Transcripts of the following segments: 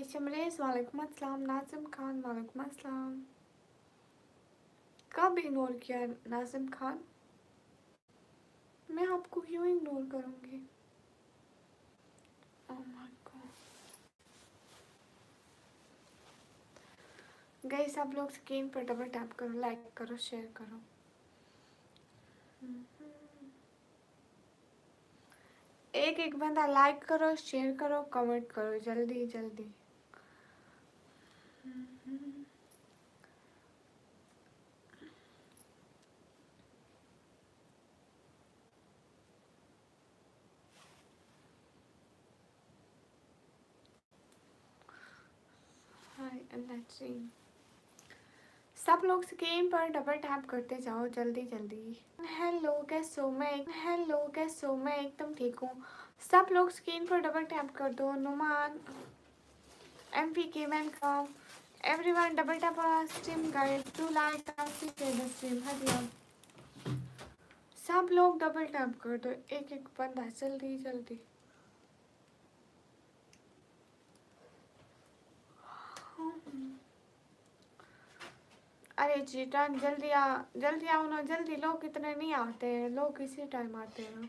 हाय शमरेश वालेकुम अस्सलाम, नाजिम खान वालेकुम अस्सलाम। कब इग्नोर किया नाजिम खान? मैं आपको क्यों इग्नोर करूँगी? ओह माय गॉड। गाइस आप लोग स्क्रीन पर डबल टैप करो, लाइक करो, शेयर करो। एक एक बंदा लाइक करो, शेयर करो, कमेंट करो, जल्दी जल्दी। हाय लेट्स सी। सब लोग स्क्रीन पर डबल टैप करते जाओ, जल्दी जल्दी। हेलो कैसे हो? मैं एकदम ठीक हूँ। सब लोग स्क्रीन पर डबल टैप कर दो। Numan, MPK, welcome everyone. Double tap on stream guys, do like and share the stream। हरी आप सब लोग डबल टैप कर दो, एक एक बंदा, जल्दी जल्दी। अरे चीटन जल्दी आओ ना, जल्दी। लोग इतने नहीं आते हैं, लोग इसी टाइम आते हैं।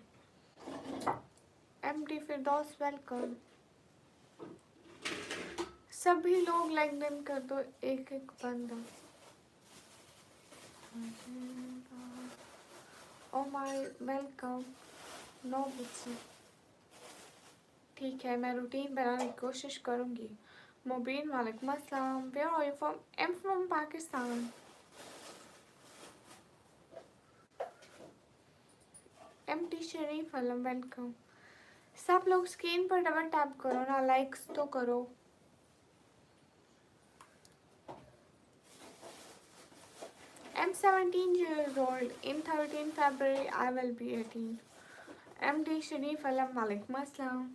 MD फिरदौस वेलकम। सभी लोग लाइक डन कर दो, एक एक बंदा। Oh my welcome. 9 बजे ठीक है, मैं रूटीन बनाने की कोशिश करूँगी। मुबीन वालेकुम अस्सलाम। Where are you from? I am from Pakistan. MT Sharif Alam welcome. सब लोग स्क्रीन पर डबल टैप करो ना, लाइक्स तो करो। I'm 17 years old. In 13 February I will be 18. MD शरीफ अलम वालेकुम अस्सलाम।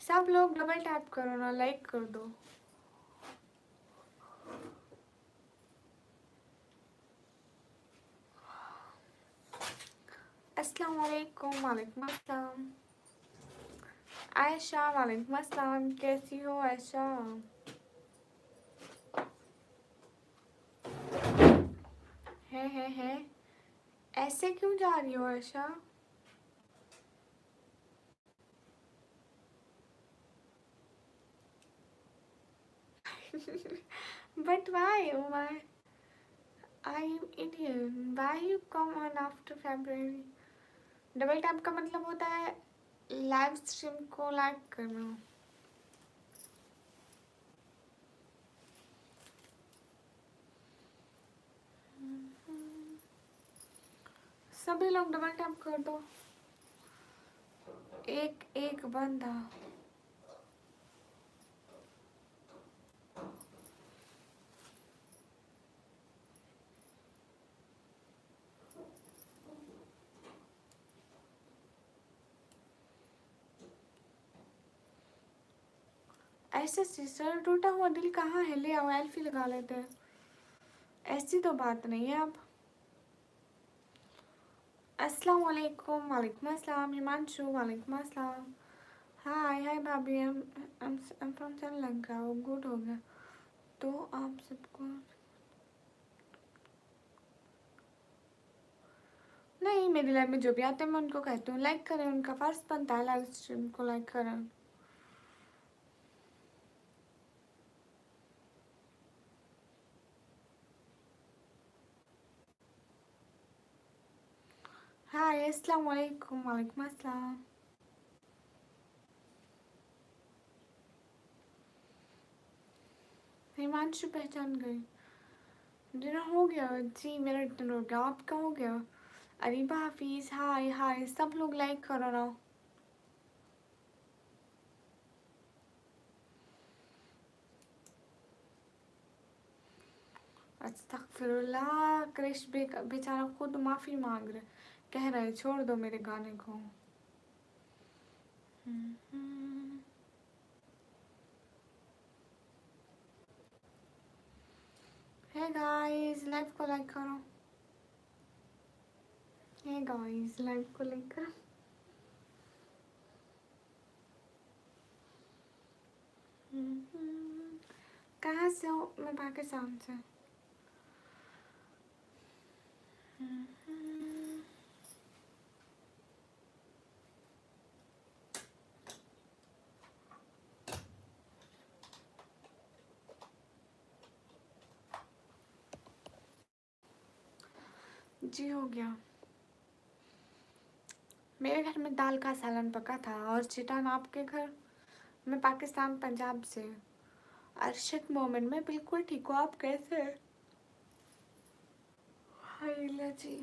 सब लोग डबल टैप करो ना, लाइक कर दो। अस्सलाम वालेकुम। वालेकुम अस्सलाम। आयशा वालेकुम अस्सलाम। कैसी हो आयशा? है ऐसे क्यों जा रही हो Ayesha? But why? Oh my, I am Indian. Why you come on after February? Double tap का मतलब होता है लाइव स्ट्रीम को लाइक करना। सभी लोग डबल टैप कर दो, एक एक बंदा। ऐसे सर टूटा हुआ दिल कहाँ है? ले आओ, एल्फी लगा लेते हैं। ऐसी तो बात नहीं है। अब अस्सलाम वालेकुम। वालेकुम अस्सलाम। हिमांशु वालेकुम अस्सलाम। हाय भाभी, I'm from श्रीलंका। गुड हो गया तो आप सबको। नहीं, मेरी लाइफ में जो भी आते हैं मैं उनको कहती हूँ लाइक करें, उनका फर्ज बनता है लाइव स्ट्रीम को लाइक करें। हाय अस्सलाम वालेकुम। वालेकुम अस्सलाम। हिमांशु पहचान गई। डिनर हो गया जी, मेरा डिनर हो गया। आपका हो गया? अरीबा हाफिज हाय सब लोग लाइक करो ना। अस्तगफिरुल्लाह। क्रिश बेचारा खुद माफ़ी मांग रहे, कह रहे छोड़ दो मेरे गाने को। हे गाइस, लाइव को लाइक करो। हे गाइस, लाइव को लाइक करो। कहाँ से हो? मैं पाकिस्तान से। जी हो गया। मेरे घर में दाल का सालन पका था। और चिटान आपके घर? मैं पाकिस्तान पंजाब से। अरशद मोमिन, मैं बिल्कुल ठीक हूँ, आप कैसे हैं? हाय जी।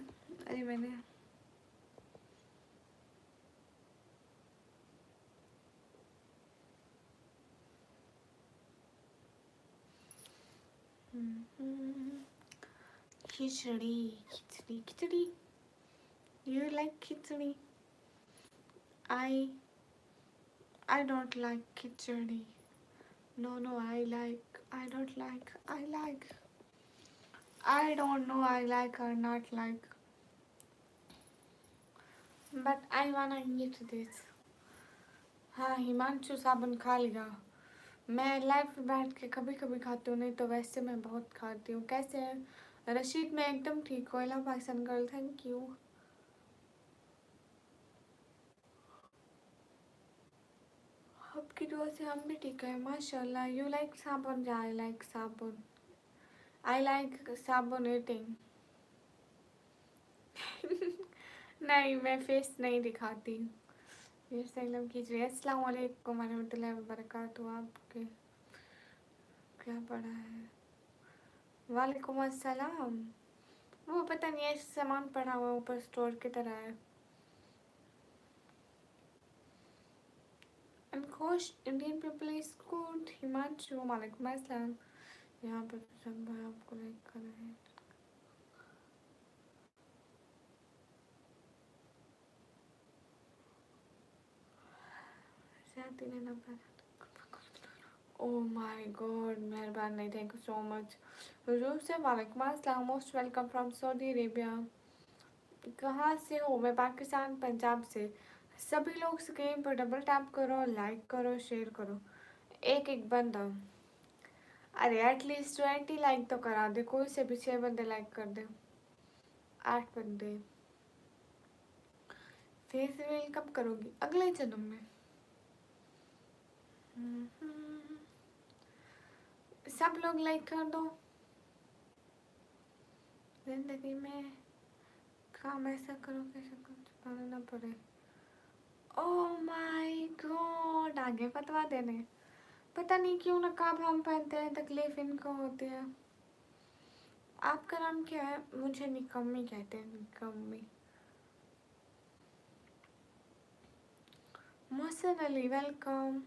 अरे मैंने खिचड़ी खिचड़ी खिचड़ी। You like khichdi? I I don't like khichdi. No, no, I don't like. I like. I don't know I like or not like. But I wanna eat this. हाँ, हिमांशु साबुन खा लिया। मैं लाइव पे बैठ के कभी कभी खाती हूँ, नहीं तो वैसे मैं बहुत खाती हूँ। कैसे हैं रशीद? मैं एकदम ठीक हूँ। Love Pakistan girl, thank you. आपकी दुआ से हम भी ठीक है माशाल्लाह। यू लाइक साबुन? या आई लाइक साबुन। आई लाइक साबुन ईटिंग। नहीं, मैं फेस नहीं दिखाती। ये सलम कीजिए। अस्सलाम वालेकुम वरहमतुल्लाहि वबरकातुहू। आपके क्या पड़ा है? वालेकुम अस्सलाम। वो पता नहीं है, सामान पड़ा हुआ ऊपर स्टोर की तरह है। अनखोश Indian people is good. Himanshu वालेकुम अस्सलाम। यहाँ पर तो सब भाई आपको लाइक कर रहे हैं। शादी ने नंबर। ओह माय गॉड, मेहरबानी, thank you so much. Room से वालेकुम अस्सलाम, most welcome from Saudi Arabia. कहाँ से हो? मैं पाकिस्तान पंजाब से। सभी लोग स्क्रीन पर डबल टैप करो, लाइक करो, शेयर करो। एक एक बंदा। अरे एटलीस्ट 20 लाइक तो करा दे। कोई से भी 6 बंदे लाइक कर दे। 8 बंदे। फेस रिवील कब करोगी? अगले जन्म में। सब लोग लाइक कर दो। जिंदगी में काम ऐसा करो कैसा कुछ पाना ना पड़े। ओह माय गॉड, आगे फतवा देने। पता नहीं क्यों नकाब हम पहनते हैं, तकलीफ इनको होती है। आपका नाम क्या है? मुझे निकम्मी कहते हैं, निकम्मी। मोहसिन अली, वेलकम।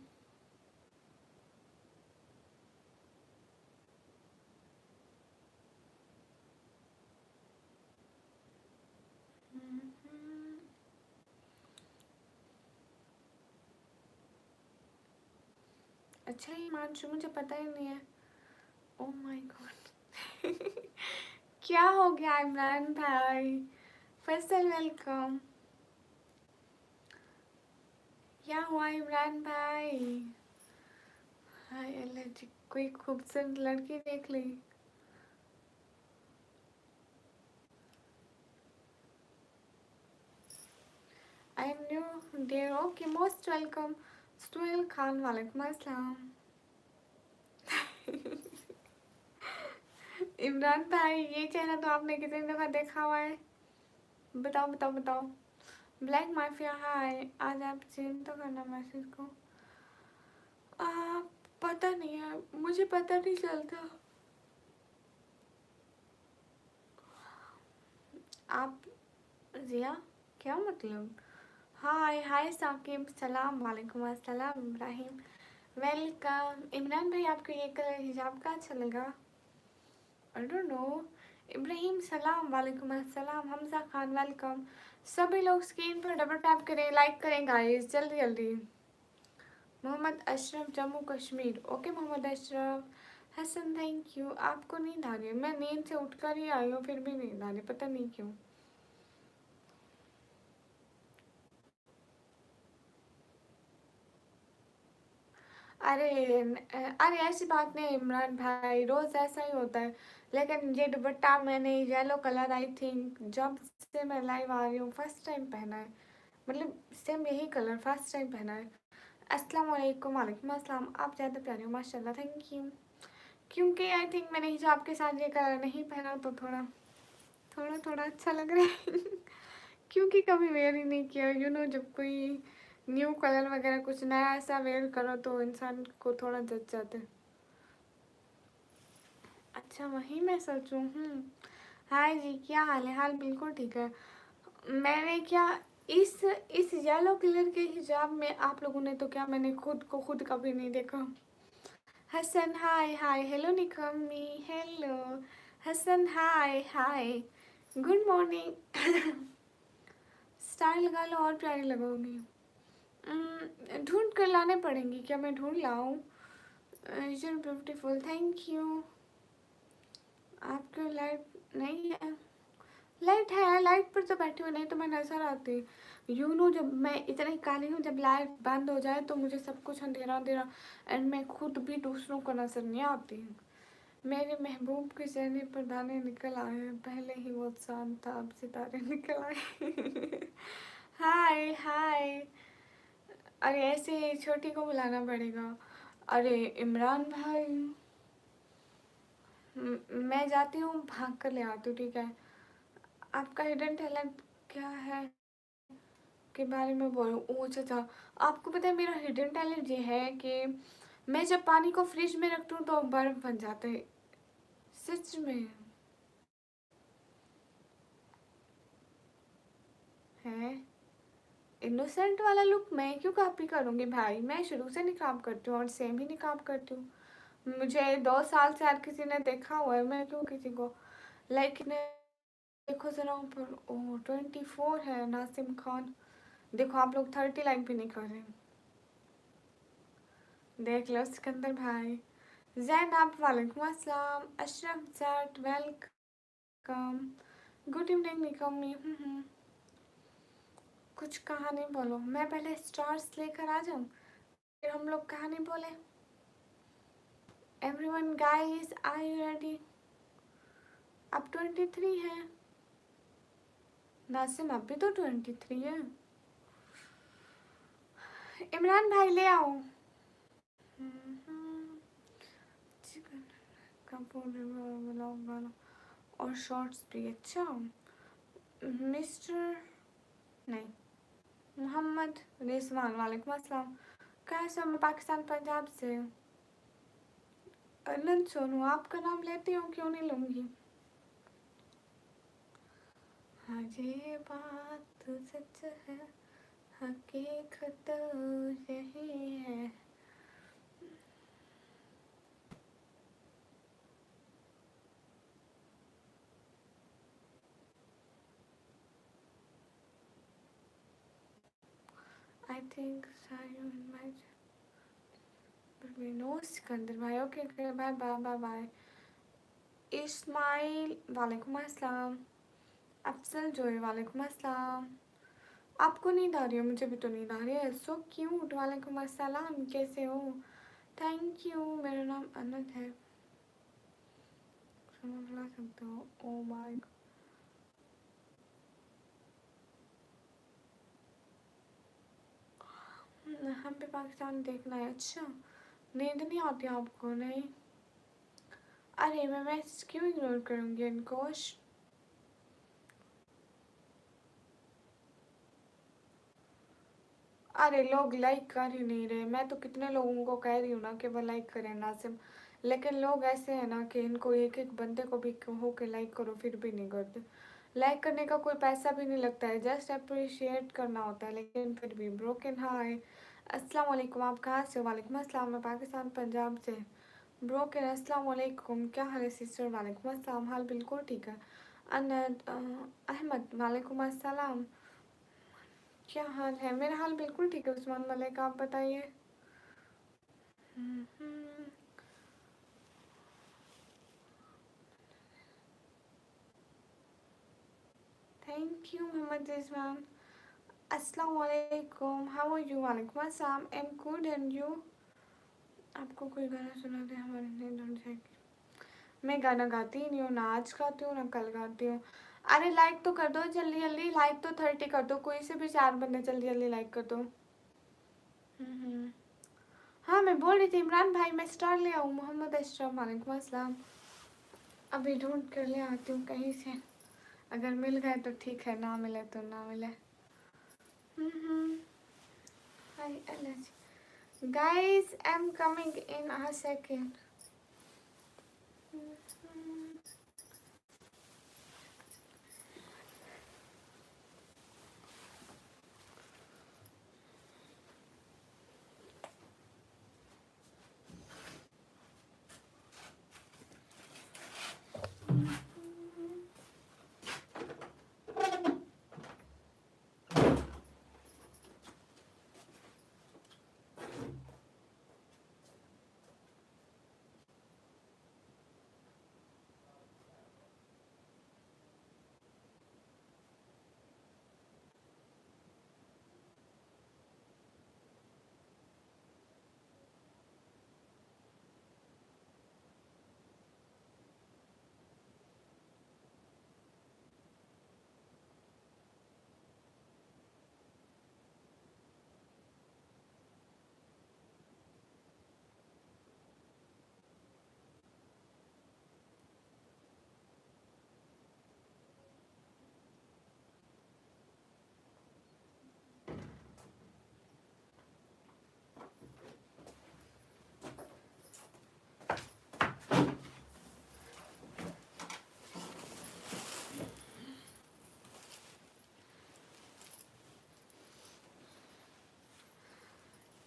अच्छा ही मानशु, मुझे पता ही नहीं है। ओह माय गॉड। क्या हो गया इमरान भाई? फैसल वेलकम। क्या हुआ इमरान भाई? हाय अल्लाह जी, कोई खूबसूरत लड़की देख ली। I am new there. Okay, most welcome. Suhel Khan, वालेकुम अस्सलाम। इमरान भाई, ये चेहरा तो आपने कितनी दफ़ा देखा हुआ है? बताओ बताओ बताओ। ब्लैक माफिया, हाय। आज आप चेंज तो करना मैसेज को। आ, पता नहीं है, मुझे पता नहीं चलता। आप जिया, क्या मतलब? हाय हाय साकिब, सलाम वालेकुम अस्सलाम इब्राहिम, वेलकम। इमरान भाई, आपको ये कलर हिजाब का अच्छा लगा? आई डोंट नो। इब्राहिम सलाम वालेकुम अस्सलाम। हमजा खान, वेलकम। सभी लोग स्क्रीन पर डबल टैप करें, लाइक करें गाइस, जल्दी जल्दी। Mohammad Ashraf, Jammu Kashmir. Okay Mohammad Ashraf. Hasan, thank you. आपको नींद आ रही है? मैं नींद से उठकर ही आई हूँ, फिर भी नींद आ रही, पता नहीं क्यों। अरे ऐसी बात नहीं इमरान भाई, रोज ऐसा ही होता है। लेकिन ये दुपट्टा मैंने येलो कलर आई थिंक जब से मैं लाइव आ रही हूँ फर्स्ट टाइम पहना है। मतलब सेम यही कलर फर्स्ट टाइम पहना है। अस्सलाम वालेकुम। वालेकुम अस्सलाम। आप ज़्यादा प्यारे हो माशाल्लाह, थैंक यू। क्योंकि आई थिंक मैंने हिजाब के साथ ये कलर नहीं पहना तो थोड़ा थोड़ा थोड़ा अच्छा लग रहा है। क्योंकि कभी वेयर ही नहीं किया, जब कोई न्यू कलर वगैरह कुछ नया ऐसा वेयर करो तो इंसान को थोड़ा जच जाता है। अच्छा वही मैं सोचूं। हाय जी, क्या हाल है? हाल बिल्कुल ठीक है। मैंने क्या इस येलो कलर के हिजाब में आप लोगों ने तो क्या, मैंने खुद को खुद कभी नहीं देखा। हसन हाय हाय, हेलो निकम्मी, हेलो हसन हाय हाय, गुड मॉर्निंग। स्टाइल लगा लो और प्यारी लगोगी। ढूंढ कर लाने पड़ेंगी क्या? मैं ढूंढ लाऊं? You're beautiful, thank you. आपके लाइट नहीं है? लाइट है, लाइट पर तो बैठी हुई, नहीं तो मैं नजर आती। जब मैं इतनी काली हूँ, जब लाइट बंद हो जाए तो मुझे सब कुछ अंधेरा अंधेरा, एंड मैं खुद भी दूसरों को नजर नहीं आती हूँ। मेरे महबूब के चेहरे पर दाने निकल आए हैं, पहले ही वो चांद था अब सितारे निकल आए। हाय हाय। अरे ऐसे छोटी को बुलाना पड़ेगा। अरे इमरान भाई, मैं जाती हूँ भाग कर ले आती हूँ, ठीक है? आपका हिडन टैलेंट क्या है के बारे में बोलो। ओ अच्छा अच्छा, आपको पता है मेरा हिडन टैलेंट ये है कि मैं जब पानी को फ्रिज में रखती हूँ तो बर्फ बन जाते हैं। सच में है। इनोसेंट वाला लुक मैं क्यों कॉपी करूँगी भाई? मैं शुरू से निकाब करती हूँ और सेम ही निकाब करती हूँ। मुझे 2 साल से हर किसी ने देखा हुआ है, मैं क्यों किसी को लाइक ने। देखो जरा ऊपर, ओ 24 है नासिम खान। देखो आप लोग 30 लाइक भी नहीं कर रहे। देख लो सिकंदर भाई। जैनब वालेकुम अस्सलाम। अशरफ जट वेलकम। गुड इवनिंग निकम्मी। कुछ कहानी बोलो, मैं पहले स्टार्स लेकर आ जाऊँ फिर हम लोग कहानी बोले। Everyone guys are you ready? अब 23 है। नासिम अब भी तो 23 है। इमरान भाई ले आओ। चिकन कपूर ब्लॉग वाला और शॉर्ट्स भी। अच्छा मिस्टर नहीं, मोहम्मद रिजवान वालेकुम अस्सलाम। कैसे हो? मैं पाकिस्तान पंजाब से। अनंत सोनू, आपका नाम लेती हूँ, क्यों नहीं लूँगी। हाँ ये बात सच है, हकीकत यही है। आई थिंक नो सिकंदर भाई, okay okay, bye bye bye bye. Ismail वालेकुम अस्सलाम। अफजल जोई वालेकुम अस्सलाम। आपको नींद आ रही है? मुझे भी तो नींद आ रही है। सो क्यूट, वालेकुम अस्सलाम, कैसे हो? Thank you. मेरा नाम अनंत है, बुला सकते हो। ओ माय, हम भी पाकिस्तान देखना है। अच्छा नींद नहीं आती आपको? नहीं। अरे मैं मैसेज क्यों इग्नोर करूँगी इनको। अरे लोग लाइक कर ही नहीं रहे। मैं तो कितने लोगों को कह रही हूँ ना कि वो लाइक करें नासिम, लेकिन लोग ऐसे हैं ना कि इनको एक एक बंदे को भी हो के लाइक करो फिर भी नहीं करते। लाइक करने का कोई पैसा भी नहीं लगता है, जस्ट अप्रिशिएट करना होता है, लेकिन फिर भी। ब्रोकन हाय, अस्सलाम वालेकुम। आप कहाँ से हो? वालेकुम अस्सलाम, मैं पाकिस्तान पंजाब से। ब्रोकन अस्सलाम वालेकुम, क्या हाल है सिस्टर? वालेकुम अस्सलाम, हाल बिल्कुल ठीक है। अनद अहमद वालेकुम अस्सलाम, क्या हाल है? मेरा हाल बिल्कुल ठीक है उस्मान मलिक, आप बताइए। Thank you Mohammad Rizwan. अस्सलाम वालेकुम, हाउ आर यू? वालेकुम अस्सलाम, I am good and you? आपको कोई गाना सुना दे हमारे नींद उड़ जाएगी। मैं गाना गाती ही नहीं हूँ, ना आज गाती हूँ ना कल गाती हूँ। अरे लाइक तो कर दो जल्दी जल्दी, लाइक तो 30 कर दो, कोई से भी 4 बंदे जल्दी जल्दी लाइक कर दो। हाँ मैं बोल रही थी इमरान भाई मैं स्टार ले आऊँ। मोहम्मद अशरफ वालेकुम अस्सलाम। अभी ढूंढ कर ले आती हूँ कहीं से, अगर मिल गए तो ठीक है, ना मिले तो ना मिले। Hi allergy guys, I am coming in a second.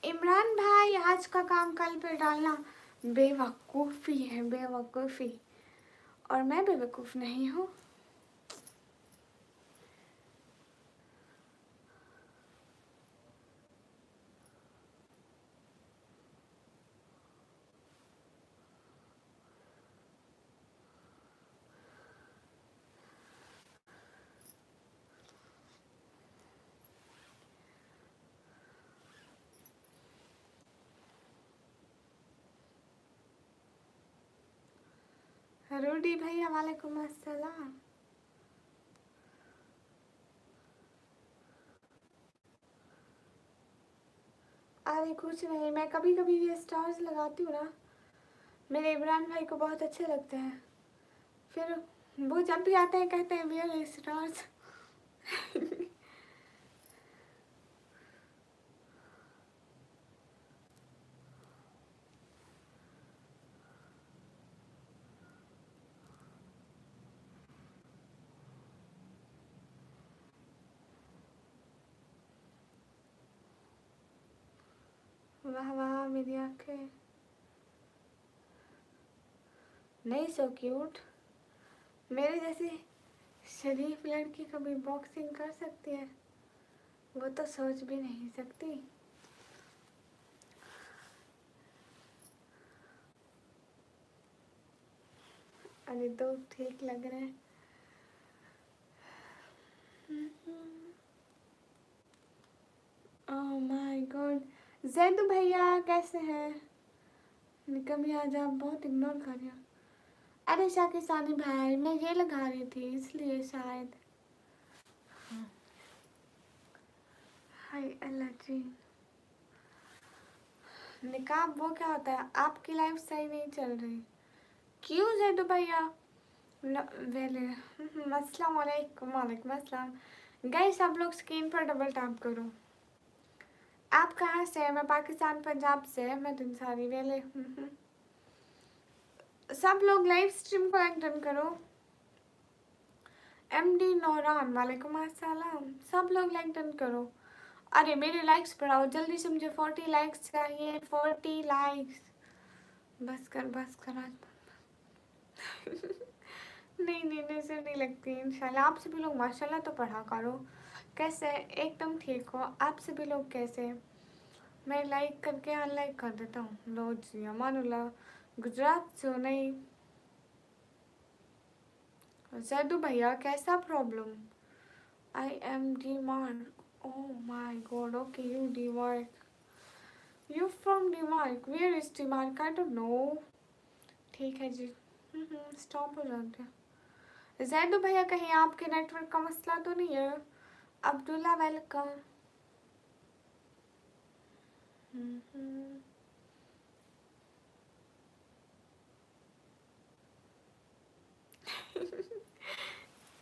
Imran भाई आज का काम कल पे डालना बेवकूफ़ी है, बेवकूफ़ी। और मैं बेवकूफ़ नहीं हूँ। रूडी भैया वालेकुम अस्सलाम। अरे कुछ नहीं, मैं कभी कभी ये स्टार्स लगाती हूँ ना, मेरे इमरान भाई को बहुत अच्छे लगते हैं। फिर वो जब भी आते हैं कहते हैं रियल स्टार्स। वाह वाह मेरी आंखें, नहीं सो क्यूट। मेरे जैसी शरीफ लड़की कभी बॉक्सिंग कर सकती है? वो तो सोच भी नहीं सकती। अरे तो ठीक लग रहे हैं। ओह माय गॉड, जैदू भैया कैसे हैं? कभी आज आप बहुत इग्नोर कर रहे हो। अरे शाकिसानी भाई मैं ये लगा रही थी इसलिए शायद। हाय अल्लाह जी। निकाब वो क्या होता है? आपकी लाइफ सही नहीं चल रही क्यों जैदू भैया? वेले अस्सलाम वालेकुम। वालेकुम अस्सलाम। गाइस आप लोग स्क्रीन पर डबल टैप करो। आप कहाँ से हैं? मैं पाकिस्तान पंजाब से, मैं सारी वेले। सब लोग लाइव स्ट्रीम को लाइक डन करो। एमडी नौरान वालेकुम अस्सलाम। सब लोग लाइक डन करो। अरे मेरे लाइक्स बढ़ाओ जल्दी से, मुझे 40 लाइक्स चाहिए, 40 लाइक्स। बस कर आज। नहीं नहीं नजर नहीं लगती इंशाल्लाह। आप सभी लोग माशाल्लाह तो पढ़ा करो। कैसे? एकदम ठीक हो आप सभी लोग कैसे? मैं लाइक करके अनलाइक कर देता हूँ। लो जी अमानुल्लाह, गुजरात से हो? नहीं जैदू भैया कैसा problem? I am D Mark. Oh my god, okay you D Mark. You from Denmark, where is Denmark, I don't know. ठीक है जी। स्टॉप हो जाते हैं। जैदू भैया कहीं आपके नेटवर्क का मसला तो नहीं है? अब्दुल्ला वेलकम।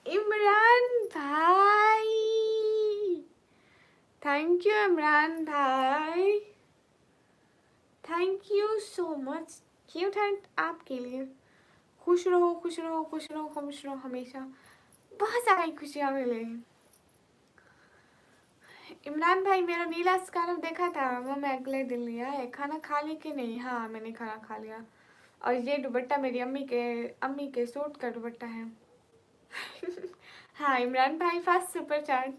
इमरान भाई, थैंक यू इमरान भाई, thank you so much. Cute है आपके लिए। खुश रहो खुश रहो खुश रहो खुश रहो हमेशा, बहुत सारी खुशियाँ मिले। इमरान भाई मेरा नीला स्कार्फ देखा था, वो मैं अगले दिन लिया है। खाना खा ली कि नहीं? हाँ मैंने खाना खा लिया। और ये दुपट्टा मेरी अम्मी के सूट का दुपट्टा है। हाँ इमरान भाई first super chat,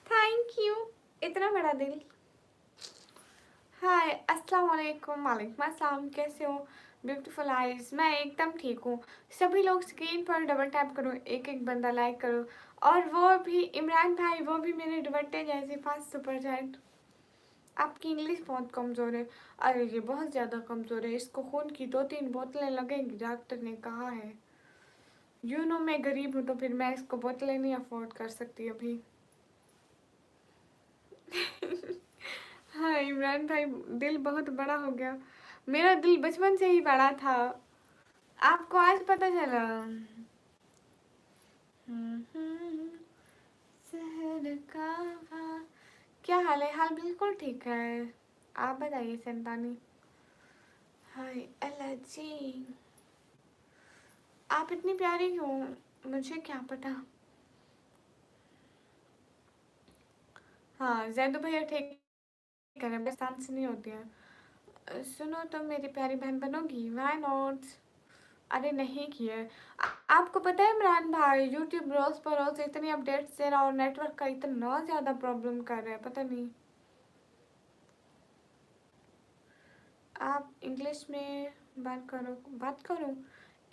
thank you, इतना बड़ा दिल। हाय अस्सलाम वालेकुम। वालेकुम अस्सलाम, कैसे हो? ब्यूटीफुल आइज, मैं एकदम ठीक हूँ। सभी लोग स्क्रीन पर डबल टैप करो, एक एक बंदा लाइक करो। और वो भी इमरान भाई, वो भी मेरे दुपट्टे जैसे फास्ट सुपर चैट। आपकी इंग्लिश बहुत कमज़ोर है। अरे ये बहुत ज़्यादा कमज़ोर है, इसको खून की 2-3 बोतलें लगेंगी, डॉक्टर ने कहा है। मैं गरीब हूँ तो फिर मैं इसको बोतलें नहीं अफोर्ड कर सकती अभी। हाँ इमरान भाई, दिल बहुत बड़ा हो गया। मेरा दिल बचपन से ही बड़ा था, आपको आज पता चला। शहर का क्या हाल है? हाल बिल्कुल ठीक है, आप बताइए संतानी। हाय अल्लाह जी, आप इतनी प्यारी हो, मुझे क्या पता। हाँ जैदू भैया ठीक है, बस शांत से नहीं होती है। सुनो तो मेरी प्यारी बहन बनोगी? Why not. अरे नहीं किया है। आपको पता है इमरान भाई, यूट्यूब रोज पर रोज इतनी अपडेट्स दे रहा और नेटवर्क का इतना ज़्यादा प्रॉब्लम कर रहा है, पता नहीं। आप इंग्लिश में बात करो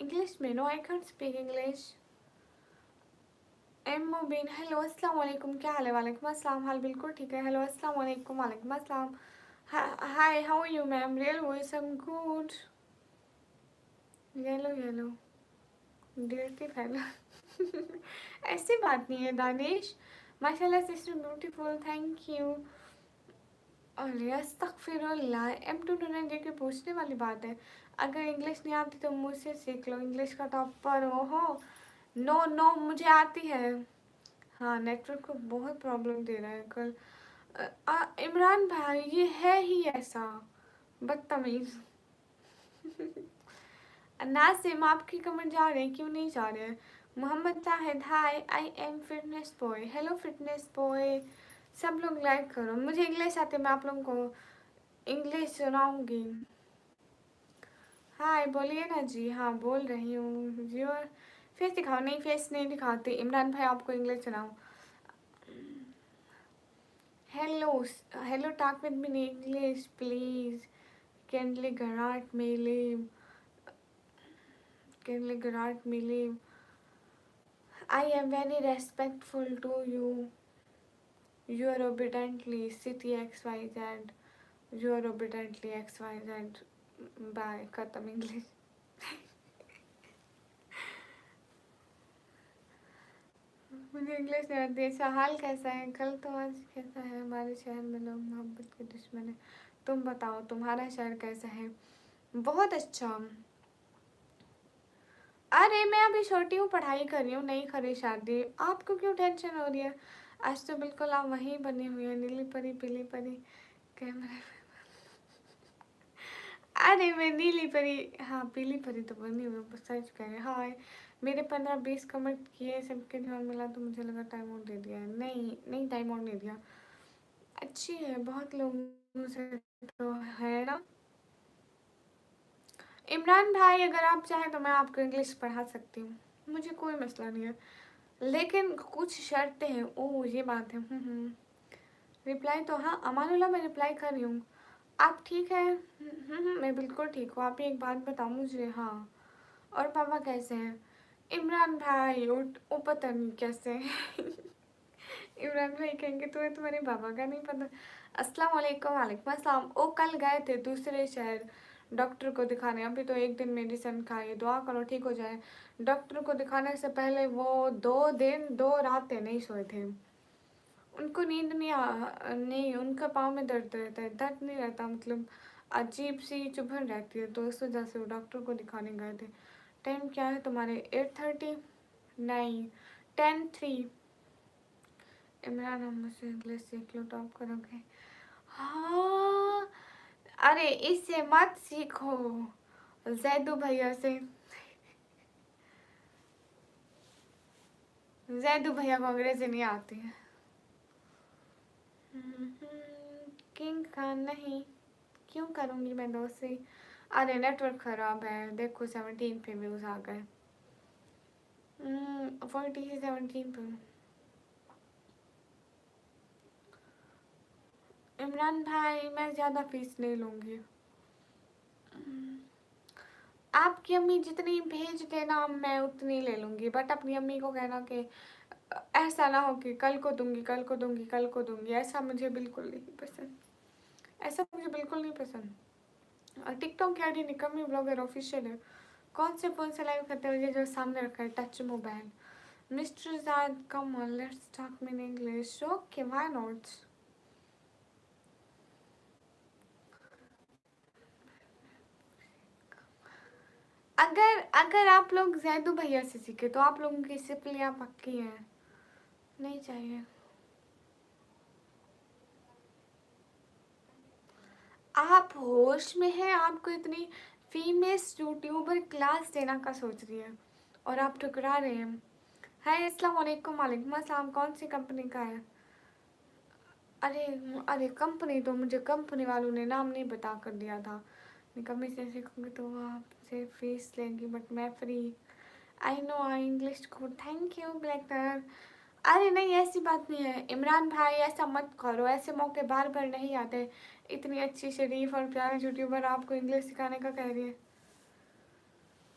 इंग्लिश में। No I can't speak English. Am Mubeen, hello अस्सलाम वालेकुम, क्या हाल है? वालेकुम अस्सलाम, हाल बिल्कुल ठीक है। हेलो अस्सलाम वालेकुम, वालेकुम अस्सलाम। Hi how are you ma'am? Real voice, I am good. Yellow yellow dearly fellow. ऐसी बात नहीं है दानिश, माशाल्लाह सिस्टर ब्यूटीफुल, थैंक यू। अरे अस्तगफिरुल्लाह, M2 तो नहीं, देखिए पूछने वाली बात है। अगर इंग्लिश नहीं आती तो मुझसे सीख लो, इंग्लिश का टॉपर हो। नो नो मुझे आती है। हाँ नेटवर्क को बहुत प्रॉब्लम दे रहा है कल। इमरान भाई ये है ही ऐसा बदतमीज। नासिम आपकी कमेंट जा रहे हैं, क्यों नहीं जा रहे हैं? Mohammad Shahid, hi I am fitness boy, hello fitness boy. सब लोग लाइक करो, मुझे इंग्लिश आती है, मैं आप लोगों को इंग्लिश सुनाऊंगी। हाय बोलिए ना जी। हाँ बोल रही हूँ जी। और फेस दिखाओ, नहीं फेस नहीं दिखाते। इमरान भाई आपको इंग्लिश सुनाओ। Hello, hello talk with me in English please. Kindly grant में Kindly grant me leave. I am very respectful to you. You are obediently city XYZ. You are obediently XYZ. Bye. खत्म English. मुझे English नहीं आती। अच्छा हाल कैसा है? कल तो आज कैसा है? हमारे शहर में लोग मोहब्बत के दुश्मन है। तुम बताओ तुम्हारा शहर कैसा है? बहुत अच्छा। अरे मैं अभी छोटी हूँ, पढ़ाई कर रही हूँ, नहीं करी शादी। आपको क्यों टेंशन हो रही है? आज तो बिल्कुल आप वहीं बनी हुई है, नीली परी पीली परी कैमरे। अरे मैं नीली परी, हाँ पीली परी तो बनी हुई हूँ, सच कह रहे। हाय मेरे 15-20 कमेंट किए, सबके जवाब मिला तो मुझे लगा टाइम आउट दे दिया है। नहीं नहीं टाइम आउट नहीं दिया। अच्छी है, बहुत लोगों से तो है ना। इमरान भाई अगर आप चाहें तो मैं आपको इंग्लिश पढ़ा सकती हूँ, मुझे कोई मसला नहीं है, लेकिन कुछ शर्तें हैं। ओह ये बात है। रिप्लाई तो हाँ अमानुल्लाह मैं रिप्लाई कर रही हूँ। आप ठीक है? मैं बिल्कुल ठीक हूँ। आप एक बात बताओ मुझे। हाँ और पापा कैसे हैं? इमरान भाई वो पता नहीं कैसे हैं। इमरान भाई कहेंगे तुम्हें तुम्हारे पापा का नहीं पता। अस्सलाम वालेकुम। वालेकुम अस्सलाम। ओ कल गए थे दूसरे शहर डॉक्टर को दिखाने। अभी तो एक दिन मेडिसिन खाई, दुआ करो ठीक हो जाए। डॉक्टर को दिखाने से पहले वो 2 दिन 2 रातें नहीं सोए थे। उनको नींद नहीं, उनका पाँव में दर्द रहता है, दर्द नहीं रहता, मतलब अजीब सी चुभन रहती है, तो इस वजह से वो डॉक्टर को दिखाने गए थे। टाइम क्या है तुम्हारे? 8:30? नहीं, 10:03। इमरान, हम मुझसे इंग्लिश सीख लो, टॉप करोगे। हाँ, अरे इससे मत सीखो, जैदू भैया से। जैदू भैया को अंग्रेजी नहीं आती है। किंग खान नहीं, क्यों करूँगी मैं दोस्ती? अरे नेटवर्क ख़राब है, देखो 17 पे व्यूज़ आ गए। 17 पे। इमरान भाई, मैं ज़्यादा फीस नहीं लूँगी। आपकी अम्मी जितनी भेज देना मैं उतनी ले लूँगी, बट अपनी अम्मी को कहना कि ऐसा ना हो कि कल को दूँगी, कल को दूँगी, कल को दूँगी। ऐसा मुझे बिल्कुल नहीं पसंद, ऐसा मुझे बिल्कुल नहीं पसंद। और टिकटॉक की आईडी निकम्मी ब्लॉगर ऑफिशियल है। कौन से फ़ोन से लाइव करते हो? ये जो सामने रखा है, टच मोबाइल। मिस्टर जाद, come on let's talk in English. Okay, why not. अगर अगर आप लोग जैदू भैया से सीखे तो आप लोगों की सिपलियाँ पक्की हैं। नहीं चाहिए। आप होश में हैं? आपको इतनी फेमस यूट्यूबर क्लास देना का सोच रही है और आप ठुकरा रहे हैं। हाय, अस्सलाम वालेकुम। वालेकुम अस्सलाम। कौन सी कंपनी का है? अरे, अरे कंपनी तो मुझे कंपनी वालों ने नाम नहीं बता कर दिया था। मैं कमी से सीखूंगी तो वो आपसे फीस लेंगी, बट मैं फ्री। आई नो आई इंग्लिश को। Thank you black colour. अरे नहीं, ऐसी बात नहीं है इमरान भाई, ऐसा मत करो, ऐसे मौके बार बार नहीं आते। इतनी अच्छी शरीफ और प्यारी यूट्यूबर आपको इंग्लिश सिखाने का कह रही है।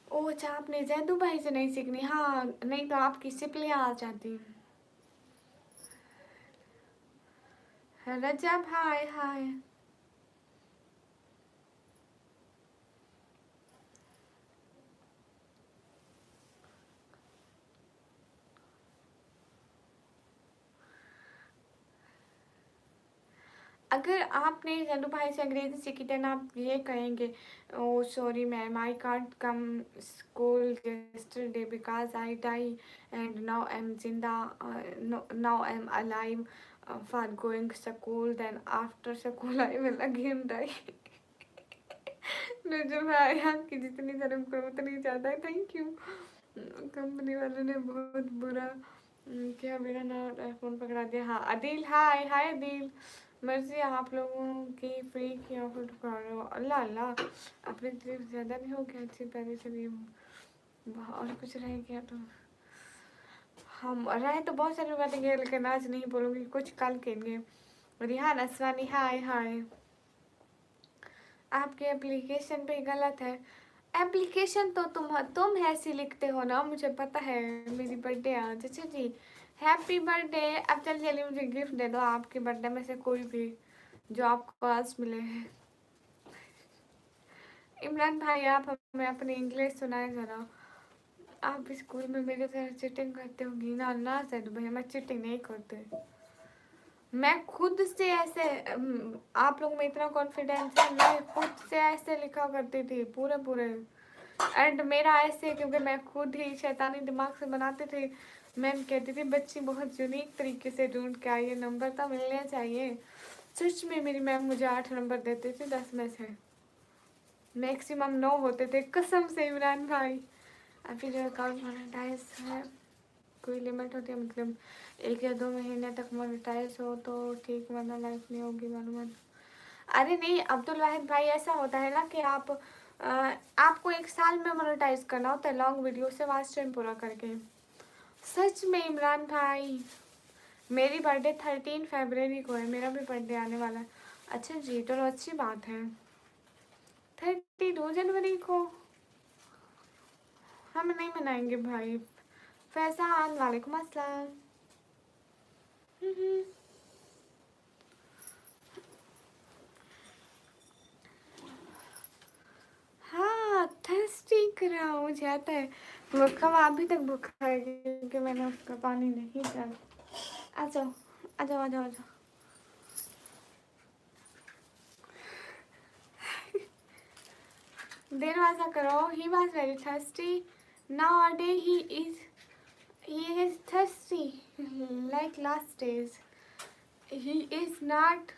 ओह अच्छा, आपने जैदू भाई से नहीं सीखनी? हाँ, नहीं तो आपकी सिपलियाँ आ जाती। रजब, हाय हाय। अगर आपने जल्लू भाई से अंग्रेजी सीखी देन आप ये कहेंगे, oh sorry ma'am, I can't come school yesterday because I die and now I'm जिंदा, now I'm alive for going school, then after school I will again die। जो भाई आपकी जितनी तरफ करो उतनी ज़्यादा है। Thank you. कंपनी वालों ने बहुत बुरा क्या मेरा ना फ़ोन पकड़ा दिया। हाँ अदील, हाय हाय अदील। मर्जी आप लोगों की फ्री की ऑफर कर रहे हो। अल्लाह अल्लाह, अपनी तरफ ज़्यादा नहीं हो गया? अच्छी पहले से भी और कुछ रह गया तो हम रहे तो बहुत सारी बातें गए, लेकिन आज नहीं बोलूँगी, कुछ कल कहेंगे। रिहान असवानी, हाय हाय। आपके एप्लीकेशन पे गलत है। एप्लीकेशन तो तुम ऐसी लिखते हो ना, मुझे पता है। मेरी बर्थडे आज। अच्छा जी, हैप्पी बर्थडे। अब जल्दी जल्दी मुझे गिफ्ट दे दो, आपके बर्थडे में से कोई भी जो आपको आज मिले हैं। इमरान भाई, आप हमें अपनी इंग्लिश सुनाए ज़रा। आप स्कूल में मेरे तरह चीटिंग करते होंगी ना? ना सर भैया, मैं चीटिंग नहीं करते। मैं खुद से ऐसे आप लोग में इतना कॉन्फिडेंस है, मैं खुद से ऐसे लिखा करती थी पूरे पूरे। एंड मेरा ऐसे, क्योंकि मैं खुद ही शैतानी दिमाग से बनाती थी। मैम कहती थी बच्ची बहुत यूनिक तरीके से ढूंढ के आई है, नंबर तो मिलने चाहिए। सच में मेरी मैम मुझे 8 नंबर देती थी 10 में से। मैक्सिमम 9 होते थे, कसम से इमरान भाई। अभी जो अकाउंट मोनेटाइज है, कोई लिमिट होती है? मतलब 1 या 2 महीने तक मोनेटाइज हो तो ठीक, वरना लाइफ नहीं होगी मालूम। अरे नहीं अब्दुल वाहिद भाई, ऐसा होता है ना कि आपको 1 साल में मोनेटाइज करना होता है लॉन्ग वीडियो से वाच टाइम पूरा करके। सच में इमरान भाई, मेरी बर्थडे 13 फरवरी को है, मेरा भी बर्थडे आने वाला है। अच्छा जी, चलो अच्छी बात है। 32 जनवरी को हम नहीं मनाएंगे भाई। फैजान, वालेकुम अस्सलाम। रहा हूँ, मुझे आता है। भूखा हुआ अभी तक भूखा है क्योंकि मैंने उसका पानी नहीं पिया। आ जाओ आ जाओ आ जाओ आ जाओ। दरवाजा करो। He was very thirsty. Nowadays he is thirsty like last days. He is not.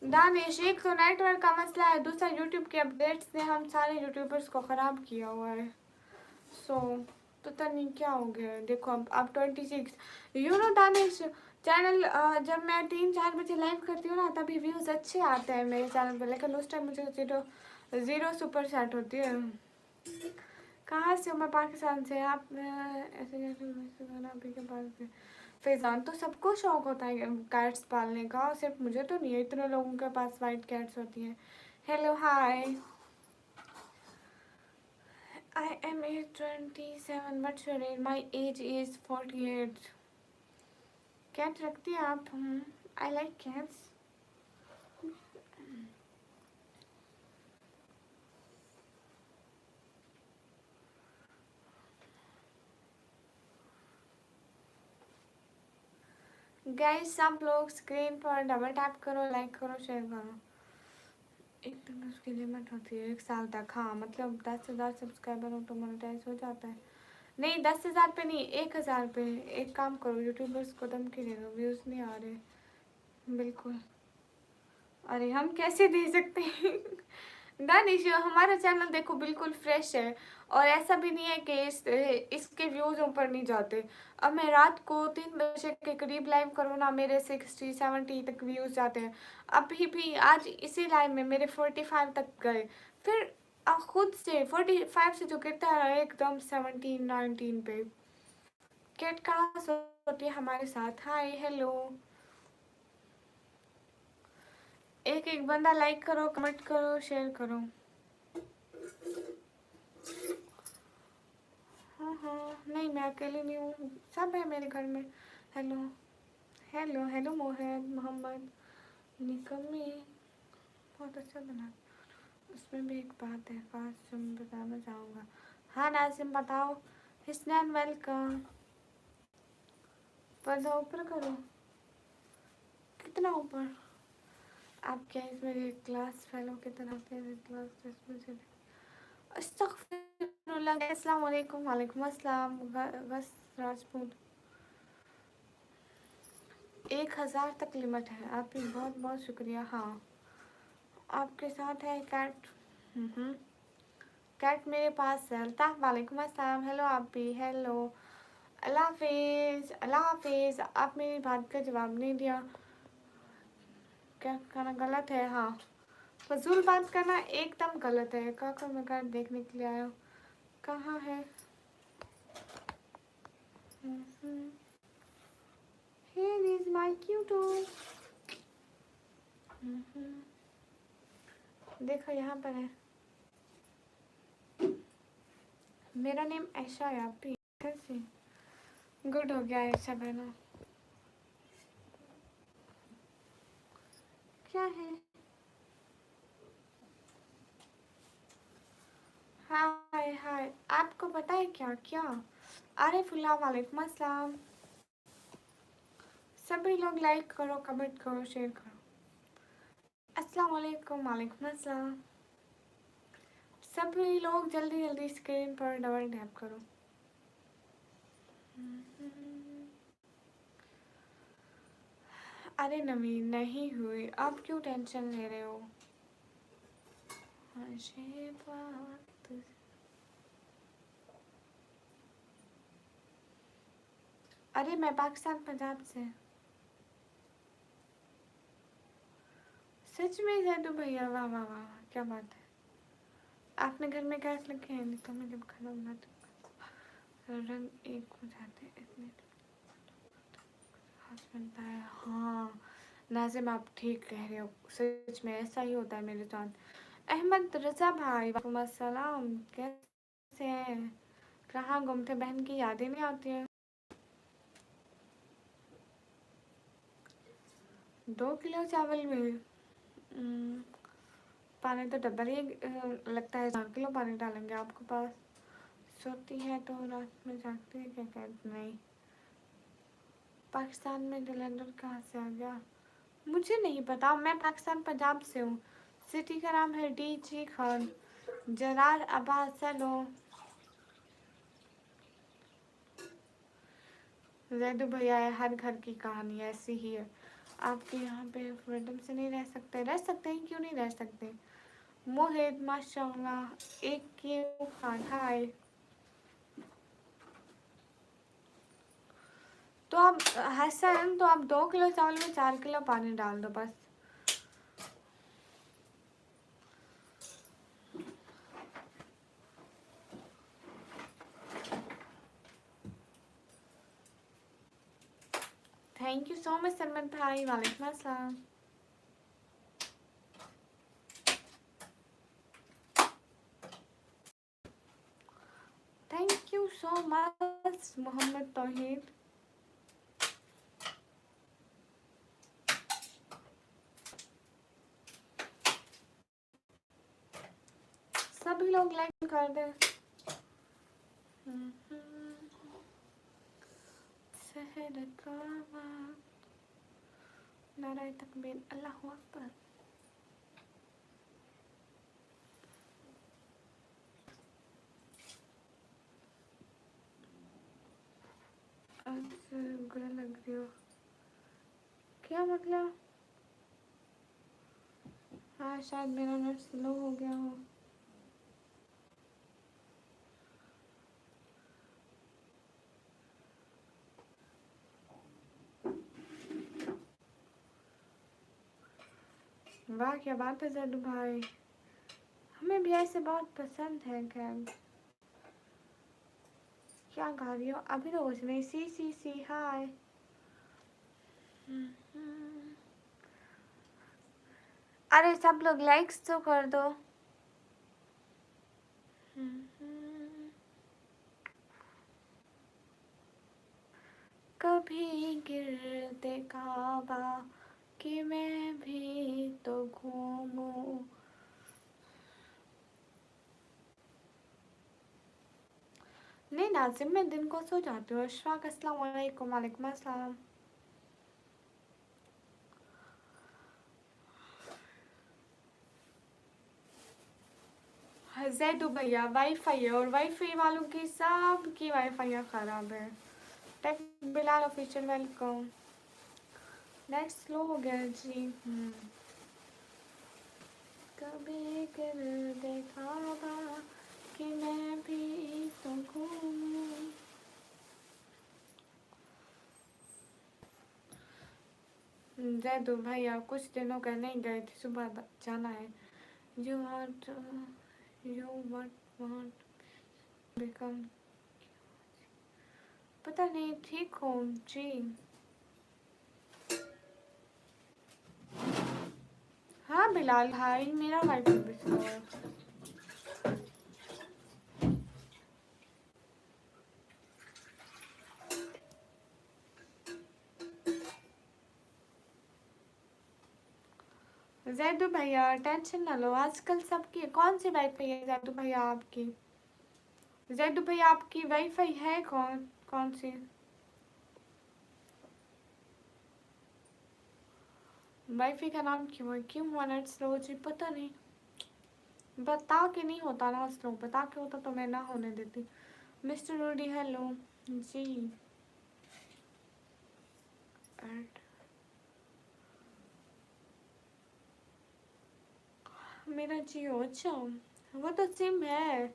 Danish, एक तो नेटवर्क का मसला है, दूसरा यूट्यूब के अपडेट्स ने हम सारे यूट्यूबर्स को ख़राब किया हुआ है। सो पता नहीं क्या हो गया है। देखो अब 26 दानिश चैनल, जब मैं 3-4 बजे लाइव करती हूँ ना तभी व्यूज़ अच्छे आते हैं मेरे चैनल पर, लेकिन उस टाइम मुझे ज़ीरो सुपर सेट होती है। कहाँ से हो? मैं पाकिस्तान से। आप ऐसे अभी के पास फैज़ान, तो सबको शौक होता है कैट्स पालने का, सिर्फ मुझे तो नहीं है। इतने लोगों के पास वाइट कैट्स होती हैं। Hello hi, I am age 27 but my age is 48। Cat रखती हैं आप? I like cats. गाइस सब लोग स्क्रीन पर डबल टैप करो, लाइक करो, शेयर करो। एक दिन उसकी लिमिट होती है 1 साल तक। हाँ मतलब 10,000 सब्सक्राइबर हो तो मोनेटाइज हो जाता है। नहीं 10,000 पे नहीं, 1,000 पे। एक काम करो, यूट्यूबर्स को धमकी दे दो, व्यूज़ नहीं आ रहे। बिल्कुल। अरे हम कैसे दे सकते हैं? दानिश, हमारा चैनल देखो बिल्कुल फ्रेश है और ऐसा भी नहीं है कि इसके व्यूज़ ऊपर नहीं जाते। अब मैं रात को 3 बजे के करीब लाइव करूँ ना, मेरे 60-70 तक व्यूज़ जाते हैं। अभी भी आज इसी लाइव में मेरे 45 तक गए। फिर खुद से 45 से जो गिरता है एकदम 17-19 पे। कैट कहाँ से होती है हमारे साथ? Hi hello. एक एक बंदा लाइक करो, कमेंट करो, शेयर करो। हाँ हाँ, नहीं मैं अकेली नहीं हूँ, सब है मेरे घर में। Hello hello hello Mohan Mohammad निकम्मी, बहुत अच्छा बना। उसमें भी एक बात है खास जो मैं बताना चाहूँगा। हाँ नाजिम बताओ। हिस्नैन वेलकम। पर्दा ऊपर करो। कितना ऊपर? आप क्या इस मेरे क्लास फेलो की तरह तेरे क्लास टेस्ट में से? अस्तगफिरुल्लाह। अस्सलाम वालेकुम। वालेकुम अस्सलाम। बस राजपूत 1,000 तक लिमिट है आपकी, बहुत बहुत शुक्रिया। हाँ आपके साथ है कैट। कैट मेरे पास है। अल्ताफ़ वालेकुम अस्सलाम। हेलो आप भी। हेलो अल्लाह हाफिज़ अल्लाह हाफिज़। आप मेरी बात का जवाब नहीं दिया, क्या करना गलत है? हाँ फजूल बात करना एकदम गलत है। काका मैं कैट देखने के लिए आया हूँ, कहाँ है? Here is my cute। देखो यहाँ पर है। मेरा नेम ऐशा है। आप भी कैसे? गुड हो गया ऐशा बहना। क्या है? हाय हाय, आपको पता है क्या क्या? आरिफुल्लाह वालेकुम अस्सलाम। सभी लोग लाइक करो, कमेंट करो, शेयर करो। अस्सलाम वालेकुम। वालेकुम अस्सलाम। सभी लोग जल्दी जल्दी स्क्रीन पर डबल टैप करो। अरे नवीन नहीं हुई, आप क्यों टेंशन ले रहे हो? अरे मैं पाकिस्तान पंजाब से। सच में जैदू भैया, वाह वाह वाह, क्या बात है। आपने घर में गैस रखे हैं? नहीं तो मैं जब खाना बनाती हूँ रंग एक हो जाते हैं इतने खास बनता है। हाँ नाजिम आप ठीक कह रहे हो, सच में ऐसा ही होता है मेरे साथ। अहमद रजा भाई वालेकुम अस्सलाम, कैसे हैं? कहाँ गुम थे? बहन की यादें नहीं आती हैं? 2 किलो चावल में पानी तो डबल ही लगता है। 4 किलो पानी डालेंगे। आपके पास सोती है तो रात में जागती है क्या? कहते नहीं। पाकिस्तान में सिलेंडर कहाँ से आ गया? मुझे नहीं पता। मैं पाकिस्तान पंजाब से हूँ। सिटी का नाम है डीजी खान। जरार अब्बास। हेलो जैदू भैया। हर घर की कहानी ऐसी ही है। आपके यहाँ पे फ्रीडम से नहीं रह सकते? रह सकते हैं, क्यों नहीं रह सकते? मोहित माशाल्लाह। एक क्यों खान। हाय। तो आप हसन, तो आप 2 किलो चावल में 4 किलो पानी डाल दो बस। Thank you so much Sarmat भाई। वालेकुम अस्सलाम। Thank you so much Mohammad Tauheed. सभी लोग लाइक कर दें। सहर का नाराए तकबीर। अल्लाहु अकबर। बुरा लग रही हो? क्या मतलब? हाँ शायद मेरा नेट स्लो हो गया हो। वाह क्या बात है जदू भाई। हमें भी ऐसे बहुत पसंद है। क्या गा रही हो? अभी तो कुछ नहीं। सी हाय। अरे सब लोग लाइक्स तो कर दो। कभी गिरते काबा कि मैं भी तो घूमूं। नहीं नाजिम, मैं दिन को सो जाती हूँ। अशफाक अस्सलाम वालेकुम। वालेकुम अस्सलाम। जैदू भैया वाईफाई है और वाईफाई वालों की सब की वाईफाई खराब है। Tech Bilal official welcome. Net slow हो गया जी। कभी कर देखा कि मैं भी तो घूमूं। जैदू भैया कुछ दिनों का नहीं गए थे, सुबह जाना है। You want become. पता नहीं। ठीक हो जी? हाँ बिलाल भाई, मेरा वाईफाई भी स्लो है। जैदू भैया टेंशन ना लो। आजकल सबकी कौन सी वाईफाई है जैदू भैया आपकी? जैदू भैया आपकी वाईफाई है कौन कौन सी? वाईफाई का नाम क्यों है? क्यों हुआ नेट स्लो जी? पता नहीं। बता के नहीं होता ना स्लो। बता के होता तो मैं ना होने देती। मिस्टर रूडी हेलो जी। एंड मेरा जियो। अच्छा वो तो सिम है।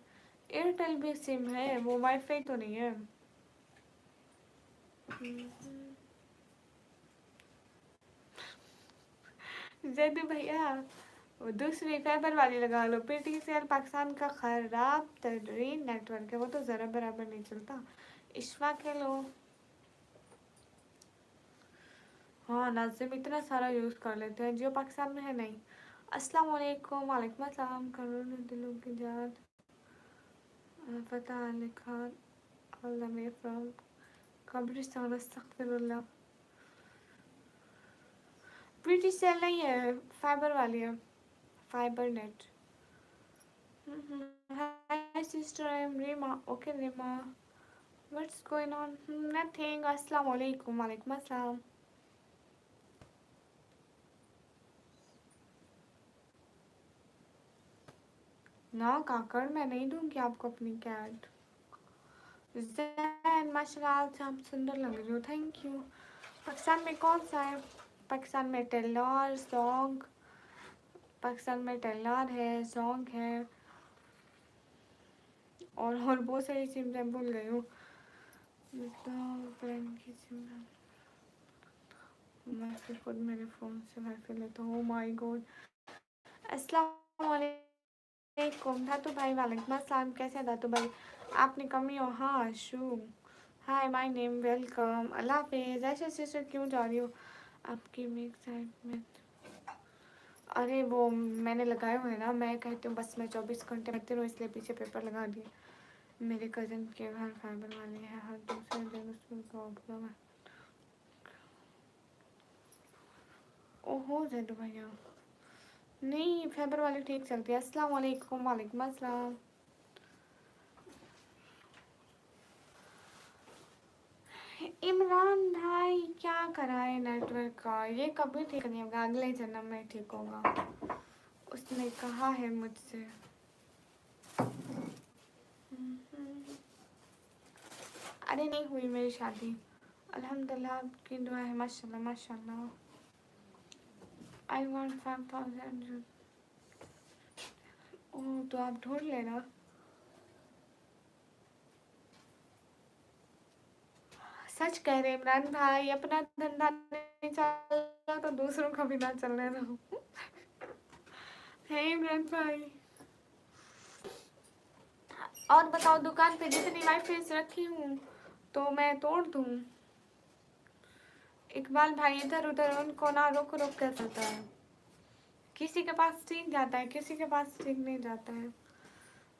एयरटेल भी सिम है, वो वाईफाई तो नहीं है। जैदू भैया वो दूसरी फाइबर वाली लगा लो। पीटीसीएल पाकिस्तान का खराब तरीन नेटवर्क है, वो तो ज़रा बराबर नहीं चलता। इश्वा के लो। हाँ नाजिम इतना सारा यूज़ कर लेते हैं। जियो पाकिस्तान में है नहीं। अस्सलाम वालेकुम। वालेकुम अस्सलाम। करोड़ों दिलों की जान। Fateh Ali Khan all the way from कब्रिस्तान। अस्तगफिरुल्लाह। ब्रिटिश सेल नहीं है, फाइबर वाली है, fibre net. Hi sister, I am Reema. Okay Reema, what's going on? Nothing. अस्सलाम वालेकुम। वालेकुम अस्सलाम। ना काकड़, मैं नहीं दूंगी आपको अपनी कैट। जैन माशाल्लाह, आज आप सुंदर लग रही हो, थैंक यू। पाकिस्तान में कौन सा है? पाकिस्तान में टेलर सॉन्ग, पाकिस्तान में टेलर है, सॉन्ग है, और बहुत सारी सिम मैं भूल गई हूँ। मैं फिर खुद मेरे फ़ोन से वाईफाई लेता हूँ। My God. अस्सलाम वालेकुम धातु भाई। वालेकुम अस्सलाम। कैसे हैं धातु भाई? आपने कमी हो? हाँ शू। Hi my name, welcome. Allah हाफिज़। ऐसे सिस्टर क्यों जा रही हो? आपकी मेक साइड में, अरे वो मैंने लगाए हुए हैं ना, मैं कहती हूँ बस मैं 24 घंटे पढ़ती रहूँ, इसलिए पीछे पेपर लगा दिए। मेरे कज़न के घर फाइबर वाले हैं, हर दूसरे दिन उसमें प्रॉब्लम है। ओहो जैदू भैया, नहीं फाइबर वाली ठीक चलती है। अस्सलाम वालेकुम। वालेकुम अस्सलाम। इमरान भाई क्या करा है नेटवर्क का, ये कभी ठीक नहीं होगा, अगले जन्म में ठीक होगा, उसने कहा है मुझसे। अरे नहीं हुई मेरी शादी, अल्हम्दुलिल्लाह, आपकी दुआ है। माशाल्लाह माशाल्लाह। I want 5000। ओह तो आप ढूंढ लेना। सच कह रहे इमरान भाई, अपना धंधा नहीं चल रहा तो दूसरों का भी ना चलने दो। है इमरान भाई। और बताओ, दुकान पे जितनी वाईफाई रखी हूँ तो मैं तोड़ दूँ? इकबाल भाई इधर उधर उनको ना रुक रुक कर चलता है, किसी के पास ठीक जाता है, किसी के पास ठीक नहीं जाता है।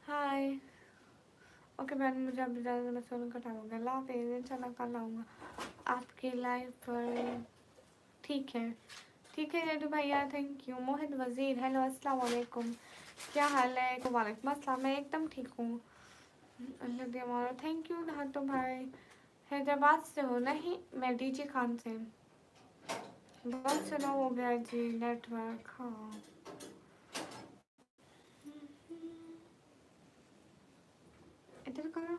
हाय। ओके बहन, मुझे अब ज़्यादा मैं सोना कटा लूँगा। ला फिर इंशाल्लाह कल आऊँगा आपकी लाइव पर। ठीक है ठीक है जैदू भैया, थैंक यू। मोहित वज़ीर, हेलो अस्सलाम वालेकुम, क्या हाल है? वालेकुम अस्सलाम, मैं एकदम ठीक हूँ, अल्लाह दिया मारो। थैंक यू धातु भाई। हैदराबाद से हो? नहीं, मैं डीजे खान से। बहुत स्लो हो गया जी नेटवर्क। हाँ इधर करो।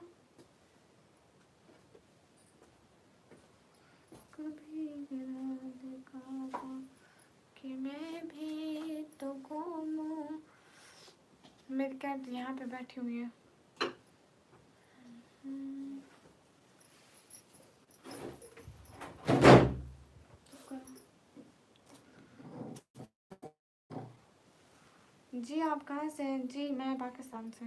कभी गिरा देखा था कि मैं भी तो घूमूं। मेरी कैट यहाँ पे बैठी हुई है। जी आप कहाँ से हैं? जी मैं पाकिस्तान से।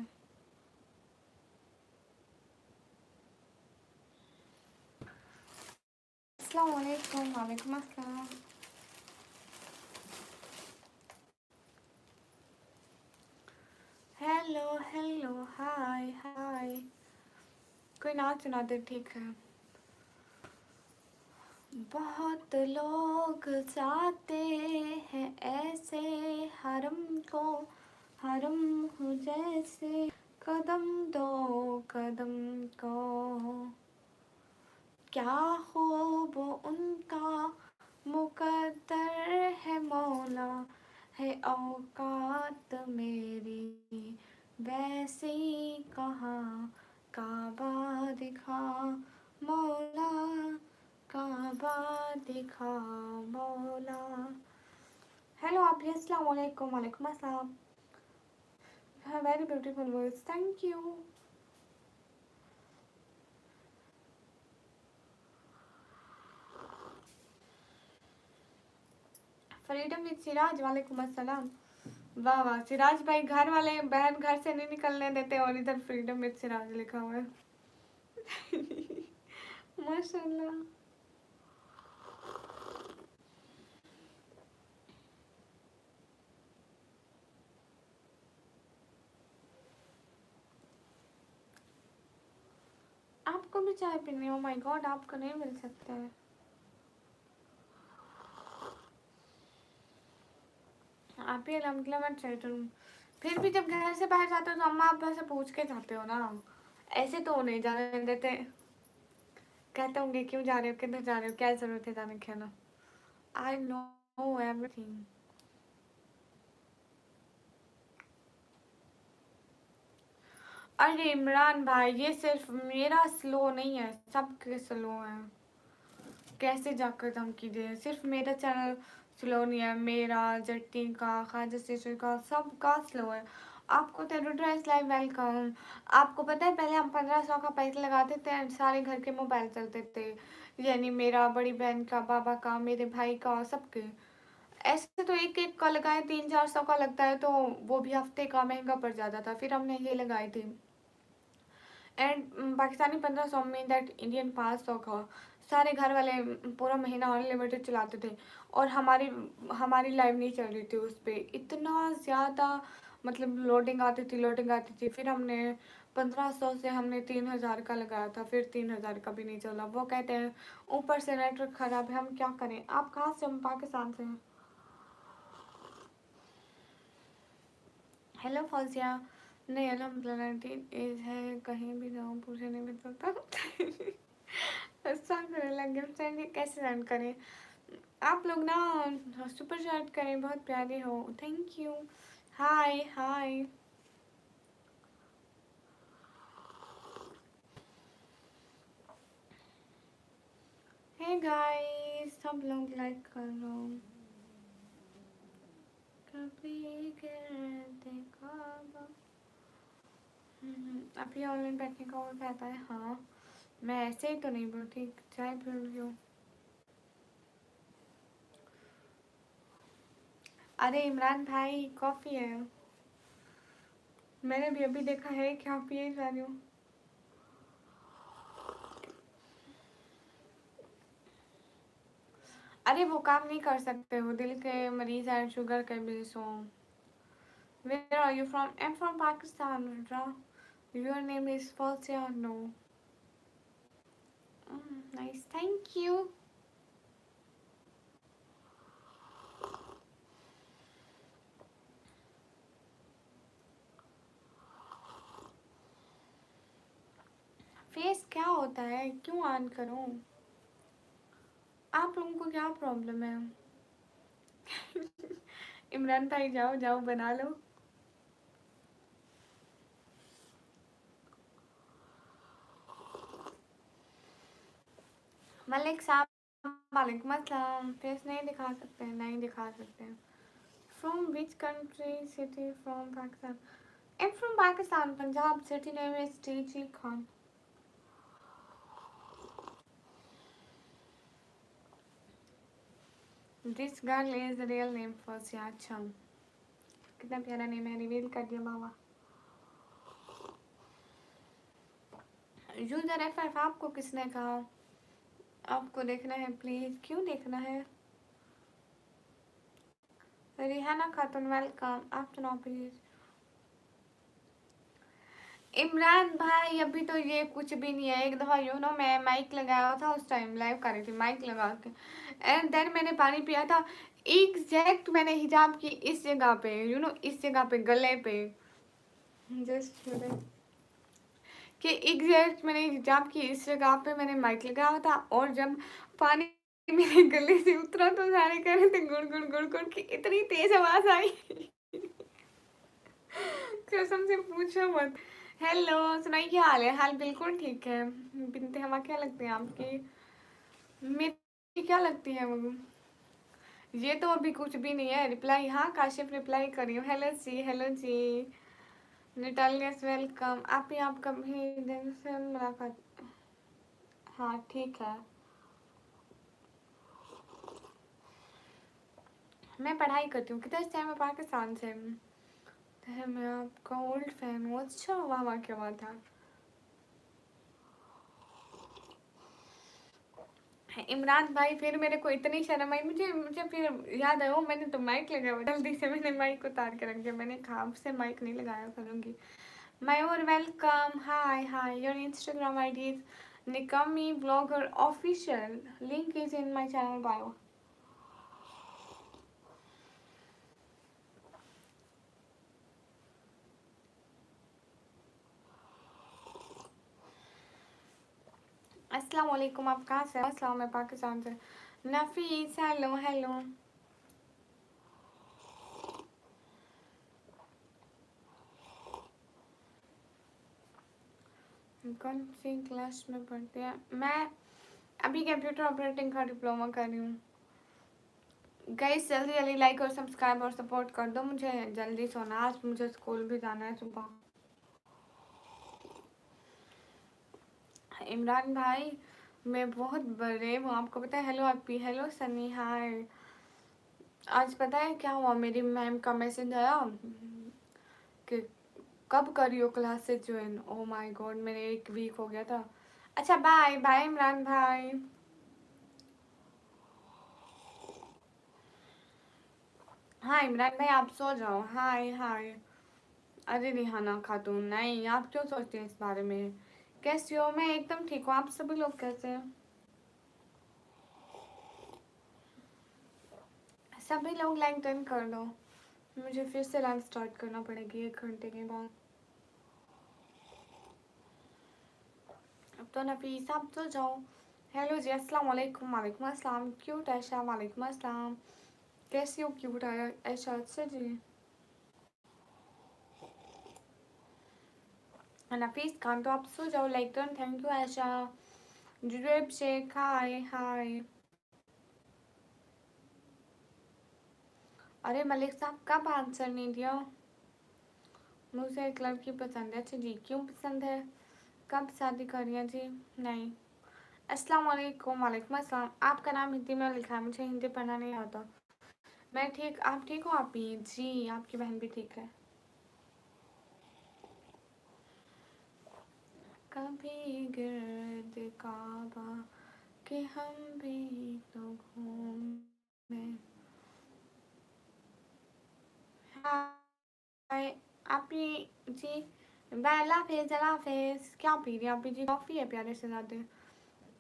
अस्सलाम वालेकुम। वालेकुम अस्सलाम। हेलो हेलो, हाय हाय। कोई नाच सुना दे, ठीक है। बहुत लोग जाते हैं ऐसे हरम को, हरम हो जैसे, कदम दो कदम को, क्या खूब उनका मुकद्दर है मौला, है औकात मेरी वैसी कहाँ, काबा दिखा मौला, काबा दिखा मौला। हेलो आप भी, अस्सलाम वालेकुम। वालेकुम अस्सलाम। Very beautiful words, thank you. Freedom with Siraj, वालेकुम अस्सलाम। वाह वाह सिराज भाई, घर वाले बहन घर से नहीं निकलने देते और इधर फ्रीडम विद सिराज लिखा हुआ है। माशाल्लाह। आपको भी चाय पीनी? ओ माय गॉड, आपको नहीं मिल सकता है। आप ही अल्हम्दुलिल्लाह मत चले तुम। फिर भी जब घर से बाहर जाते हो तो अम्मा अब्बा से पूछ के जाते हो ना, ऐसे तो वो नहीं जाने देते। कहते होंगे क्यों जा रहे हो, किधर जा रहे हो, क्या जरूरत है जाने की ना। I know everything. अरे इमरान भाई, ये सिर्फ मेरा स्लो नहीं है, सबके स्लो है। कैसे जाकर धमकी दे, सिर्फ मेरा चैनल स्लो नहीं है, मेरा, जट्टी का, खाजा स्टेशन का, सबका स्लो है। आपको तो ड्रेस लाइव वेलकम। आपको पता है पहले हम 1500 का पैसा लगाते थे, सारे घर के मोबाइल चलते थे, यानी मेरा, बड़ी बहन का, बाबा का, मेरे भाई का, सबके। ऐसे तो एक एक का लगाए 300-400 का लगता है, तो वो भी हफ्ते का महंगा पड़ जाता था, फिर हमने ये लगाई थी। एंड पाकिस्तानी 1500 में, दैट इंडियन 500 का। सारे घर वाले पूरा महीना अनलिमिटेड चलाते थे, और हमारी हमारी लाइव नहीं चल रही थी उस पर इतना ज़्यादा, मतलब लोडिंग आती थी। फिर हमने 1500 से हमने 3000 का लगाया था, फिर 3000 का भी नहीं चला। वो कहते हैं ऊपर से नेटवर्क ख़राब है, हम क्या करें। आप कहाँ से? हम पाकिस्तान से हैं। हेलो फौजिया। नहीं, अल्हम्दुलिल्लाह 19 एज है, कहीं भी जाऊँ पूछे नहीं मिल सकता। कैसे सेंड करें? आप लोग ना सुपर चैट करें, बहुत प्यारे हो, thank you. Hi hi. Hey guys, सब लोग लाइक कर लो। कभी गिरते ख्वाबों। अभी ऑनलाइन बैठने का और फायदा है। हाँ, मैं ऐसे ही तो नहीं बोलती, चाय पी रही हूँ। अरे इमरान भाई, कॉफ़ी है। मैंने भी अभी देखा है कि आप पिए जा रही हूँ। अरे वो काम नहीं कर सकते, वो दिल के मरीज हैं, शुगर के मरीज हों। Where are you from? I'm from Pakistan, Rudra. Your name is Falsia or no? Nice, thank you. Face क्या होता है, क्यों ऑन करूं? आप लोगों को क्या प्रॉब्लम है? इमरान भाई जाओ जाओ बना लो। मलिक साहब वालेकुम अस्सलाम। फेस नहीं दिखा सकते हैं, नहीं दिखा सकते हैं। From which country, city? From Pakistan. I'm from Pakistan, Punjab. City name is TG Khan. This girl is the real name for अच्छा, कितना प्यारा नेम है, रिवील कर दिया बाबा। यूजर एफ आपको किसने कहा? आपको देखना है प्लीज, क्यों देखना है? रिहाना खातून वेलकम, आप सुनाओ प्लीज। इमरान भाई अभी तो ये कुछ भी नहीं है। एक दफ़ा मैं माइक लगाया था, उस टाइम लाइव कर रही थी माइक लगा के, एंड देन मैंने पानी पिया था। एग्जैक्ट मैंने हिजाब की इस जगह पे, इस जगह पे, गले पे, जस्ट कि एग्जैक्ट मैंने हिजाब की इस जगह पे मैंने माइक लगाया था, और जब पानी मेरे गले से उतरा तो सारे कह रहे थे गुड़ गुड़ गुड़ गुड़ की, इतनी तेज आवाज आई। कसम से पूछो मत। हेलो, सुनाई, क्या हाल है? हाल बिल्कुल ठीक है। बिनते हवा क्या लगती है आपकी? मेरी क्या लगती है वो? ये तो अभी कुछ भी नहीं है। रिप्लाई, हाँ काशिफ रिप्लाई करी हूँ। हेलो जी, हेलो जी। निटालियस वेलकम। आप कभी दिन से मुलाकात? हाँ ठीक है। मैं पढ़ाई करती हूँ। किधर से है? मैं पाकिस्तान से हूँ। है, मैं आपका ओल्ड फैन हूँ। अच्छा, वाह वाह, क्या बात है। इमरान भाई, फिर मेरे को इतनी शर्म आई, मुझे मुझे फिर याद आया, मैंने तो माइक लगाया हुआ। जल्दी से मैंने माइक उतार के रख दिया। मैंने कहा आपसे माइक नहीं लगाया करूँगी। Mayur welcome, hi hi. Your Instagram ID is निकमी blogger official, link is in my channel bio. अस्सलाम वालेकुम, आप कहाँ से? अस्सलाम, मैं पाकिस्तान से। Nafees, hello hello. कौन सी क्लास में पढ़ते हैं? मैं अभी कंप्यूटर ऑपरेटिंग का डिप्लोमा कर रही हूँ। गाइस जल्दी जल्दी लाइक और सब्सक्राइब और सपोर्ट कर दो, मुझे जल्दी सोना, आज मुझे स्कूल भी जाना है सुबह। इमरान भाई मैं बहुत बड़े हूँ, आपको पता है। हेलो आपी, हेलो सनी, हाय। आज पता है क्या हुआ, मेरी मैम का मैसेज आया कि कब करी हो classes join. Oh my God, मेरे 1 वीक हो गया था। अच्छा बाय बाय इमरान भाई। हाँ इमरान भाई आप सो जाओ। हाय हाय। अरे रिहाना खातून, नहीं आप क्यों सोचते हैं इस बारे में? कैसी हो? मैं एकदम ठीक हूँ, आप सभी लोग कैसे हैं? सभी लोग लाइक डन कर दो, मुझे फिर से लाइव स्टार्ट करना पड़ेगी 1 घंटे के बाद। अब तो नफीस आप तो जाओ। हेलो जी, अस्सलाम वालेकुम। वालेकुम अस्सलाम। क्यूट ऐशा, वालेकुम अस्सलाम। कैसी हो क्यूट ऐशा? अच्छा जी। नफीस खान तो आप सो जाओ, लाइक डन। थैंक यू ऐशा। जुएब शेख, हाय हाय। अरे मलिक साहब कब आंसर नहीं दिया? मुझे एक लड़की पसंद है। अच्छा जी, क्यों पसंद है? कब शादी करी है जी? नहीं। अस्सलाम वालेकुम। वालेकुम अस्सलाम। आपका नाम हिंदी में लिखा है, मुझे हिंदी पढ़ना नहीं आता। मैं ठीक, आप ठीक हो? आप ही जी, आपकी बहन भी ठीक है। कभी गिर्द काबा कि हम भी तो घूमे। हाय आप ही जी। बेला फेज अला फेज, क्या पी रही हैं आप ही जी? कॉफ़ी है प्यारे से लाते।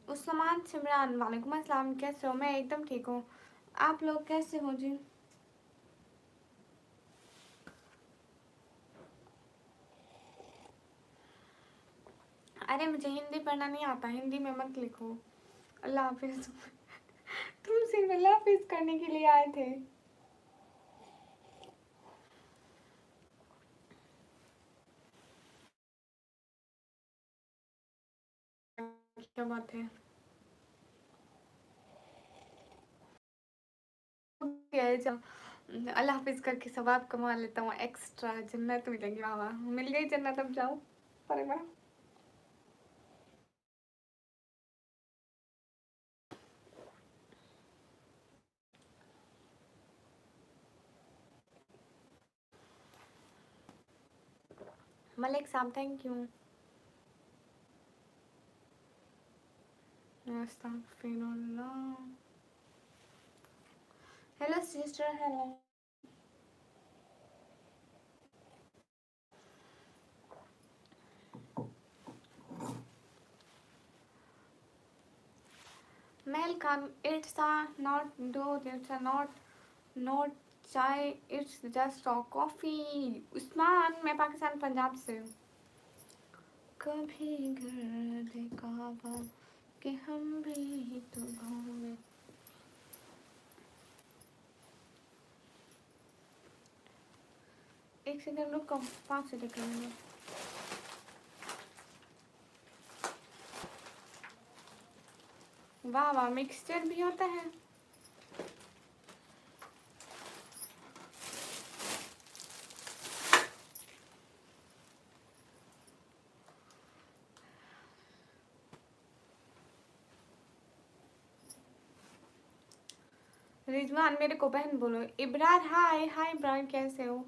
उस्मान सिमरान, वालेकुम अस्सलाम। कैसे हो? मैं एकदम ठीक हूँ, आप लोग कैसे हो जी? अरे मुझे हिंदी पढ़ना नहीं आता, हिंदी में मत लिखो। अल्लाह हाफिज। तुम सिर्फ अल्लाह हाफिज करने के लिए आए थे। क्या बात है? अल्लाह हाफिज करके सवाब कमा लेता हूँ, एक्स्ट्रा जन्नत मिलेंगी। वाह वाह, मिल गई जन्नत, अब जाओ। अरे वाह। मलिक साहब थैंक यू। अस्तगफिरुल्लाह। Hello sister, hello. मेल खान, इट्स अ नॉट दूध, it's a not chai, it's just a coffee. Usman, मैं पाकिस्तान पंजाब से हूँ। कभी गर्द काबा कि हम भी तो घूमे। एक सेकंड रुको, 5 सेकंड में। वाह वाह, मिक्सचर भी होता है। रिजवान मेरे को बहन बोलो। इब्रार, हाय हाय इब्रार, कैसे हो?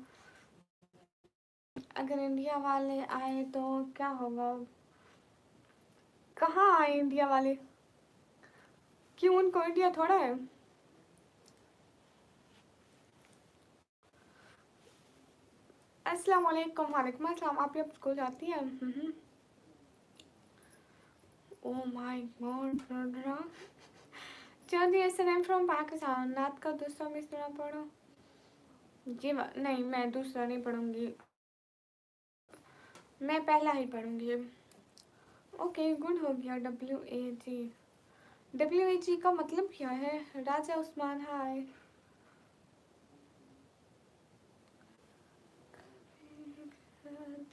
अगर इंडिया वाले आए तो क्या होगा? कहाँ आए इंडिया वाले? क्यों, उनको इंडिया थोड़ा है? अस्सलाम वालेकुम। वालेकुम अस्सलाम। आप अब स्कूल जाती हैं? Oh my god brother. चलिए sir, I am from Pakistan. नात का दूसरा मिसरा पढ़ो जी। नहीं मैं दूसरा नहीं पढ़ूंगी, मैं पहला ही पढ़ूंगी। ओके गुड हो गया। WAG का मतलब क्या है? राजा उस्मान हाय।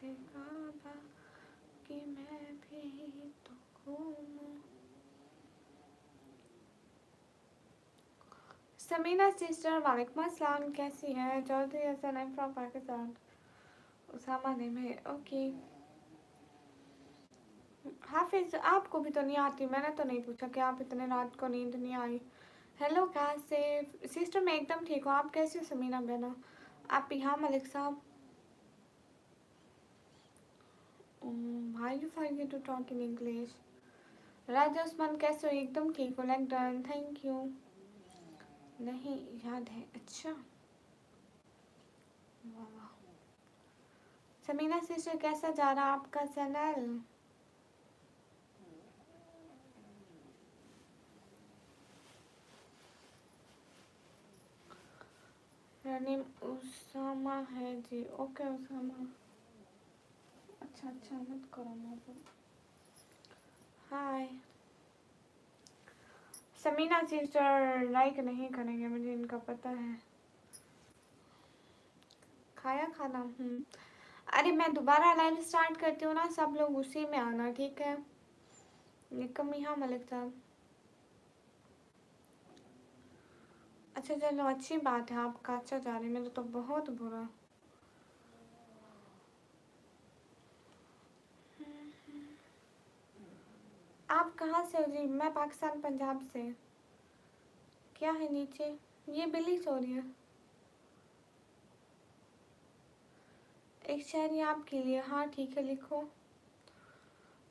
देखा था कि मैं भी तो घूमूं। समीना सिस्टर वालेकुम अस्सलाम, कैसी है? Chaudhary Hasan, I am from Pakistan. Usama name है, ओके। हाफिज आपको भी तो नहीं आती? मैंने तो नहीं पूछा कि आप इतने रात को नींद नहीं आई। हेलो कैसे सिस्टर? मैं एकदम ठीक हूँ, आप कैसे हो समीना बहना? आप यहाँ मलिक साहब, why you forget to talk in English? Raja Usman कैसे हो? एकदम ठीक हो, लाइक डन, थैंक यू। नहीं याद है, अच्छा वाह वाह। समीना सिस्टर कैसा जा रहा आपका चैनल? मेरा नेम उसामा है जी। ओके उसामा। अच्छा अच्छा मत करो ना। हाय समीना सिस्टर लाइक नहीं करेंगे, मुझे इनका पता है। खाया खाना? अरे मैं दोबारा लाइव स्टार्ट करती हूँ ना, सब लोग उसी में आना, ठीक है? निकम यहाँ मलिक साहब। अच्छा चलो अच्छी बात है, आपका अच्छा जा रही है, मेरा तो बहुत बुरा। आप कहाँ से हो जी? मैं पाकिस्तान पंजाब से। क्या है नीचे? ये बिल्ली सो रही है। एक शायरी आपके लिए, हाँ ठीक है लिखो।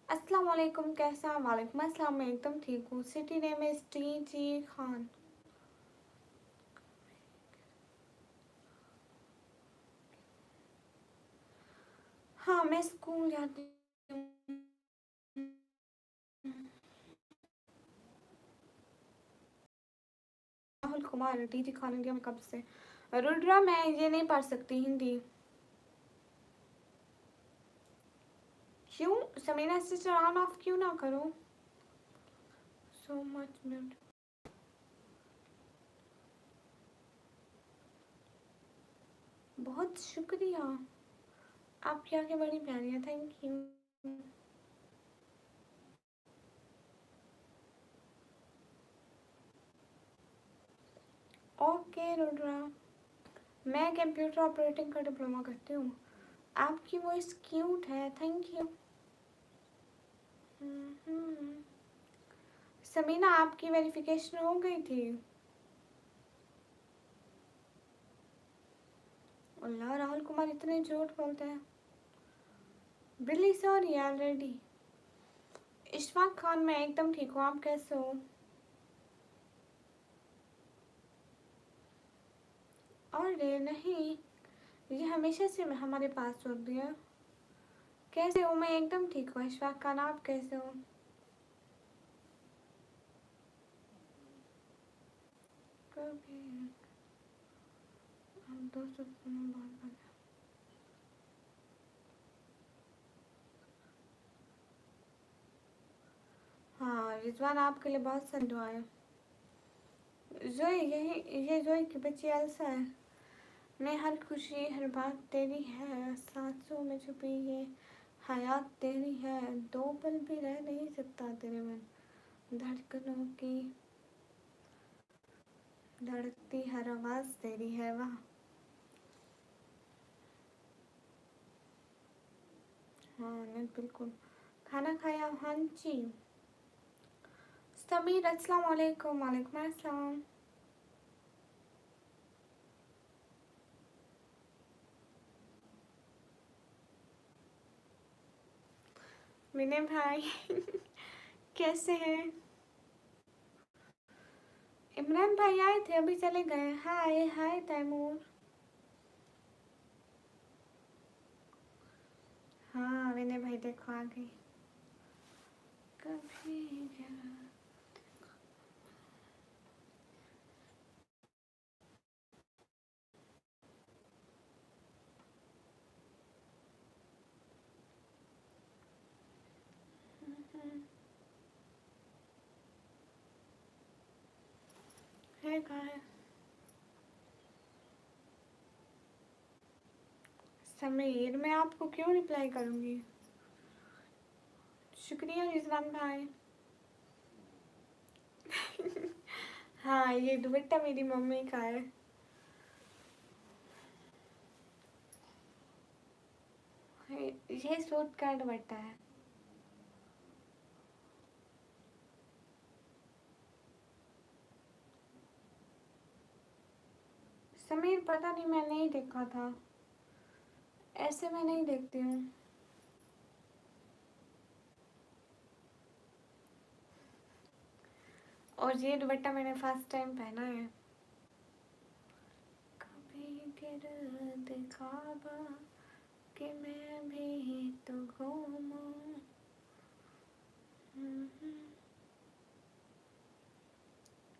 अस्सलाम वालेकुम, कैसा? वालेकुम अस्सलाम, मैं एकदम ठीक हूँ। City name is TG Khan. हाँ मैं स्कूल जाती हूँ। राहुल कुमार, TG खान इंडिया में कब से? रुद्रा मैं ये नहीं पढ़ सकती हिंदी। क्यों? समीना सिस्टर ऑन ऑफ क्यों ना करो? So much mute. बहुत शुक्रिया, आपकी आंखें बड़ी प्यारी है, थैंक यू। ओके रुद्रा, मैं कंप्यूटर ऑपरेटिंग का डिप्लोमा करती हूँ। आपकी वॉइस क्यूट है, थैंक यू। समीना आपकी वेरिफिकेशन हो गई थी? अल्लाह राहुल कुमार इतने झूठ बोलते हैं। बिल्ली सॉरी ऑलरेडी। इशफाक खान मैं एकदम ठीक हूँ, आप कैसे हो? अरे नहीं, ये हमेशा से हमारे पास होती है। कैसे हो? मैं एकदम ठीक हूँ इशफाक खान, आप कैसे हो? कभी हम दोस्तों में बहुत बात। हाँ रिजवान आपके लिए बहुत सारी दुआएं। जोई यही, ये जोई की बच्ची एल्सा है। मैं हर खुशी हर बात तेरी है, सांसों में छुपी ये हयात तेरी है, दो पल भी रह नहीं सकता तेरे बिन, धड़कनों की धड़कती हर आवाज तेरी है। वाह। हाँ नहीं बिल्कुल। खाना खाया? हाँ जी। समीर अस्सलाम वालेकुम। वालेकुम अस्सलाम। विनय भाई कैसे हैं? इमरान भाई आए थे अभी चले गए। हाय हाय तैमूर। हाँ विनय भाई देखो आ गई। कभी ये कहाँ है? समीर, मैं आपको क्यों रिप्लाई करूँगी? शुक्रिया रिजवान भाई। हाँ, ये दुपट्टा मेरी मम्मी का है। ये सूट का दुपट्टा है। समीर, पता नहीं, मैं नहीं देखा था, ऐसे मैं नहीं देखती हूँ। और ये दुपट्टा मैंने फर्स्ट टाइम पहना है। कभी गिरद ख्वाबा कि मैं भी तो घूमूं।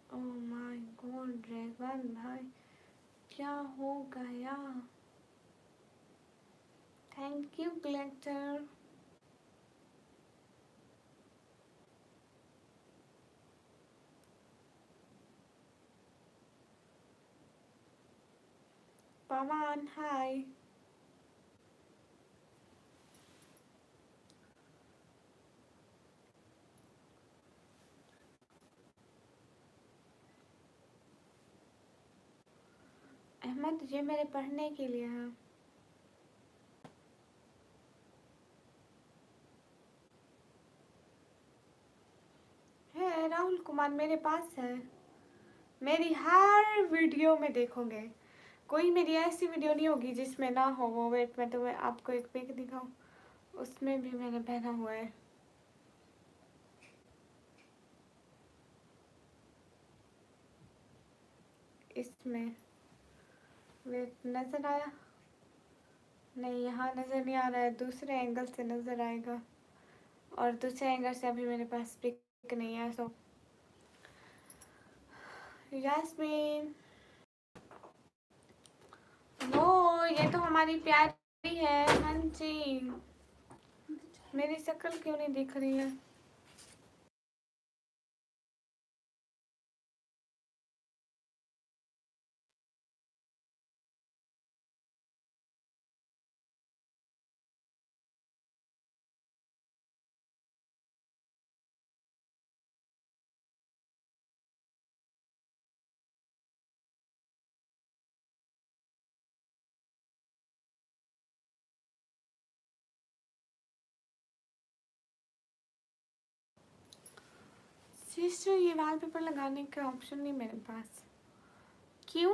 ओह माय गॉड ड्रैगन भाई, क्या हो गया? थैंक यू ग्लेटर। पवन हाय। अहमद, ये मेरे पढ़ने के लिए है राहुल कुमार, मेरे पास है। मेरी हर वीडियो में देखोगे, कोई मेरी ऐसी वीडियो नहीं होगी जिसमें ना हो वो। वेट, मैं तुम्हें आपको एक पिक दिखाऊं, उसमें भी मैंने पहना हुआ है। इसमें वेट, नजर आया? नहीं, यहाँ नजर नहीं आ रहा है, दूसरे एंगल से नजर आएगा, और दूसरे एंगल से अभी मेरे पास पिक नहीं है। सो यास्मीन, नो, ये तो हमारी प्यारी है। हाँ जी, मेरी शक्ल क्यों नहीं दिख रही है? सिस्टर, ये वॉलपेपर लगाने का ऑप्शन नहीं मेरे पास। क्यों?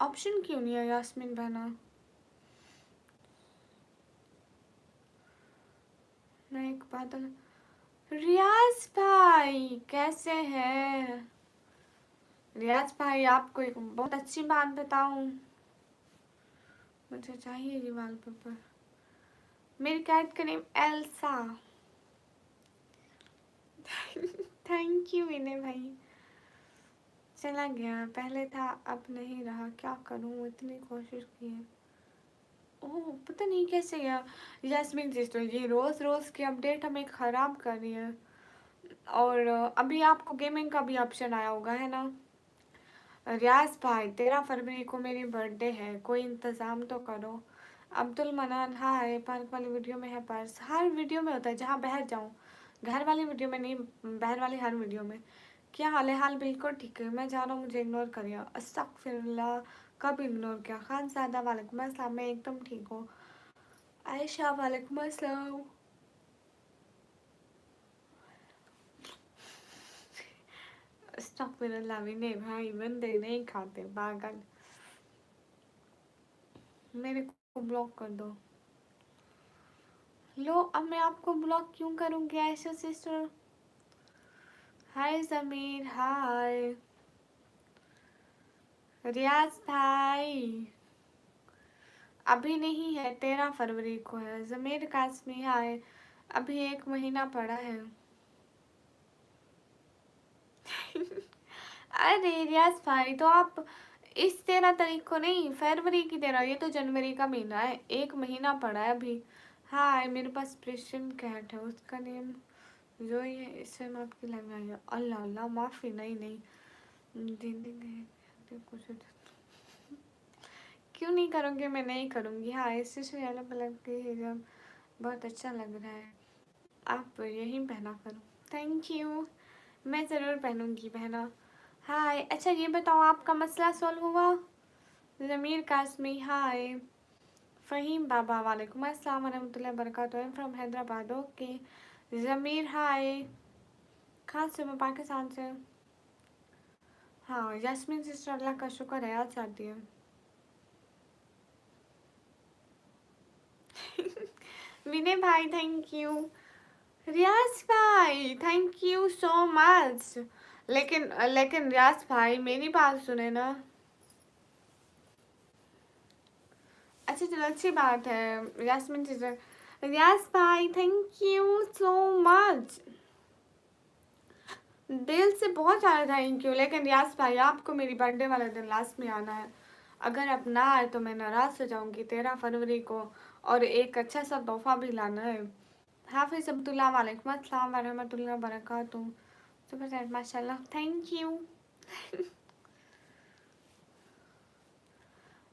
ऑप्शन क्यों नहीं है यास्मीन बहना? मैं एक बादल। रियाज भाई कैसे हैं? रियाज भाई, आपको एक बहुत अच्छी बात बताऊं, मुझे चाहिए ये वॉलपेपर। मेरी कैट का name Elsa. Thank you Vinay भाई। चला गया, पहले था अब नहीं रहा, क्या करूं, इतनी कोशिश की है। ओह, पता नहीं कैसे गया। यास्मीन सिस्टर, ये रोज रोज की अपडेट हमें खराब कर रही है। और अभी आपको गेमिंग का भी ऑप्शन आया होगा, है ना? रियाज भाई, 13 फरवरी को मेरी बर्थडे है, कोई इंतज़ाम तो करो। अब्दुल मनान, हाय। पार्क वाली वीडियो में है पर्स, हर वीडियो में होता है जहाँ बहर जाऊँ। घर वाली वीडियो में नहीं, बहर वाली हर वीडियो में। क्या हाल है? हाल बिल्कुल ठीक है, मैं जा रहा हूँ, मुझे इग्नोर करिए। अस्तगफिरुल्लाह, कब इग्नोर किया? खानज़ादा वालेकुम अस्सलाम, मैं एकदम ठीक हूँ। आयशा वालेकुम अस्सलाम। अस्तगफिरुल्लाह विनय भाई, बंदे नहीं खाते पागल। मेरे को ब्लॉक कर दो। लो, अब मैं आपको ब्लॉक क्यों करूँगी आयशा सिस्टर? हाय ज़मीर, हाय। रियाज भाई, अभी नहीं है, 13 फरवरी को है। ज़मीर कासमी, हाय। अभी 1 महीना पड़ा है। अरे रियाज भाई, तो आप इस 13 तारीख को नहीं, फरवरी की 13, ये तो जनवरी का महीना है, 1 महीना पड़ा है अभी। हाय, मेरे पास प्रेशियन कैट है, उसका नेम जो ये, इससे मैं आपकी लाइव में आई हूँ। अल्लाह अल्लाह, माफ़ी, नहीं नहीं, दीदी गए कुछ क्यों नहीं करूँगी, मैं नहीं करूँगी। हाँ, इससे येलो कलर के हिजाब बहुत अच्छा लग रहा है, आप यही पहना करो। थैंक यू, मैं ज़रूर पहनूँगी बहना। हाय, अच्छा ये बताओ आपका मसला सॉल्व हुआ? ज़मीर कासमी हाय। फ़हीम बाबा वालेकुम अस्सलाम वरहमतुल्लाहि वबरकातुहू। I am from Hyderabad. Okay. Zameer hi. कहाँ से? मैं पाकिस्तान से। हाँ, यास्मीन सिस्टर अल्लाह का शुक्र है, आ जाती है। विनय भाई थैंक यू। रियाज भाई थैंक यू सो मच। लेकिन लेकिन रियाज भाई मेरी बात सुने ना। अच्छा चलो, अच्छी बात है यास्मीन सिस्टर। रियाज भाई थैंक यू सो मच, दिल से बहुत ज़्यादा थैंक यू। लेकिन रियाज भाई आपको मेरी बर्थडे वाले दिन लास्ट में आना है। अगर आप ना आए तो मैं नाराज़ हो जाऊंगी 13 फरवरी को, और एक अच्छा सा तोहफा भी लाना है। हाफिज़ अब्दुल्ला वालेकुम अस्सलाम वरहमतुल्लाहि वबरकातुहू। सुपर चैट माशाल्लाह, थैंक यू।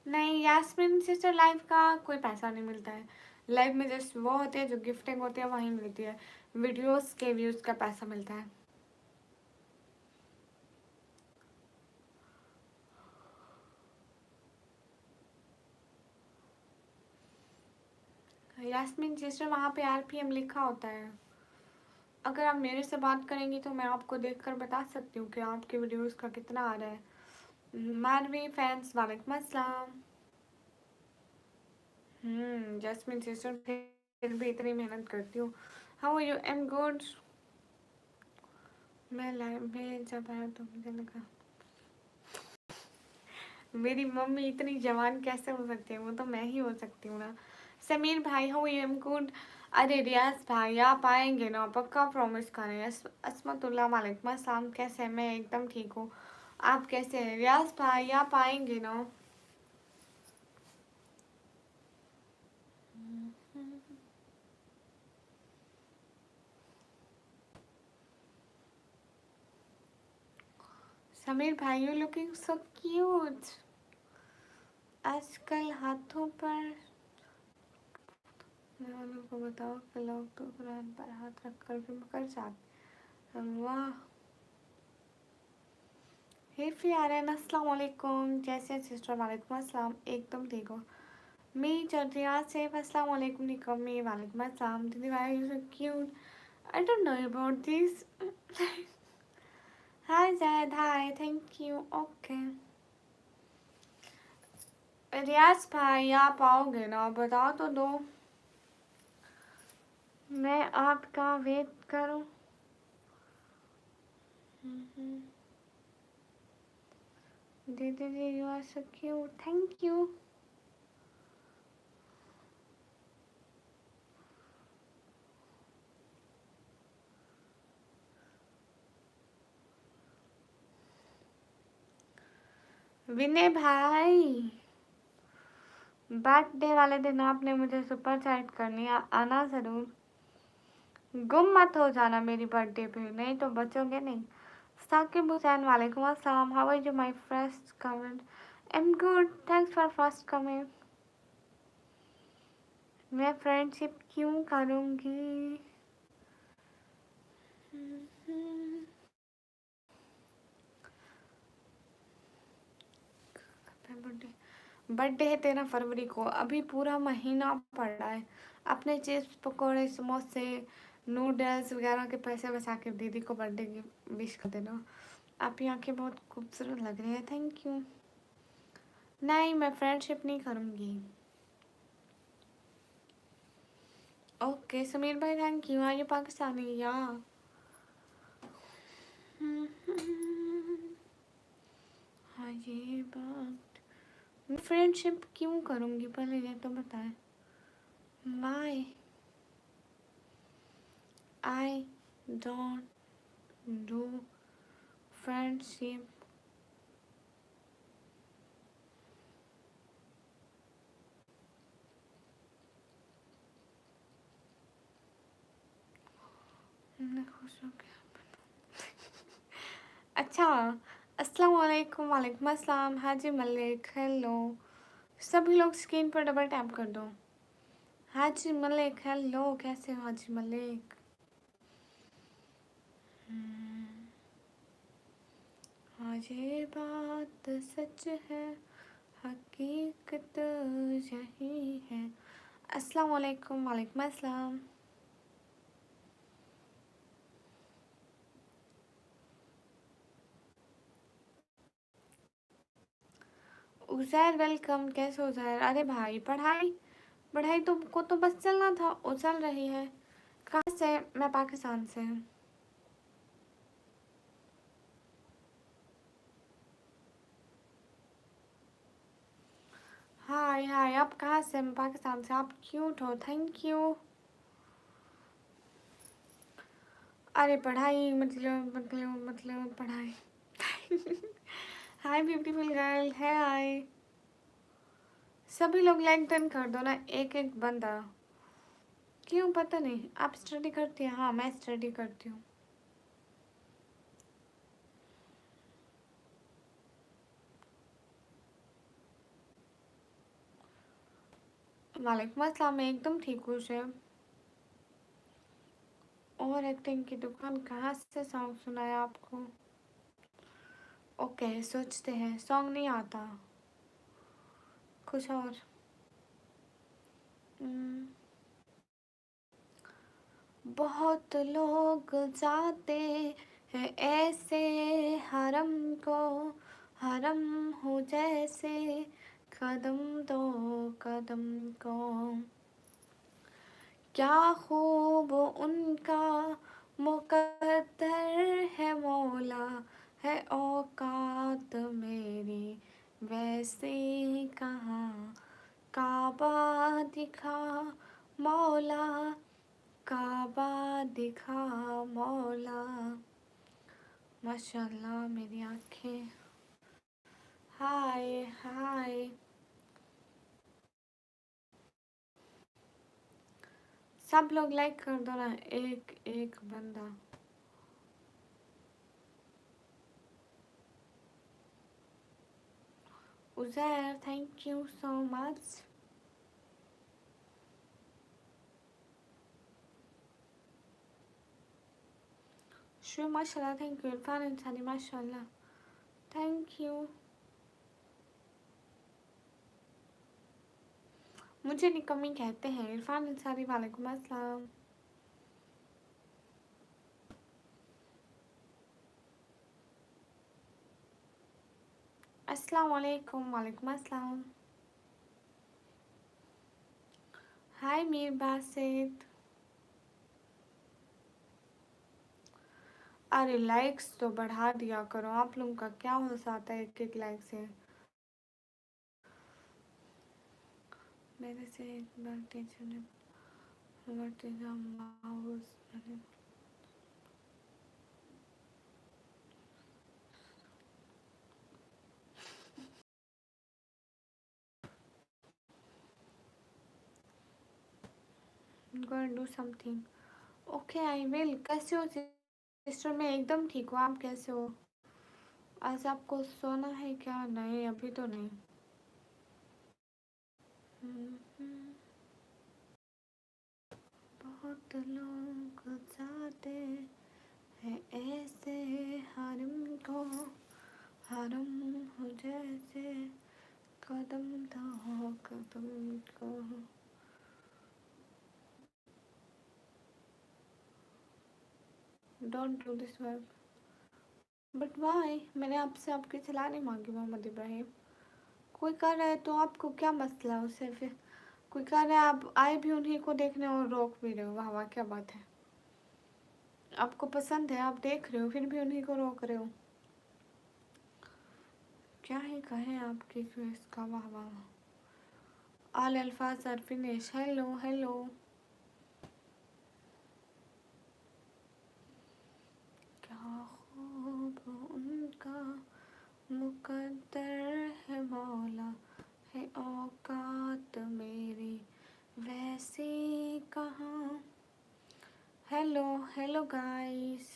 नहीं यास्मीन सिस्टर, लाइव का कोई पैसा नहीं मिलता है। लाइव में जस्ट वो होते हैं जो गिफ्टिंग होती है वहीं मिलती है। वीडियोस के व्यूज़ का पैसा मिलता है। यास्मीन सिस्टर, वहाँ पे आरपीएम लिखा होता है। अगर आप मेरे से बात करेंगी तो मैं आपको देखकर बता सकती हूँ कि आपके वीडियोस का कितना आ रहा है। मानवी फैंस वालेकुम अस्सलाम। जैस्मिन सिस्टर, फिर भी इतनी मेहनत करती हूँ। How are you? I am good. मैं लाइव में जब आया तो मुझे लगा मेरी मम्मी इतनी जवान कैसे हो सकती है, वो तो मैं ही हो सकती हूँ ना। समीर भाई how are you? I am good. अरे रियाज भाई आप आएंगे ना, पक्का प्रॉमिस करें। असमतुल्ला वालेकुम अस्सलाम, कैसे हैं? मैं एकदम ठीक हूँ, आप कैसे हैं? रियाज भाई आप आएंगे ना? समीर भाई यू लुकिंग सो क्यूट। आजकल हाथों पर वालों को बताओ कि लोग तो कुरान पर हाथ रख कर भी कर जाते। वाह। हे फियारन अस्सलाम वालेकुम, कैसे हैं सिस्टर? वालेकुम अस्सलाम, एकदम ठीक हो। मी चौधरी से अस्सलाम वालेकुम निकम्मी, वालेकुम अस्सलाम। दीदी why you so cute, I don't know about this. Hi Zaid hi, thank you. Okay Riyaz भाई आप आओगे ना, बताओ तो दो, मैं आपका वेट करूं। दीदी जी you are so cute, thank you. Vinay भाई बर्थडे वाले दिन आपने मुझे सुपर चैट करनी है, आना ज़रूर। गुम मत हो जाना मेरी बर्थडे पे, नहीं तो बचोगे नहीं। साकिब हुसैन वालेकुम अस्सलाम, how are you my first comment? I am good, thanks for first comment. मैं फ्रेंडशिप क्यों करूँगी? बर्थडे है 13 फरवरी को, अभी पूरा महीना पड़ा है। अपने चिप्स पकौड़े समोसे नूडल्स वगैरह के पैसे बचा के दीदी को बर्थडे की विश कर देना। आपकी आंखें बहुत खूबसूरत लग रही है, थैंक यू। नहीं मैं फ्रेंडशिप नहीं करूँगी। ओके समीर भाई thank you. Are you Pakistani? या हाँ ये बात, मैं फ्रेंडशिप क्यों करूँगी पहले ये तो बताएं। Why I don't do friendship. मैं खुश हो गया। अच्छा अस्सलाम वालेकुम, वालेकुम अस्सलाम। हाजी मलिक, हेलो। सभी लोग स्क्रीन पर डबल टैप कर दो। हाजी मलिक, हेलो, कैसे हो हाजी मलिक? हाँ ये बात सच है, हकीकत यही है। अस्सलाम वालेकुम, वालेकुम अस्सलाम। उज़ैर वेलकम, कैसे हो उज़ैर? अरे भाई पढ़ाई पढ़ाई तुमको तो बस चलना था, वो चल रही है। कहाँ से? मैं पाकिस्तान से। हाय हाय, आप कहाँ से? मैं पाकिस्तान से। आप क्यूट हो, थैंक यू। अरे पढ़ाई मतलब पढ़ाई। हाय ब्यूटीफुल गर्ल, है हाय। सभी लोग लाइक डन कर दो ना, एक एक बंदा। क्यों पता नहीं, आप स्टडी करती हैं? हाँ मैं स्टडी करती हूँ। वालेकुम अस्सलाम, मैं एकदम ठीक हूँ शेफ। और एक्टिंग की दुकान कहाँ से सॉन्ग सुनाया आपको? ओके सोचते हैं, सॉन्ग नहीं आता कुछ और। हम्म, बहुत लोग जाते हैं ऐसे हरम को, हरम हो जैसे कदम दो कदम को। क्या खूब उनका मुकद्दर है मौला, है औकात मेरी वैसी कहाँ। काबा दिखा मौला, काबा दिखा मौला। माशाल्लाह मेरी आंखें। हाय हाय। सब लोग लाइक कर दो ना, एक एक बंदा। Uzair, thank you so much. Shri माशाल्लाह, थैंक यू। इरफान इंसानी माशाल्लाह, थैंक यू। मुझे निकम्मी कहते हैं। इरफान इंसानी, वालेकुम अस्सलाम। अस्सलाम वालेकुम, वालेकुम अस्सलाम। हाय मीर बासित। अरे लाइक्स तो बढ़ा दिया करो, आप लोगों का क्या हो जाता है एक एक लाइक से? मेरे से एक बार टीचर ने mouse. go and do something. Okay I will. कैसे हो सिस्टर? मैं एकदम ठीक हूँ, आप कैसे हो? आज आपको सोना है क्या? नहीं अभी तो नहीं। बहुत लोग जाते हैं ऐसे हरम को, हरम हो जैसे कदम दो कदम को। Don't do this work. But why? मैंने आपसे आपकी सलाह नहीं मांगी मोहम्मद इब्राहिम। कोई कर रहा है तो आपको क्या मसला है उससे? फिर कोई कर रहा है, आप आए भी उन्हीं को देखने और रोक भी रहे हो। वाह वाह, क्या बात है। आपको पसंद है, आप देख रहे हो, फिर भी उन्हीं को रोक रहे हो। क्या ही कहें आपकी क्वेस्ट का। वाह वाह। आल अल्फाज आर फिनिश। Hello hello. क्या खूब उनका मुकद्दर है मौला, है औकात मेरी वैसी कहाँ। Hello hello guys.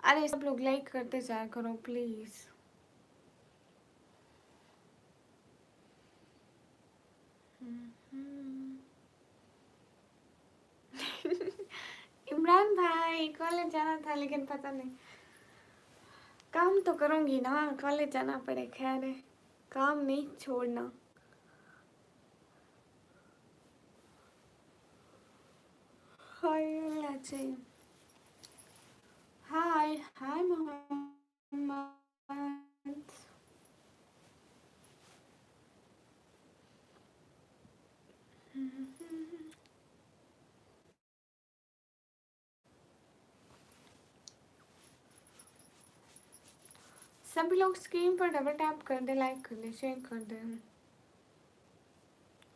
अरे सब लोग लाइक करते जाया करो प्लीज। इमरान भाई कॉलेज जाना था लेकिन पता नहीं, काम तो करूंगी ना, कॉलेज जाना पड़े, खैर है, काम नहीं छोड़ना। हाय अल्लाह चाहिए। हाय हाय मोहम्मद। सभी लोग स्क्रीन पर डबल टैप कर दे, लाइक कर दे, शेयर कर दे।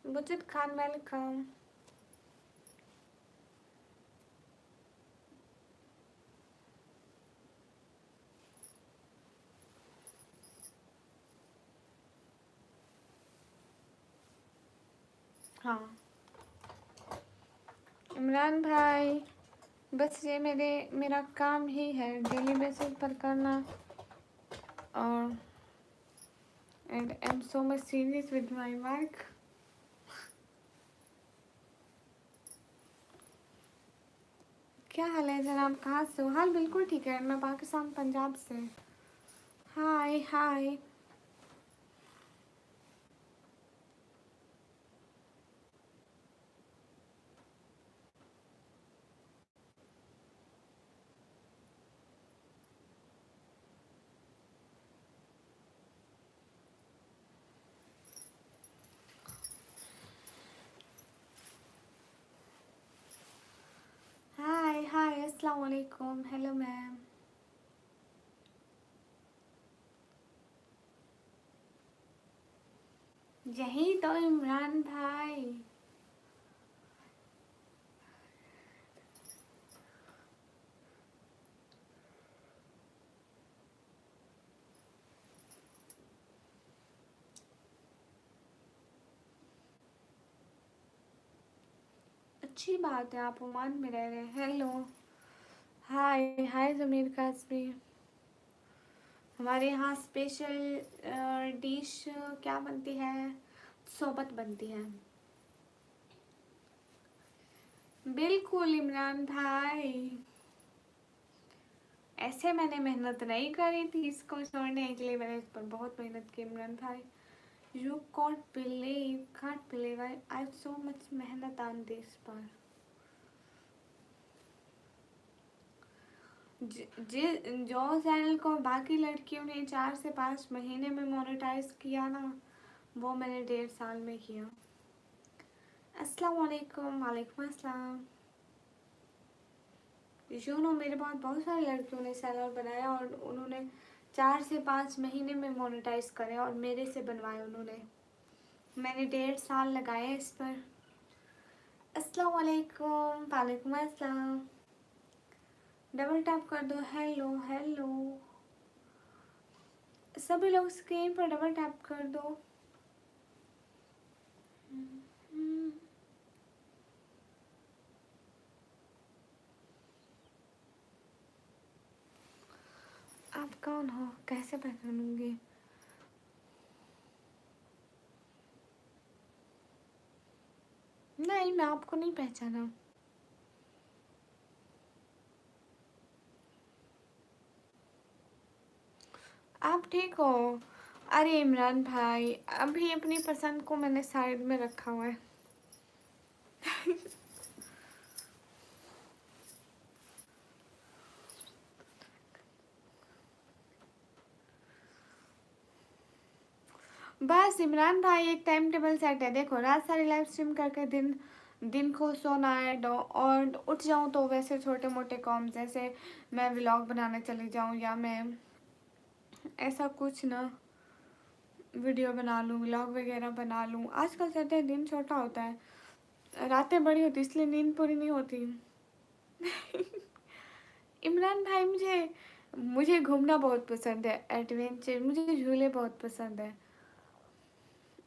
बुजत खान वेलकम। हाँ इमरान भाई, बस ये मेरा काम ही है डेली बेसिस पर करना, और and I am so much serious with my work. क्या हाल है जनाब, कहाँ से हो? हाल बिल्कुल ठीक है, मैं पाकिस्तान पंजाब से। हाय हाय। हाय हाय अस्सलाम वालेकुम, हेलो मैम। यही तो इमरान भाई। अच्छी बात है, आप ओमान में रह रहे हैं। हेलो हाय हाय ज़मीर कासमी। हमारे यहाँ स्पेशल डिश क्या बनती है? सोबत बनती है। बिल्कुल इमरान भाई, ऐसे मैंने मेहनत नहीं करी थी इसको छोड़ने के लिए, मैंने इस पर बहुत मेहनत की इमरान भाई। You can't believe I have so much मेहनत on this पर। जो चैनल को बाकी लड़कियों ने 4 से 5 महीने में मोनेटाइज किया ना, वो मैंने 1.5 साल में किया। अस्सलाम वालेकुम। वालेकुम अस्सलाम। यू नो मेरे बाद बहुत सारी लड़कियों ने चैनल बनाया और उन्होंने 4 से 5 महीने में मोनेटाइज करे, और मेरे से बनवाए उन्होंने। मैंने 1.5 साल लगाए इस पर। अस्सलाम वालेकुम। वालेकुम अस्सलाम। डबल टैप कर दो। हेलो हेलो, सभी लोग स्क्रीन पर डबल टैप कर दो। आप कौन हो, कैसे पहचानूंगी? नहीं, मैं आपको नहीं पहचाना। आप ठीक हो? अरे इमरान भाई, अभी अपनी पसंद को मैंने साइड में रखा हुआ है। बस इमरान भाई, एक टाइम टेबल सेट है। देखो, रात सारी लाइव स्ट्रीम करके दिन दिन को सोना है, और उठ जाऊँ तो वैसे छोटे मोटे काम, जैसे मैं व्लॉग बनाने चली जाऊँ, या मैं ऐसा कुछ ना वीडियो बना लूँ, व्लॉग वगैरह बना लूँ। आजकल कहते हैं दिन छोटा होता है, रातें बड़ी होती, इसलिए नींद पूरी नहीं होती। इमरान भाई, मुझे मुझे घूमना बहुत पसंद है, एडवेंचर, मुझे झूले बहुत पसंद है।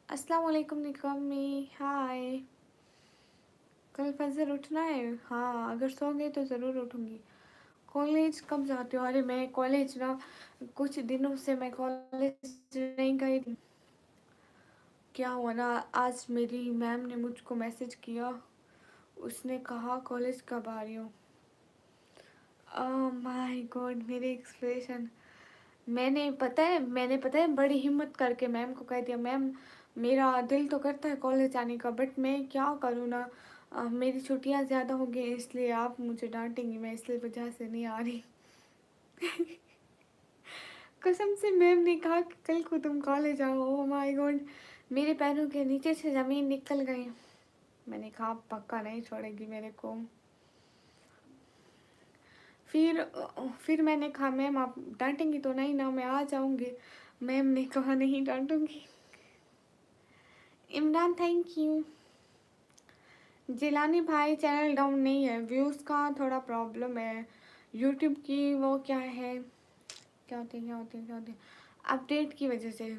अस्सलाम वालेकुम निकम्मी, हाय। कल फजर उठना है? हाँ, अगर सो गई तो ज़रूर उठूँगी। कॉलेज कब जाते हो? अरे मैं कॉलेज ना कुछ दिनों से मैं कॉलेज नहीं गई थी। क्या हुआ ना, आज मेरी मैम ने मुझको मैसेज किया। उसने कहा कॉलेज कब आ रही हो? माय गॉड, मेरे एक्सप्रेशन। मैंने पता है बड़ी हिम्मत करके मैम को कह दिया, मैम मेरा दिल तो करता है कॉलेज आने का, बट मैं क्या करूँ ना, मेरी छुट्टियाँ ज़्यादा हो गई इसलिए आप मुझे डांटेंगी, मैं इसलिए वजह से नहीं आ रही। कसम से मैम ने कहा कि कल को तुम कॉलेज आओ। ओ माय गॉड, मेरे पैरों के नीचे से ज़मीन निकल गई। मैंने कहा पक्का नहीं छोड़ेगी मेरे को। फिर मैंने कहा मैम आप डांटेंगी तो नहीं ना, मैं आ जाऊंगी। मैम ने कहा नहीं डांटूंगी। Imran thank you. जिलानी भाई चैनल डाउन नहीं है, व्यूज़ का थोड़ा प्रॉब्लम है यूट्यूब की। वो क्या है, क्या होती है अपडेट की वजह से।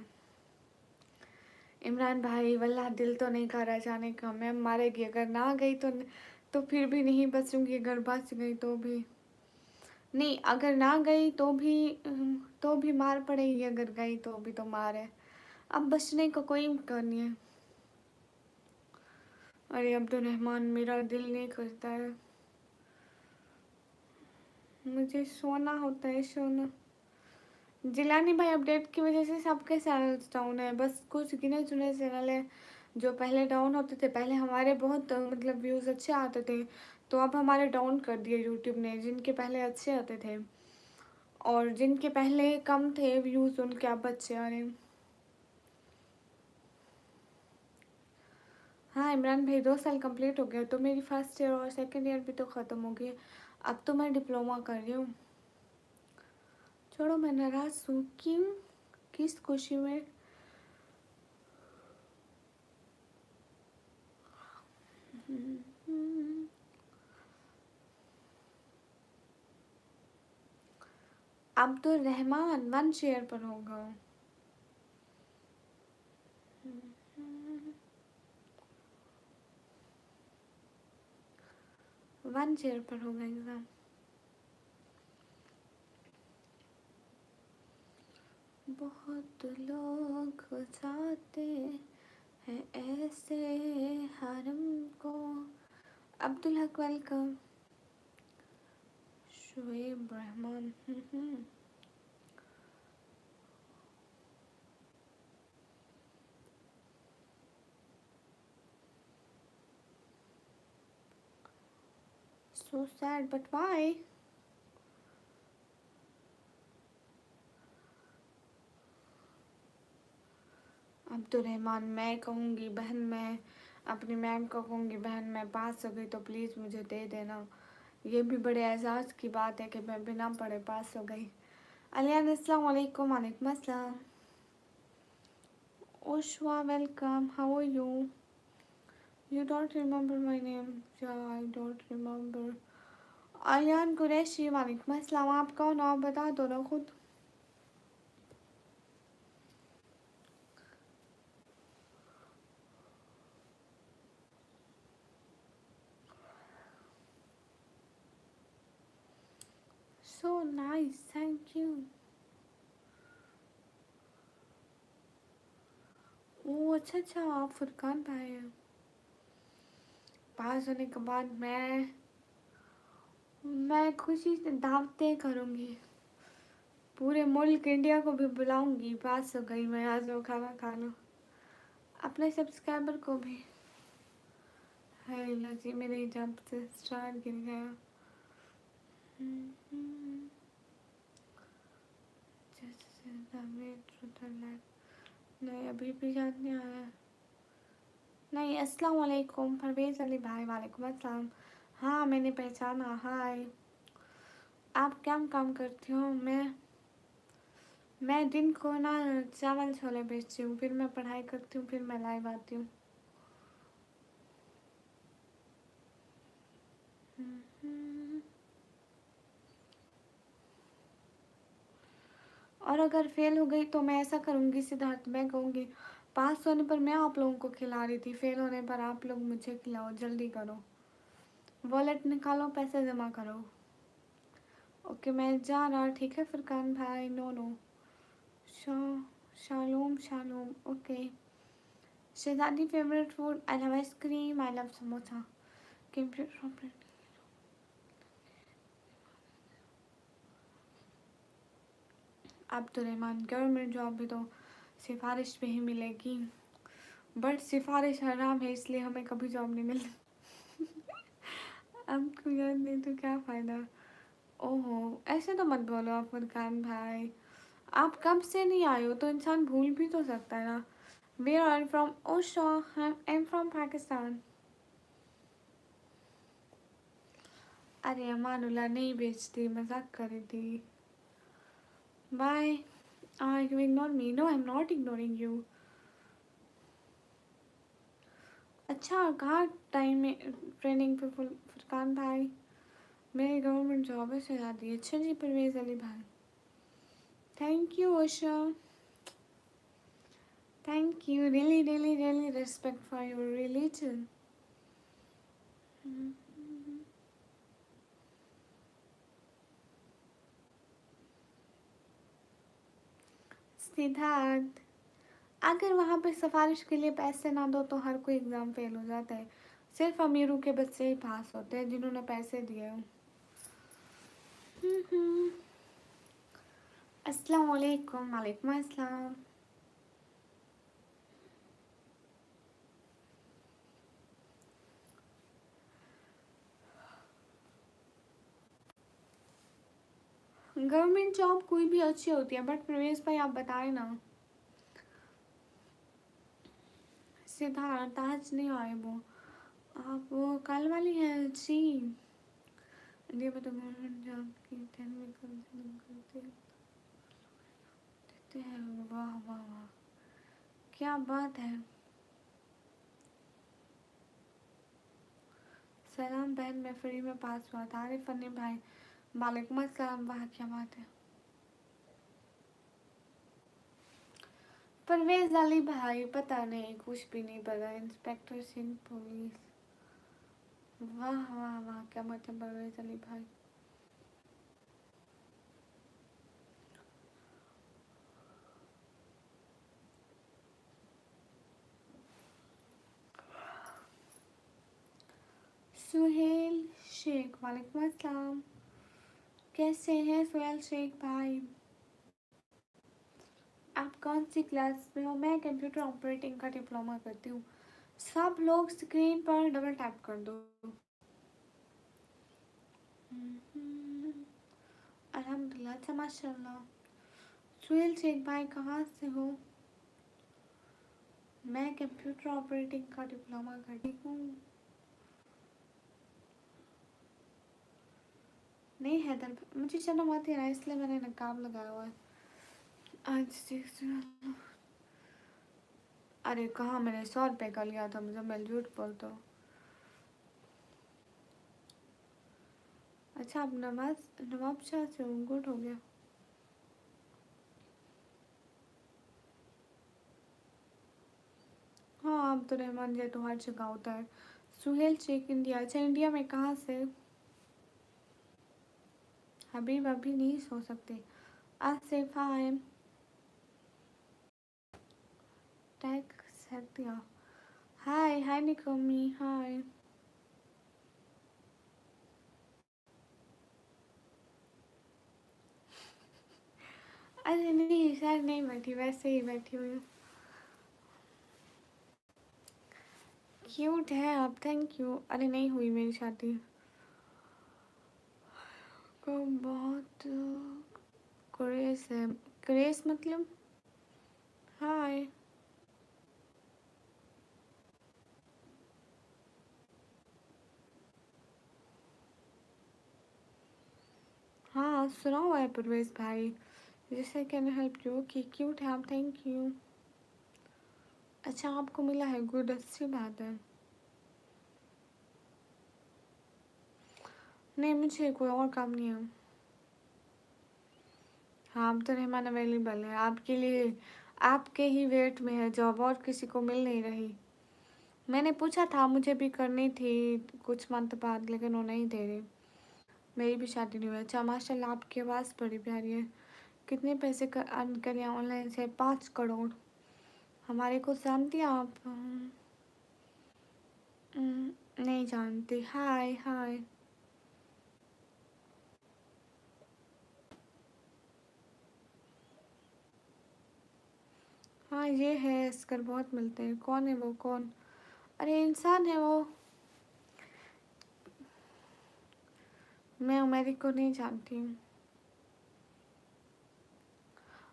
इमरान भाई वल्लाह दिल तो नहीं कर रहा जाने का, मैम मारेगी अगर ना गई तो फिर भी नहीं बचूंगी, अगर बच गई तो भी नहीं, अगर ना गई तो भी मार पड़ेगी, अगर गई तो भी तो मार है। अब बचने का कोई इम्कान नहीं है। अरे अब्दुल रहमान मेरा दिल नहीं करता है, मुझे सोना होता है सोना। जिलानी भाई अपडेट की वजह से सबके चैनल्स डाउन है, बस कुछ गिने चुने चैनल है जो पहले डाउन होते थे। पहले हमारे बहुत मतलब व्यूज़ अच्छे आते थे, तो अब हमारे डाउन कर दिए यूट्यूब ने। जिनके पहले अच्छे आते थे और जिनके पहले कम थे व्यूज़, उनके अब अच्छे आ रहे हैं। हाँ इमरान भाई 2 साल कंप्लीट हो गया, तो मेरी फर्स्ट ईयर और सेकंड ईयर भी तो ख़त्म हो गई। अब तो मैं डिप्लोमा कर रही हूँ। छोड़ो, मैं नाराज़ हूँ क्यों, किस खुशी में? अब्दुल रहमान 1 शेयर पर होगा। 1 शेयर पर होगा एग्ज़ाम। बहुत लोग जाते हैं ऐसे हरम को। Abdul Haq welcome. Shoaib Rahman. So sad, but why? Abdul Rahman मैं कहूँगी बहन, मैं अपनी मैम को कहूँगी बहन मैं पास हो गई तो प्लीज़ मुझे दे देना। ये भी बड़े एजाज़ की बात है कि मैं बिना पढ़े पास हो गई। अलियान अस्सलाम वालेकुम। वालेकुम अस्सलाम। Oshwa welcome, how are you? You don't remember my name? Yeah, I don't remember. अलियान Qureshi वालेकुम अस्सलाम। आप कौन हो, आप बता दो ना खुद। So nice, thank you. ओ अच्छा, आप फुरकान भाई हैं। पास होने के बाद मैं खुशी से दावतें करूँगी, पूरे मुल्क इंडिया को भी बुलाऊंगी, पास हो गई मैं, आज वो खाना खा लो। अपने सब्सक्राइबर को भी। है जी मेरे जब से स्टार गिर गया। नहीं अभी भी याद नहीं आया। नहीं अस्सलाम वालेकुम परवेज़ अली भाई। वालेकुम अस्सलाम। हाँ मैंने पहचाना। हाय, आप क्या काम करती हो? मैं दिन को ना चावल छोले बेचती हूँ, फिर मैं पढ़ाई करती हूँ, फिर मैं लाइव आती हूँ। और अगर फेल हो गई तो मैं ऐसा करूँगी सिद्धार्थ, मैं कहूँगी पास होने पर मैं आप लोगों को खिला रही थी, फेल होने पर आप लोग मुझे खिलाओ, जल्दी करो, वॉलेट निकालो, पैसे जमा करो। ओके मैं जा रहा, ठीक है फुरकान भाई। नो नो, शा shalom shalom. Okay Shahzadi favourite food, I love ice cream, I love samosa. Computer Abdul Rahman, government job भी तो सिफारिश पे ही मिलेगी, बट सिफारिश हराम है इसलिए हमें कभी जॉब नहीं मिलती। आपको याद नहीं तो क्या फ़ायदा। ओहो ऐसे तो मत बोलो आप फुरकान भाई, आप कब से नहीं आए हो तो इंसान भूल भी तो सकता है ना। Where are from? Osho, I am from Pakistan. अरे अमानुल्लाह नहीं बेचती, मजाक कर रही थी। Bye. You ignore me? No I am not ignoring you. अच्छा कहाँ टाइम में ट्रेनिंग पे फुरकान भाई? मेरी गवर्नमेंट जॉब है शहजादी। अच्छा जी परवेज़ अली भाई, thank you Osha, thank you, really really really respect for your religion. Siddharth, अगर वहाँ पे सिफारिश के लिए पैसे ना दो तो हर कोई एग्ज़ाम फेल हो जाता है, सिर्फ अमीरों के बच्चे ही पास होते हैं जिन्होंने पैसे दिए हो। अस्सलाम वालेकुम। वालेकुम अस्सलाम। गवर्नमेंट जॉब कोई भी अच्छी होती है, बट प्रवेश भाई आप बताएं ना। सिद्धार्थ आज नहीं आए वो, आप वो कल वाली है जी। ये बताओ गवर्नमेंट जॉब की 10 में करते देते हैं। वाह वाह वाह, क्या बात है। सलाम बहन, मैं फ्री में पास हुआ था। अरे फनी भाई वालेकुम अस्सलाम, वाह क्या बात है। परवेज अली भाई पता नहीं, कुछ भी नहीं पता। इंस्पेक्टर सिंह पुलिस, वाह वाह वाह क्या बात है परवेज अली भाई। सुहेल शेख, वालेकुम अस्सलाम, कैसे हैं सुहेल शेख भाई? आप कौन सी क्लास में हो? मैं कंप्यूटर ऑपरेटिंग का डिप्लोमा करती हूँ। सब लोग स्क्रीन पर डबल टैप कर दो। अल्हम्दुलिल्लाह, अच्छा माशाल्लाह। सुहेल शेख भाई कहाँ से हो? मैं कंप्यूटर ऑपरेटिंग का डिप्लोमा करती हूँ। नहीं हैदर, मुझे शर्म आती है ना इसलिए मैंने नकाब लगाया हुआ है आज। अरे कहाँ, मैंने 100 रुपये का लिया था, मुझे मैं झूठ बोलता हूँ। अच्छा आप नवाब शाह से हो, गुड हो गया। हाँ अब तो रहमान जी तो हर जगह होता है। सुहेल शेख इंडिया, अच्छा इंडिया में कहाँ से? हबीब अभी नहीं सो सकते। आसिफ हाय, टैग कर दिया। हाय हाय निकोमी हाय। अरे नहीं सर नहीं बैठी, वैसे ही बैठी हुई हूँ। क्यूट है आप, थैंक यू। अरे नहीं हुई मेरी शादी को बहुत क्रेज है। क्रेज मतलब? हाय। हाँ सुना हुआ है परवेज भाई। जैसे कैन हेल्प यू कि क्यूट है आप, थैंक यू। अच्छा आपको मिला है, गुड, अच्छी बात है। नहीं मुझे कोई और काम नहीं है। हाँ अब तो रहमान अवेलेबल है आपके लिए, आपके ही वेट में है जॉब, और किसी को मिल नहीं रही। मैंने पूछा था, मुझे भी करनी थी कुछ मंथ बाद, लेकिन वो नहीं दे रही। मेरी भी शादी नहीं हुई। अच्छा माशाल्लाह, आपकी आवाज़ बड़ी प्यारी है। कितने पैसे अर्न करिए ऑनलाइन से? 5 करोड़। हमारे को जानती हैं आप? नहीं जानती। हाय हाय। हाँ ये है, इसकर बहुत मिलते हैं। कौन है वो? कौन? अरे इंसान है वो। मैं उमेरी को नहीं जानती हूँ।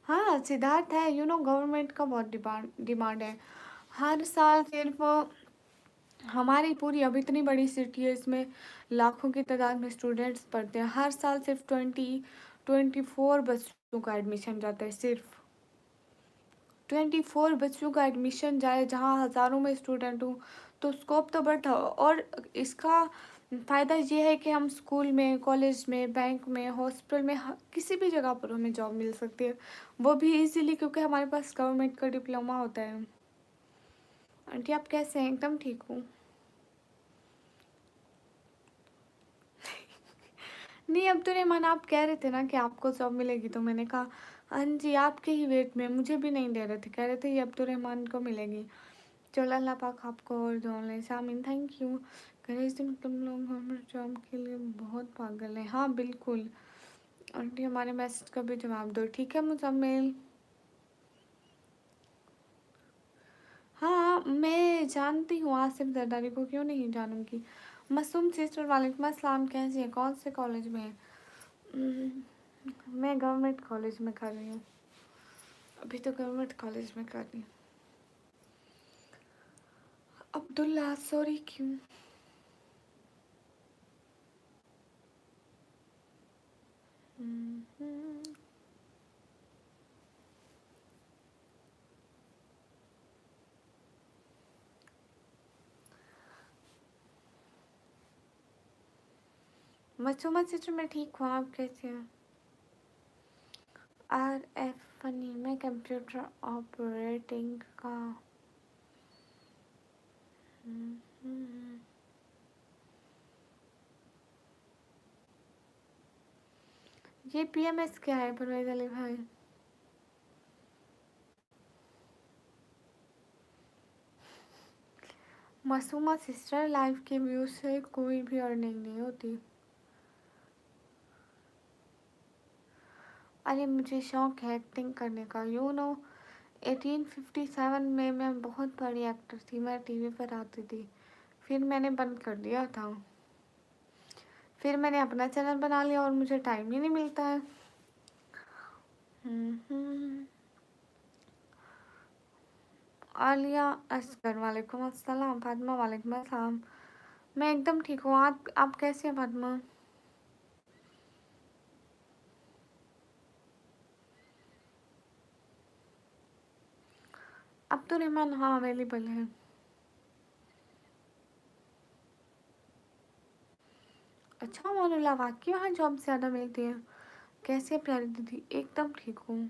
हाँ सिद्धार्थ है। गवर्नमेंट का बहुत डिमांड है। हर साल सिर्फ हमारी पूरी अब इतनी बड़ी सिटी है, इसमें लाखों की तादाद में स्टूडेंट्स पढ़ते हैं। हर साल सिर्फ 24 बच्चों का एडमिशन जाता है। सिर्फ 24 बच्चों का एडमिशन जाए, जहाँ हज़ारों में स्टूडेंट हूँ, तो स्कोप तो बढ़ता। और इसका फ़ायदा ये है कि हम स्कूल में, कॉलेज में, बैंक में, हॉस्पिटल में, किसी भी जगह पर हमें जॉब मिल सकती है, वो भी इजीली, क्योंकि हमारे पास गवर्नमेंट का डिप्लोमा होता है। आंटी आप कैसे हैं? एकदम ठीक हूँ। नहीं अब्दुल आप कह रहे थे ना कि आपको जॉब मिलेगी, तो मैंने कहा हाँ जी, आपके ही वेट में। मुझे भी नहीं दे रहे थे, कह रहे थे ये अब्दुल को मिलेगी। चलो अल्लाह पाक आपको और दो ऑनलाइन सामीन। Thank you. करेज से मतलब लोग गवर्नमेंट जॉब के लिए बहुत पागल हैं। हाँ बिल्कुल। आंटी हमारे मैसेज का भी जवाब दो, ठीक है मुजम्मिल? हाँ मैं जानती हूँ आसिफ जरदारी को, क्यों नहीं जानूंगी। मासूम सिस्टर वालेकुम अस्सलाम, कैसी है? कौन से कॉलेज में है? मैं गवर्नमेंट कॉलेज में कर रही हूँ। अभी तो गवर्नमेंट कॉलेज में कर रही हूँ। अब्दुल्ला सॉरी क्यों? मसूमा सिस्टर मैं ठीक हूँ, आप कैसे हैं? RF फनी, मैं कंप्यूटर ऑपरेटिंग का। ये PMS क्या है परवेज अली भाई? मासूमा सिस्टर, लाइफ के व्यूज से कोई भी अर्निंग नहीं होती। अरे मुझे शौक है एक्टिंग करने का। 1857 में मैं बहुत बड़ी एक्टर थी। मैं टीवी पर आती थी, फिर मैंने बंद कर दिया था। फिर मैंने अपना चैनल बना लिया और मुझे टाइम ही नहीं मिलता है। आलिया असगर वालेकुम अस्सलाम। फातिमा वालेकुम अस्सलाम। मैं एकदम ठीक हूँ। आप कैसे हैं फातिमा? अब्दुल हाँ अवेलेबल है। अच्छा मोनुला, वाकई वहाँ जॉब ज़्यादा मिलती है? कैसे है प्यारी दीदी? एकदम ठीक हूँ।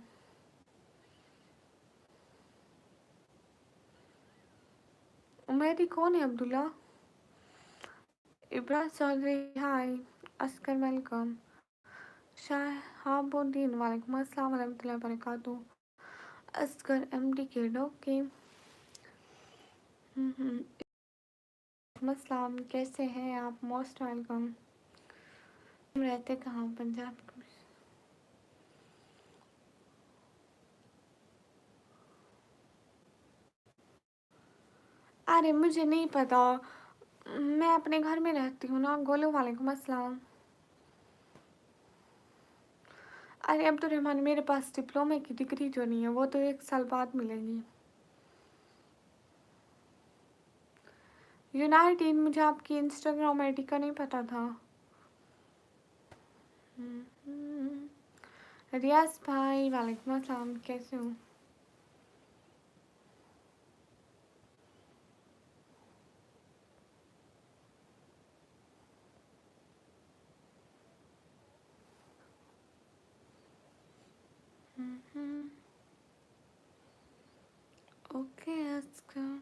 उमेदी कौन है अब्दुल्ला? इब्राहिम चौधरी हाय। अस्कर वेलकम। शाहाबुद्दीन वालेकुम अस्सलाम वरहमतुल्लाहि वबरकातुहू। अस्कर MD के ओके। अस्सलाम, कैसे हैं आप? Most welcome. रहते कहाँ? पंजाब? अरे मुझे नहीं पता, मैं अपने घर में रहती हूँ ना। गोलू वालेकुम अस्सलाम। अरे अब्दुल मेरे पास डिप्लोमे की डिग्री जो नहीं है, वो तो 1 साल बाद मिलेगी। यूनाइटेड, मुझे आपकी इंस्टाग्राम ID का नहीं पता था। रियाज भाई वालेकुम अस्सलाम, कैसे हो? Okay Oscar.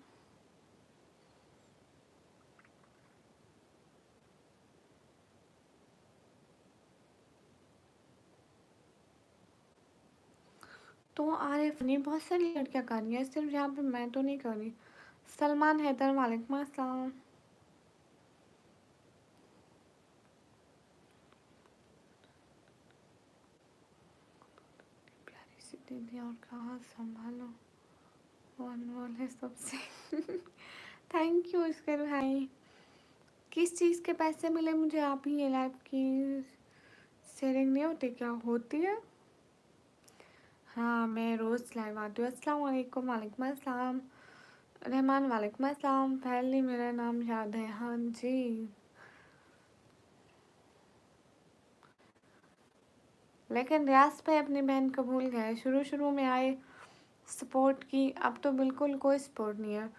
तो आरिफ नहीं, बहुत सारी लड़कियां कर रही हैं, सिर्फ यहाँ पे मैं तो नहीं कर रही। सलमान हैदर, वालेकुम अस्सलाम। प्यारी सी दीदी, और कहाँ संभालो वन वाले सबसे। थैंक यू इसके भाई। किस चीज़ के पैसे मिले मुझे? आप ही ये लाइफ की शेयरिंग नहीं होती क्या? होती है। हाँ, मैं रोज़ लाइव आती हूँ। अस्सलाम वालेकुम। वालेकुम अस्सलाम। रहमान, वालेकुम अस्सलाम। पहले मेरा नाम याद है, हाँ जी। लेकिन रियाज भाई अपनी बहन को भूल गए। शुरू शुरू में आए, सपोर्ट की, अब तो बिल्कुल कोई सपोर्ट नहीं है।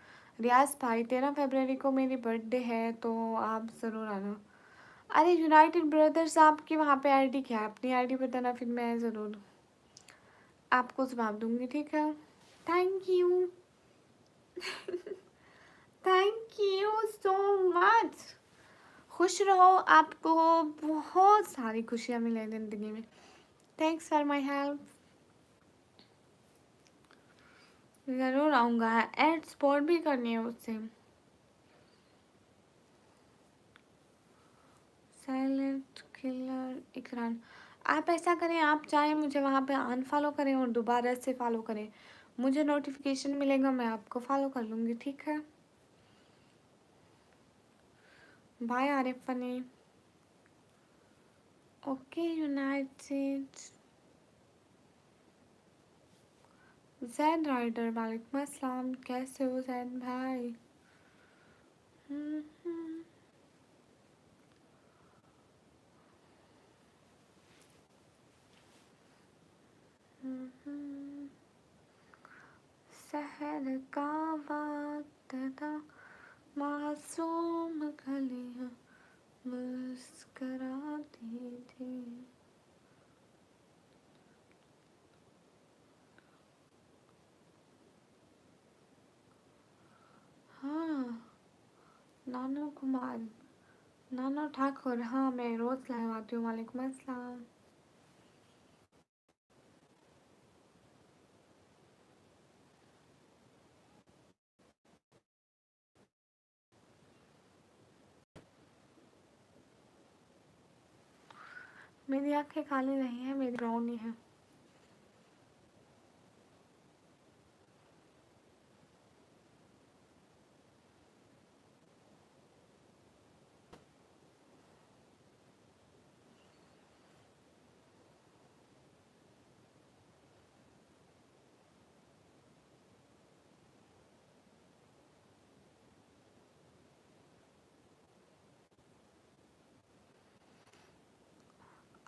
रियाज भाई, 13 फरवरी को मेरी बर्थडे है, तो आप ज़रूर आना। अरे यूनाइटेड ब्रदर्स, आपकी वहाँ पे आईडी क्या है? अपनी आईडी बताना, फिर मैं ज़रूर आपको जवाब दूंगी, ठीक है? Thank you. Thank you so much. खुश रहो, आपको बहुत सारी खुशियाँ मिले ज़िंदगी में। Thanks for my help. ज़रूर आऊँगा। एड सपोर्ट भी करनी है उससे। साइलेंट किलर इकरान, आप ऐसा करें, आप चाहें मुझे वहाँ पे अनफॉलो करें और दोबारा से फॉलो करें, मुझे नोटिफिकेशन मिलेगा, मैं आपको फॉलो कर लूँगी, ठीक है? Bye Arif funny. Okay united. Zaid rider, वालेकुम अस्सलाम। कैसे हो जैद भाई? हम्म। शहर का वक्त था, मासूम गलियां मुस्कराती थी। हाँ, नानो कुमार, नानो ठाकुर, हाँ मैं रोज़ लाइव आती हूँ। वालेकुम अस्सलाम। मेरी आंखें काली नहीं है, मेरी ब्राउन ही है।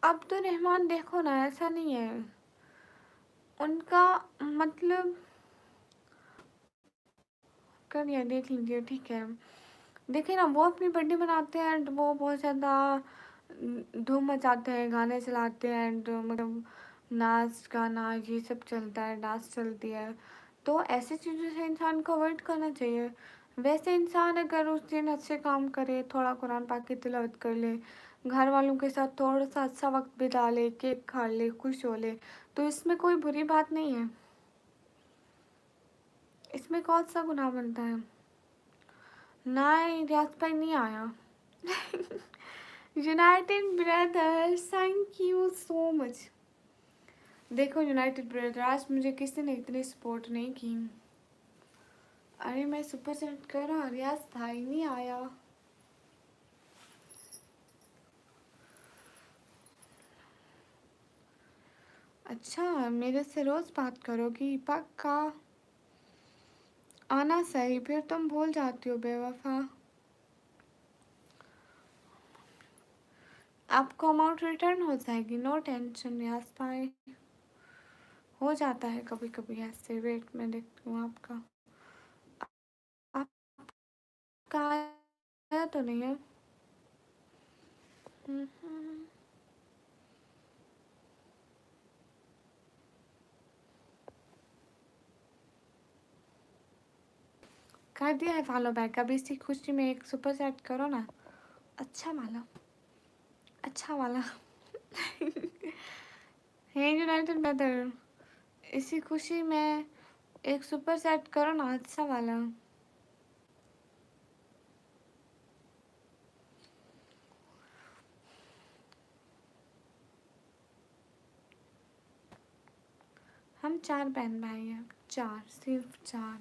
अब तो रहमान देखो ना, ऐसा नहीं है उनका, मतलब करिए, देख लीजिए, ठीक है? देखिए ना, वो अपनी बर्थडे मनाते हैं एंड वो बहुत ज़्यादा धूम मचाते हैं, गाने चलाते हैं एंड मतलब नाच गाना ये सब चलता है, डांस चलती है। तो ऐसी चीज़ों से इंसान को अवॉइड करना चाहिए। वैसे इंसान अगर उस दिन अच्छे काम करे, थोड़ा कुरान पाक की तिलावत कर ले, घर वालों के साथ थोड़ा सा अच्छा वक्त बिता ले, केक खा ले, खुश हो ले, तो इसमें कोई बुरी बात नहीं है। इसमें कौन सा गुनाह बनता है? नहीं, रियाज भाई नहीं आया। United brothers, thank you so much. देखो यूनाइटेड ब्रदर, आज मुझे किसी ने इतनी सपोर्ट नहीं की। अरे मैं सुपर चैट कर रहा, रियाज भाई नहीं आया। अच्छा, मेरे से रोज़ बात करोगी? पक्का आना सही, फिर तुम भूल जाती हो बेवफा। आपको अमाउंट रिटर्न हो जाएगी, नो टेंशन रियाज भाई। हो जाता है कभी कभी ऐसे। वेट मैं देखती हूँ आपका, आपका आया तो नहीं है? हम्म। कर दिया है फॉलो बैक। अब इसी खुशी में एक सुपर चैट करो ना, अच्छा वाला, अच्छा वाला। हे यूनाइटेड ब्रदर, इसी खुशी में एक सुपर सेट करो ना अच्छा वाला। हम 4 बहन भाई हैं, 4, सिर्फ 4।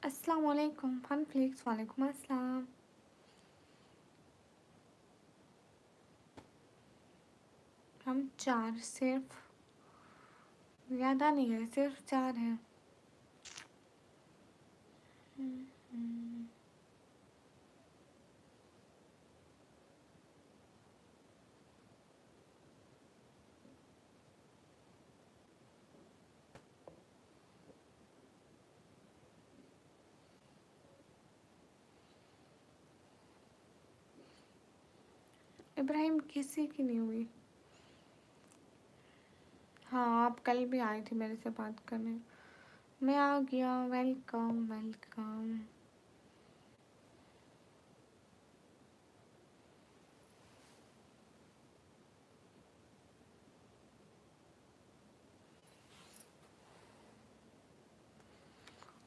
अस्सलाम वालेकुम फनफ्लिक्स, वालेकुम अस्सलाम। हम 4 सिर्फ, ज़्यादा नहीं है, सिर्फ 4 हैं। इब्राहिम किसी की नहीं हुई। हाँ, आप कल भी आई थी मेरे से बात करने। मैं आ गया, वेलकम वेलकम।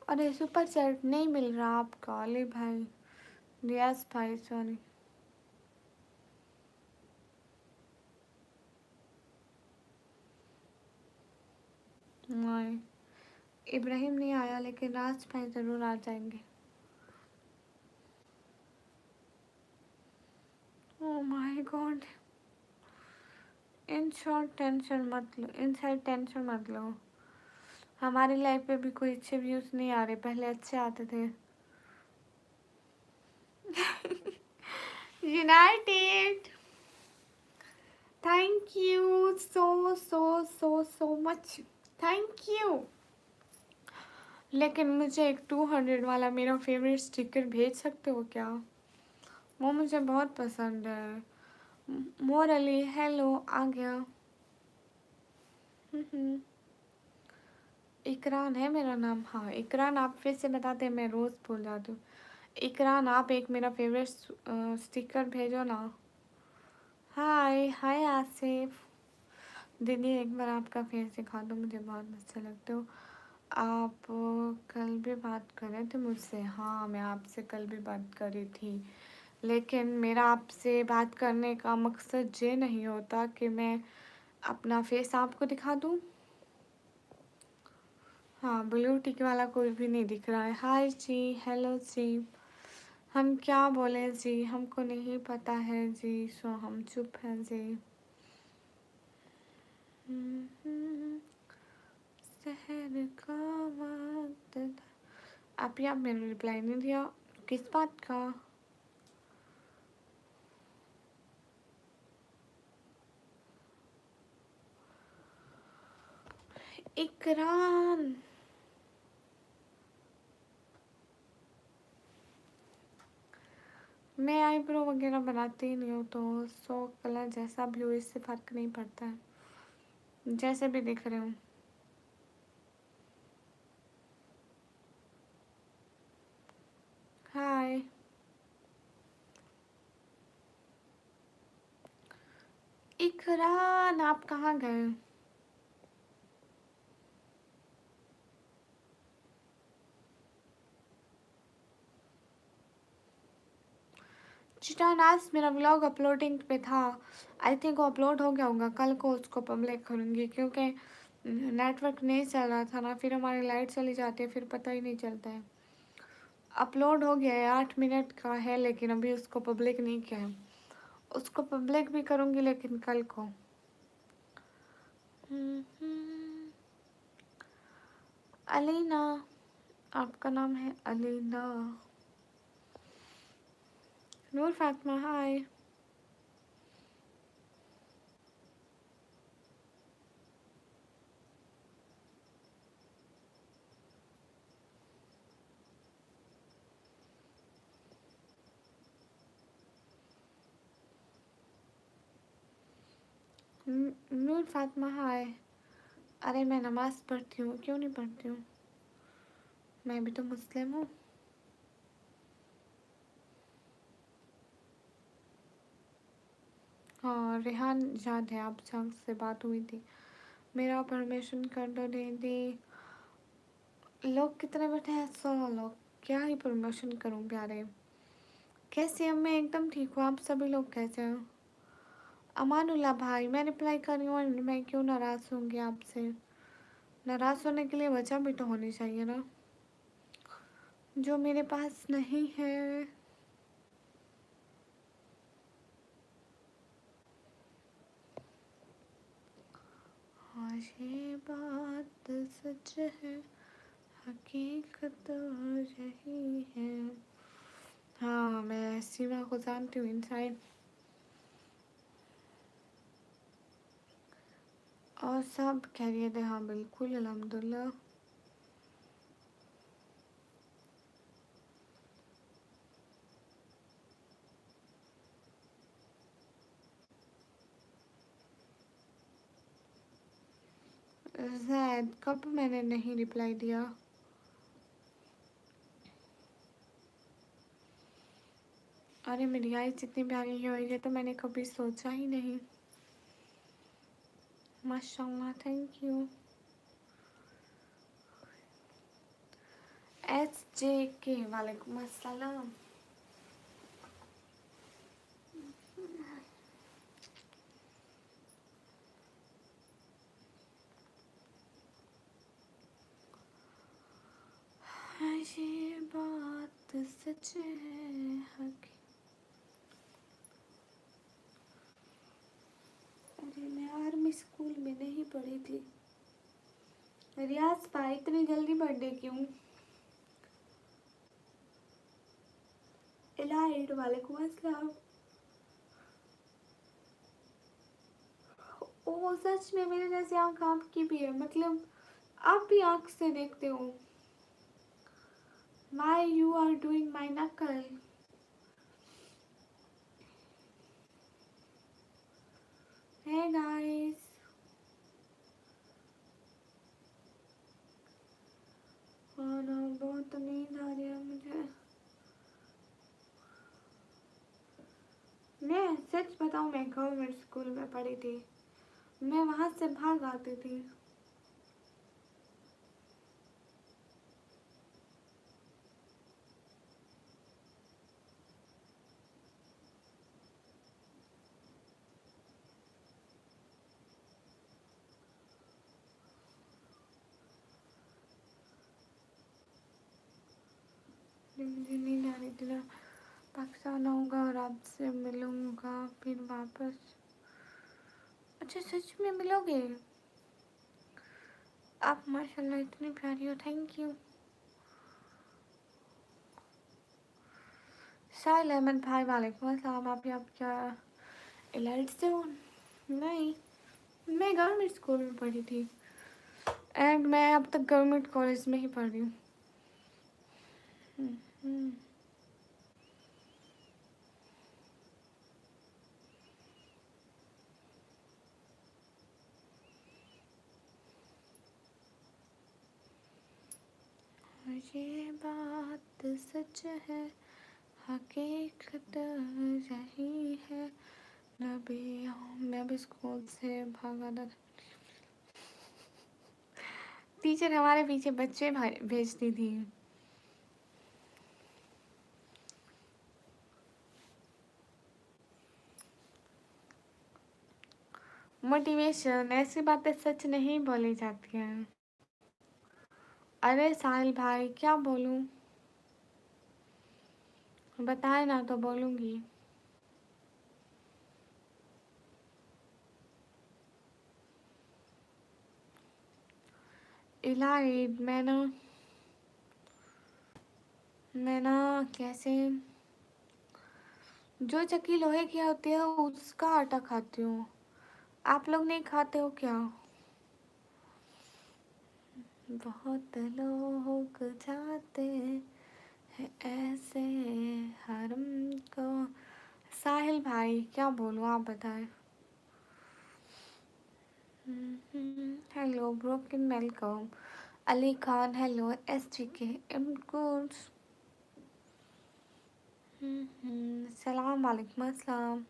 अरे सुपर चैट नहीं मिल रहा आपका अली भाई, रियाज भाई, सॉरी। नहीं, इब्राहिम नहीं आया, लेकिन राज भाई ज़रूर आ जाएंगे। ओह my God, in short tension मत लो, इन साइड टेंशन मत लो। हमारी लाइफ पे भी कोई अच्छे व्यूज़ नहीं आ रहे, पहले अच्छे आते थे। United, thank you so so so so much, thank you. लेकिन मुझे एक 200 वाला मेरा फेवरेट स्टिकर भेज सकते हो क्या? वो मुझे बहुत पसंद है। मोर अली, हेलो, आ गया। इकरान है मेरा नाम। हाँ इकरान, आप फिर से बताते हैं, मैं रोज़ भूल जाती हूँ। इकरान, आप एक मेरा फेवरेट स्टिकर भेजो ना। हाय हाय आसिफ। दीदी एक बार आपका फेस दिखा दो, मुझे बहुत अच्छे लगते हो आप। कल भी बात कर रहे थे मुझसे। हाँ मैं आपसे कल भी बात करी थी, लेकिन मेरा आपसे बात करने का मकसद ये नहीं होता कि मैं अपना फेस आपको दिखा दूँ। हाँ ब्लू टिक वाला कोई भी नहीं दिख रहा है। हाय जी, हेलो जी। हम क्या बोले जी, हमको नहीं पता है जी, सो हम चुप हैं जी। शहर का वक्त था। आप यहाँ मैंने रिप्लाई नहीं दिया, किस बात का? इकरान, मैं आईब्रो वगैरह बनाती ही नहीं हूँ, तो सो कलर जैसा भी हो इससे फ़र्क नहीं पड़ता है, जैसे भी दिख रहे हूँ। हाय इकरान, आप कहाँ गए? चिटान, आज मेरा व्लॉग अपलोडिंग पे था। आई थिंक वो अपलोड हो गया होगा, कल को उसको पब्लिक करूँगी, क्योंकि नेटवर्क नहीं चल रहा था ना, फिर हमारी लाइट चली जाती है, फिर पता ही नहीं चलता है। अपलोड हो गया है, 8 मिनट का है, लेकिन अभी उसको पब्लिक नहीं किया है। उसको पब्लिक भी करूँगी, लेकिन कल को। अलीना, आपका नाम है अलीना। नूर फातिमा, हाय। नूर फातिमा, हाय। अरे मैं नमाज़ पढ़ती हूँ, क्यों नहीं पढ़ती हूँ, मैं भी तो मुस्लिम हूँ। हाँ रेहान याद है, आप शख्स से बात हुई थी। मेरा परमिशन कर दो दीदी। लोग कितने बैठे हैं? 100 लोग। क्या ही प्रमोशन करूं प्यारे। कैसे हैं? मैं एकदम ठीक हूँ, आप सभी लोग कैसे हैं? अमानुल्ला भाई, मैं रिप्लाई कर रही हूँ और मैं क्यों नाराज़ होंगी आपसे? नाराज़ होने के लिए वजह भी तो होनी चाहिए ना, जो मेरे पास नहीं है। हाँ ये बात सच है, हकीकत यही है। हाँ मैं सीमा को जानती हूँ इनसाइड। और सब खैरियत है? हाँ बिल्कुल अल्हम्दुलिल्लाह। जैद कब मैंने नहीं रिप्लाई दिया? अरे मेरी आइज़ इतनी प्यारी हुई है तो मैंने कभी सोचा ही नहीं। माशाल्लाह, थैंक यू। SJK वालेकुम अस्सलाम। ये बात सच है, हकी। अरे मैं आर्मी स्कूल में नहीं पढ़ी थी। रियाज भाई इतनी जल्दी बर्थडे क्यों? इलाइट वालेकुम अस्सलाम। ओ सच में मेरे जैसे आँख आपकी भी है, मतलब आप भी आँख से देखते हो। Why you are doing my knuckle? Hey guys. और बहुत नींद आ रही है मुझे। मैं सच बताऊँ, मैं गवर्नमेंट स्कूल में पढ़ी थी। मैं वहाँ से भाग आती थी। मुझे नींद आ रही थी ना। पाकिस्तान आऊँगा और आपसे मिलूँगा फिर वापस। अच्छा सच में मिलोगे? आप माशाल्लाह इतनी प्यारी हो, थैंक यू। साहिल अहमद भाई वालेकुम अस्सलाम। आप क्या एलाइट से हो? नहीं, मैं गवर्नमेंट स्कूल में पढ़ी थी एंड मैं अब तक गवर्नमेंट कॉलेज में ही पढ़ रही हूँ। हम्म। ये बात सच है, हकीकत यही है। नबी, मैं भी स्कूल से भागा था। टीचर हमारे पीछे बच्चे भेजती थी। मोटिवेशन, ऐसी बातें सच नहीं बोली जाती हैं। अरे साहिल भाई क्या बोलूं? बताए ना तो बोलूंगी। इलाइड मैं ना कैसे, जो चक्की लोहे की होती है उसका आटा खाती हूँ। आप लोग नहीं खाते हो क्या? बहुत लोग जाते हैं ऐसे हरम को। साहिल भाई क्या बोलूँ, आप बताएं। Hello broken welcome. Ali Khan hello. SGK M course. सलाम वालेकुम अस्सलाम।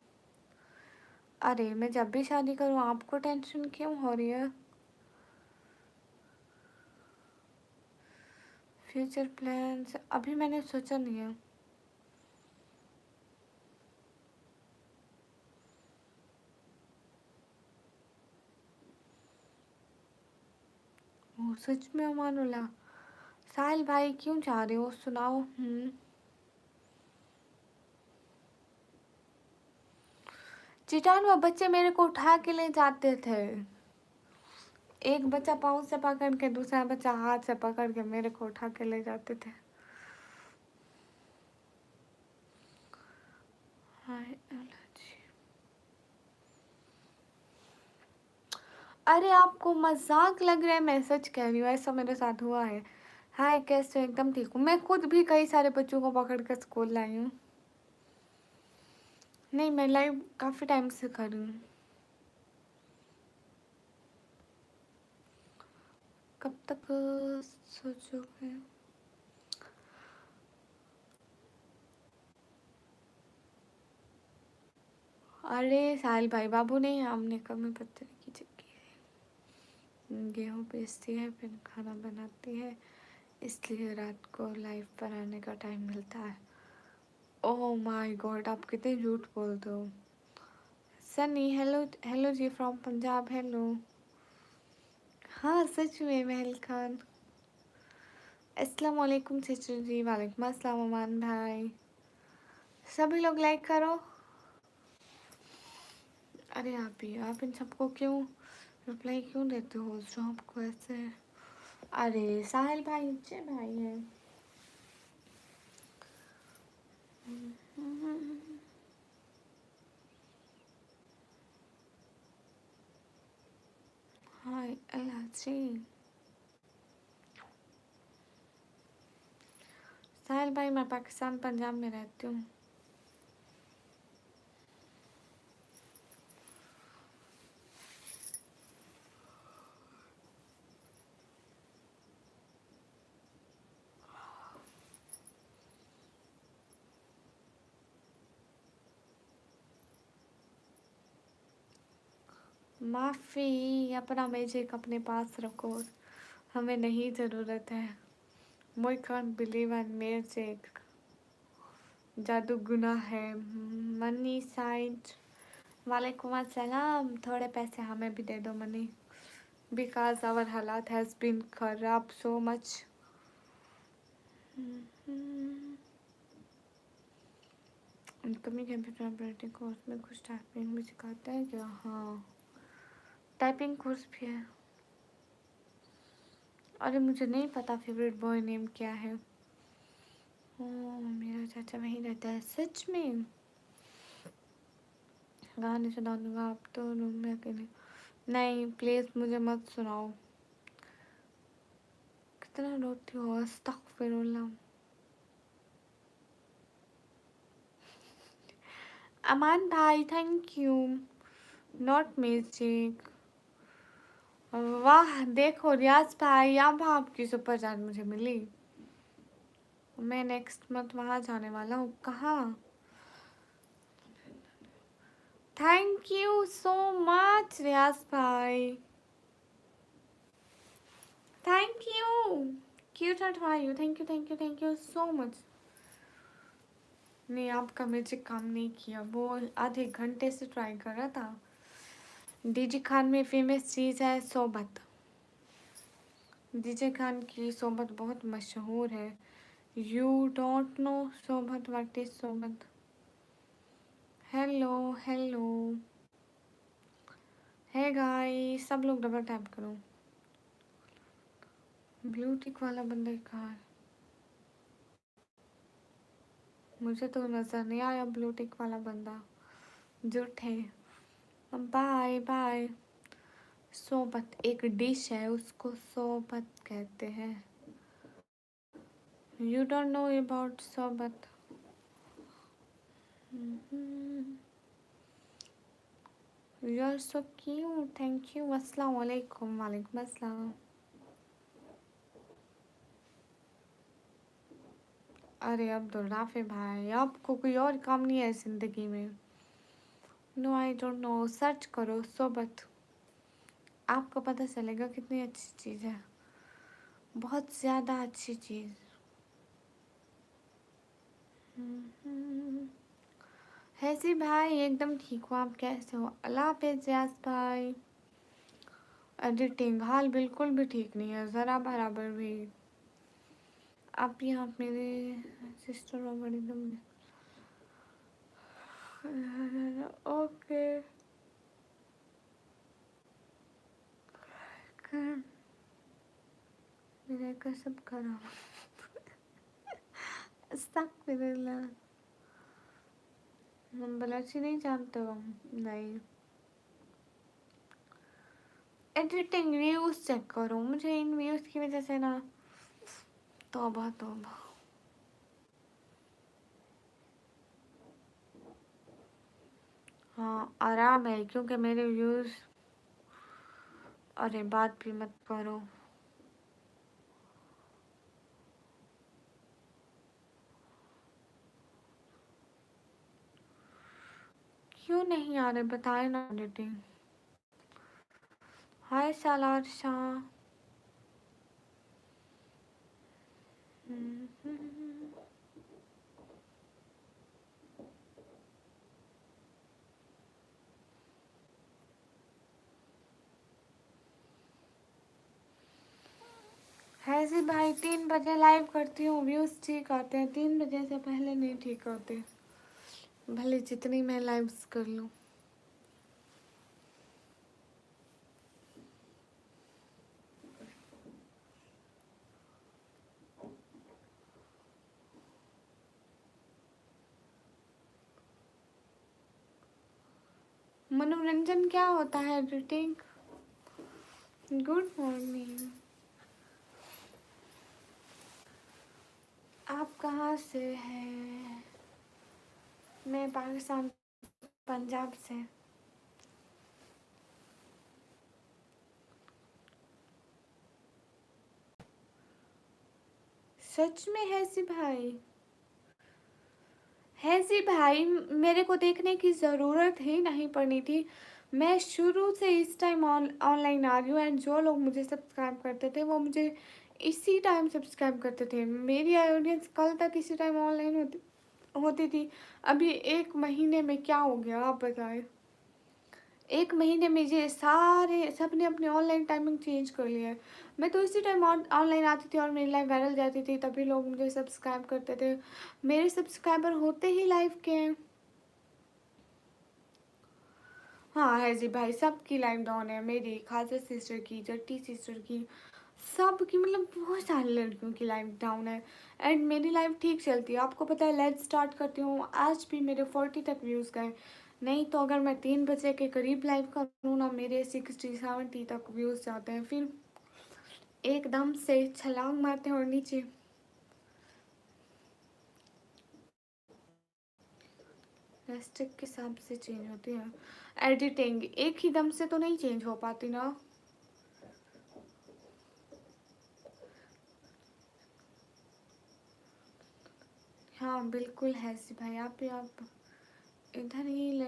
अरे मैं जब भी शादी करूँ आपको टेंशन क्यों हो रही है? फ्यूचर प्लान्स अभी मैंने सोचा नहीं है। ओ सच में अमानुल्लाह। साहिल भाई क्यों चाह रहे हो, सुनाओ। चिटान वो बच्चे मेरे को उठा के ले जाते थे। एक बच्चा पाँव से पकड़ के, दूसरा बच्चा हाथ से पकड़ के मेरे को उठा के ले जाते थे। हाय अल्लाह जी। अरे आपको मजाक लग रहा है, मैं सच कह रही हूँ, ऐसा मेरे साथ हुआ है। हाय कैसे हो? एकदम ठीक हूँ। मैं खुद भी कई सारे बच्चों को पकड़ कर स्कूल लाई हूँ। नहीं मैं लाइव काफ़ी टाइम से कर रही हूँ। कब तक सोचोगे? अरे साहिल भाई बाबू नहीं, हमने कमी पत्थर की चक्की गेहूँ पीसती है फिर खाना बनाती है, इसलिए रात को लाइव पर आने का टाइम मिलता है। ओह माय गॉड, आप कितने झूठ बोलते हो। सनी हेलो, हेलो जी फ्रॉम पंजाब, हेलो। हाँ सच में महल खान। अस्सलाम वालेकुम सिस्टर जी। वालेकुम अस्सलाम अमान भाई। सभी लोग लाइक करो। अरे आप इन सबको क्यों रिप्लाई क्यों देते हो जो आपको ऐसे? अरे साहिल भाई अच्छे भाई हैं। हाय अल्लाह जी। साहिल भाई मैं पाकिस्तान पंजाब में रहती हूँ। माफ़ी, अपना मैजिक अपने पास रखो, हमें नहीं ज़रूरत है। मोई कांट बिलीव इन मैजिक, जादू गुनाह है। मनी साइड, वालेकुम अस्सलाम। थोड़े पैसे हमें भी दे दो मनी, बिकॉज आवर हालात हैज़ बीन खराब so much. Incoming computer operating course में कुछ टाइपिंग भी सिखाते हैं क्या? हाँ टाइपिंग कोर्स भी है। अरे मुझे नहीं पता फेवरेट बॉय नेम क्या है। ओह मेरा चाचा वहीं रहता है, सच में? गाने सुना दूंगा, आप तो रूम में अकेले। नहीं प्लीज़ मुझे मत सुनाओ। कितना रोती हो, अस्तगफिरुल्लाह। अमान भाई थैंक यू। Not magic. वाह देखो रियाज भाई, अब आपकी सुपर चाट मुझे मिली। मैं नेक्स्ट मंथ वहाँ जाने वाला हूँ। कहाँ? Thank you so much Riyaz भाई, थैंक यू। क्यूट हटवाई you, thank you thank you thank you so much. नहीं आपका मैजिक काम नहीं किया, वो आधे घंटे से ट्राई कर रहा था। डीजे खान में फेमस चीज़ है सोबत। डीजे खान की सोबत बहुत मशहूर है। यू डोंट नो सोबत, व्हाट इज सोबत? हेलो हेलो है गाइस, सब लोग डबल टैप करो। ब्लू टिक वाला बंदा कहाँ है? मुझे तो नजर नहीं आया ब्लू टिक वाला बंदा, झूठे। Bye bye. सोबत एक डिश है, उसको सोबत कहते हैं। यू डोंट नो अबाउट सोबत? You are so cute, thank you. अस्सलाम वालेकुम। वालेकुम अस्सलाम। अरे अब तो राफे भाई, आपको कोई और काम नहीं है ज़िंदगी में? No I don't know, search करो सोबत, आपको पता चलेगा कितनी अच्छी चीज़ है, बहुत ज़्यादा अच्छी चीज़। है जी भाई, एकदम ठीक हो, आप कैसे हो? अल्लाह हाफिज़ यास भाई। एडिटिंग हाल बिल्कुल भी ठीक नहीं है, ज़रा बराबर भी। आप यहाँ मेरे सिस्टर और बड़ी दम ओके मेरा कसम खराब अस्तगफिरुल्लाह। हम बलाची नहीं जानते हो? नहीं, एडिटिंग व्यूज चेक करो, मुझे इन व्यूज की वजह से ना तौबा तौबा। हाँ आराम है क्योंकि मेरे व्यूज, अरे बात भी मत करो। क्यों नहीं आ रहे बताए ना एडिटिंग। हाय सालार शाह। है जी भाई, 3 बजे लाइव करती हूँ, व्यूज ठीक आते हैं, 3 बजे से पहले नहीं ठीक होते, भले जितनी मैं लाइव्स कर लूँ। मनोरंजन क्या होता है एडिटिंग? Good morning. आप कहाँ से हैं? मैं पाकिस्तान, पंजाब से। सच में है जी भाई? है जी भाई, मेरे को देखने की ज़रूरत ही नहीं पड़नी थी, मैं शुरू से इस टाइम ऑनलाइन आ रही हूँ, एंड जो लोग मुझे सब्सक्राइब करते थे वो मुझे इसी टाइम सब्सक्राइब करते थे। मेरी ऑडियंस कल तक इसी टाइम ऑनलाइन होती थी। अभी 1 महीने में क्या हो गया आप बताएं? 1 महीने में ये सारे सबने अपनी ऑनलाइन टाइमिंग चेंज कर लिया है। मैं तो इसी टाइम ऑनलाइन आती थी और मेरी लाइव वायरल जाती थी, तभी लोग मुझे सब्सक्राइब करते थे। मेरे सब्सक्राइबर होते ही लाइव के हैं। हाँ है जी भाई, सबकी लाइव डाउन है, मेरी खासा सिस्टर की, जट्टी सिस्टर की, सबकी, मतलब बहुत सारी लड़कियों की लाइव डाउन है। एंड मेरी लाइव ठीक चलती है, आपको पता है। लेट्स स्टार्ट करती हूँ, आज भी मेरे 40 तक व्यूज़ गए। नहीं तो अगर मैं 3 बजे के करीब लाइव करूँ ना, मेरे 60-70 तक व्यूज़ जाते हैं, फिर एकदम से छलांग मारते हैं और नीचे। रेस्ट्रिक्ट के हिसाब से चेंज होती है एडिटिंग, एक ही दम से तो नहीं चेंज हो पाती ना। हाँ बिल्कुल है जी भाई, आप इधर ही ले।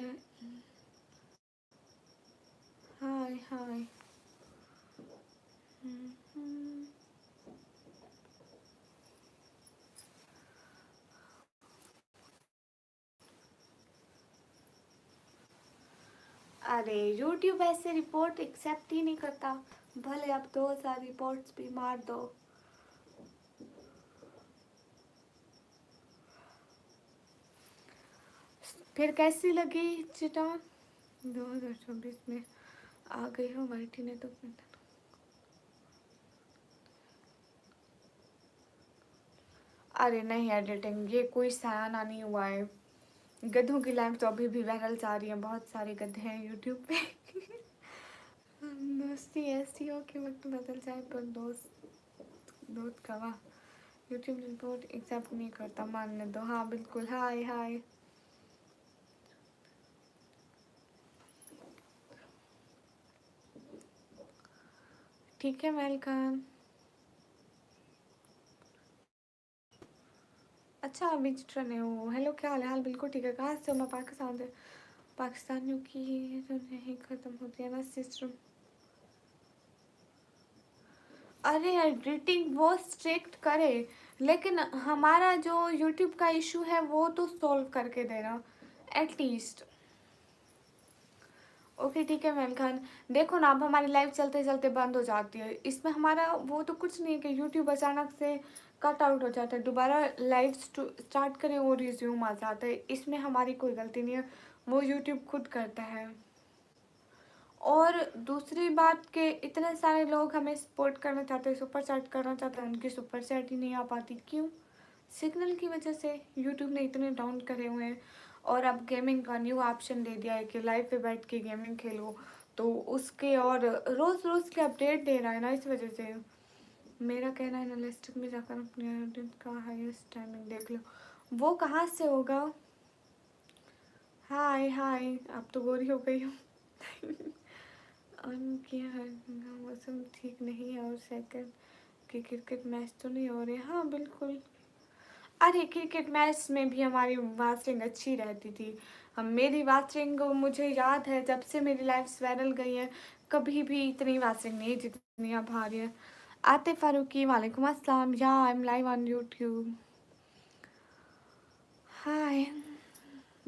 हाय हाय। हम्म। अरे यूट्यूब ऐसे रिपोर्ट एक्सेप्ट ही नहीं करता, भले आप 2000 रिपोर्ट्स भी मार दो। फिर कैसी लगी चिटा? 2024 में आ गई हो वाइटी ने तो फिर। अरे नहीं एडिटिंग, ये कोई सयाना नहीं हुआ है। गधों की लाइफ तो अभी भी वायरल जा रही है, बहुत सारे गधे हैं यूट्यूब पे। दोस्ती ऐसी हो कि वक्त बदल जाए पर दोस्त दोस्त गवाह। यूट्यूब रिपोर्ट एक्सेप्ट नहीं करता, मानने दो। हाँ बिल्कुल, हाय हाय। ठीक है, वेलकम। अच्छा अभी रहे हो, हेलो क्या हाल है? हाल बिल्कुल ठीक है। कहाँ से हो? मैं पाकिस्तान से। पाकिस्तानियों की तो नहीं ख़त्म होती है ना सिस्टम। अरे एडिटिंग वो स्ट्रिक्ट करे, लेकिन हमारा जो यूट्यूब का इशू है वो तो सॉल्व करके देना एटलीस्ट। ओके ठीक है मेल खान। देखो ना, अब हमारी लाइव चलते चलते बंद हो जाती है, इसमें हमारा वो तो कुछ नहीं है कि यूट्यूब अचानक से कट आउट हो जाता है, दोबारा लाइव स्टार्ट करें और रिज्यूम आ जाता है, इसमें हमारी कोई गलती नहीं है, वो यूट्यूब खुद करता है। और दूसरी बात कि इतने सारे लोग हमें सपोर्ट करना चाहते हैं, सुपर चैट करना चाहते हैं, उनकी सुपर चैट ही नहीं आ पाती, क्यों? सिग्नल की वजह से यूट्यूब ने इतने डाउन करे हुए हैं। और अब गेमिंग का न्यू ऑप्शन दे दिया है कि लाइव पे बैठ के गेमिंग खेलो, तो उसके और रोज़ रोज़ के अपडेट दे रहा है ना, इस वजह से मेरा कहना है एनालिस्टिक में जाकर अपने ऑडियंस का हाईएस्ट टाइमिंग देख लो। वो कहाँ से होगा? हाय हाय, अब तो गोरी हो गई हूँ। उनकी मौसम ठीक नहीं है और सेकंड कि क्रिकेट मैच तो नहीं हो रहे। हाँ बिल्कुल। अरे क्रिकेट मैच में भी हमारी वाचरिंग अच्छी रहती थी। हम मेरी वाचरिंग मुझे याद है जब से मेरी लाइफ वायरल गई है, कभी भी इतनी वाचरिंग नहीं जितनी अब आ रही है। आतिफ फारूकी वालेकुम अस्सलाम, yeah I am live on YouTube. Hi.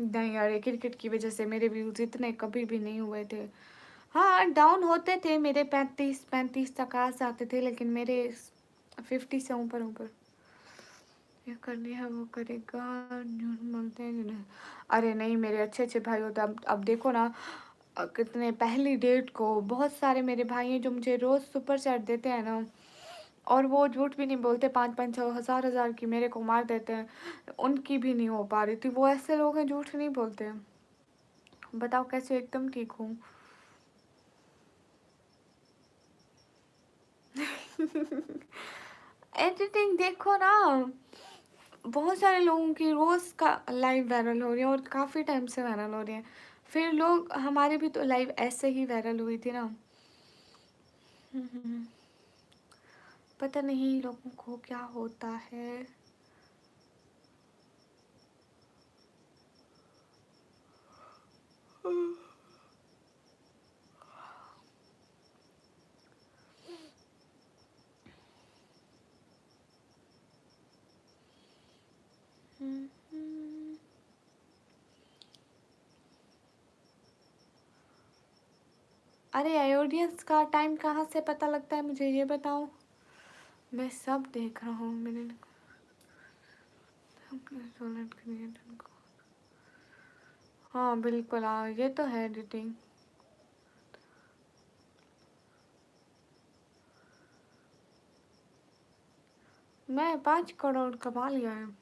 नहीं यार, क्रिकेट की वजह से मेरे व्यूज इतने कभी भी नहीं हुए थे। हाँ डाउन होते थे मेरे, 35 तक आ जाते थे, लेकिन मेरे 50 से ऊपर ऊपर। ये करनी है वो करेगा, मिलते हैं जिन्हें। अरे नहीं, मेरे अच्छे अच्छे भाई होते। अब देखो ना, कितने पहली डेट को बहुत सारे मेरे भाई हैं जो मुझे रोज़ सुपर चैट देते हैं ना, और वो झूठ भी नहीं बोलते, 5-5 हज़ार हज़ार की मेरे को मार देते हैं, उनकी भी नहीं हो पा रही थी। वो ऐसे लोग हैं झूठ नहीं बोलते हैं। बताओ कैसे, एकदम ठीक हूँ। एडिटिंग देखो ना, बहुत सारे लोगों की रोज़ का लाइव वायरल हो रही है और काफ़ी टाइम से वायरल हो रही है। फिर लोग हमारे भी तो लाइव ऐसे ही वायरल हुई थी ना। पता नहीं लोगों को क्या होता है। अरे आयोडियंस का टाइम कहाँ से पता लगता है, मुझे ये बताओ। मैं सब देख रहा हूँ, मैंने सोलर क्रिएटर को। हाँ बिल्कुल, हाँ ये तो है एडिटिंग। मैं 5 करोड़ कमा लिया है।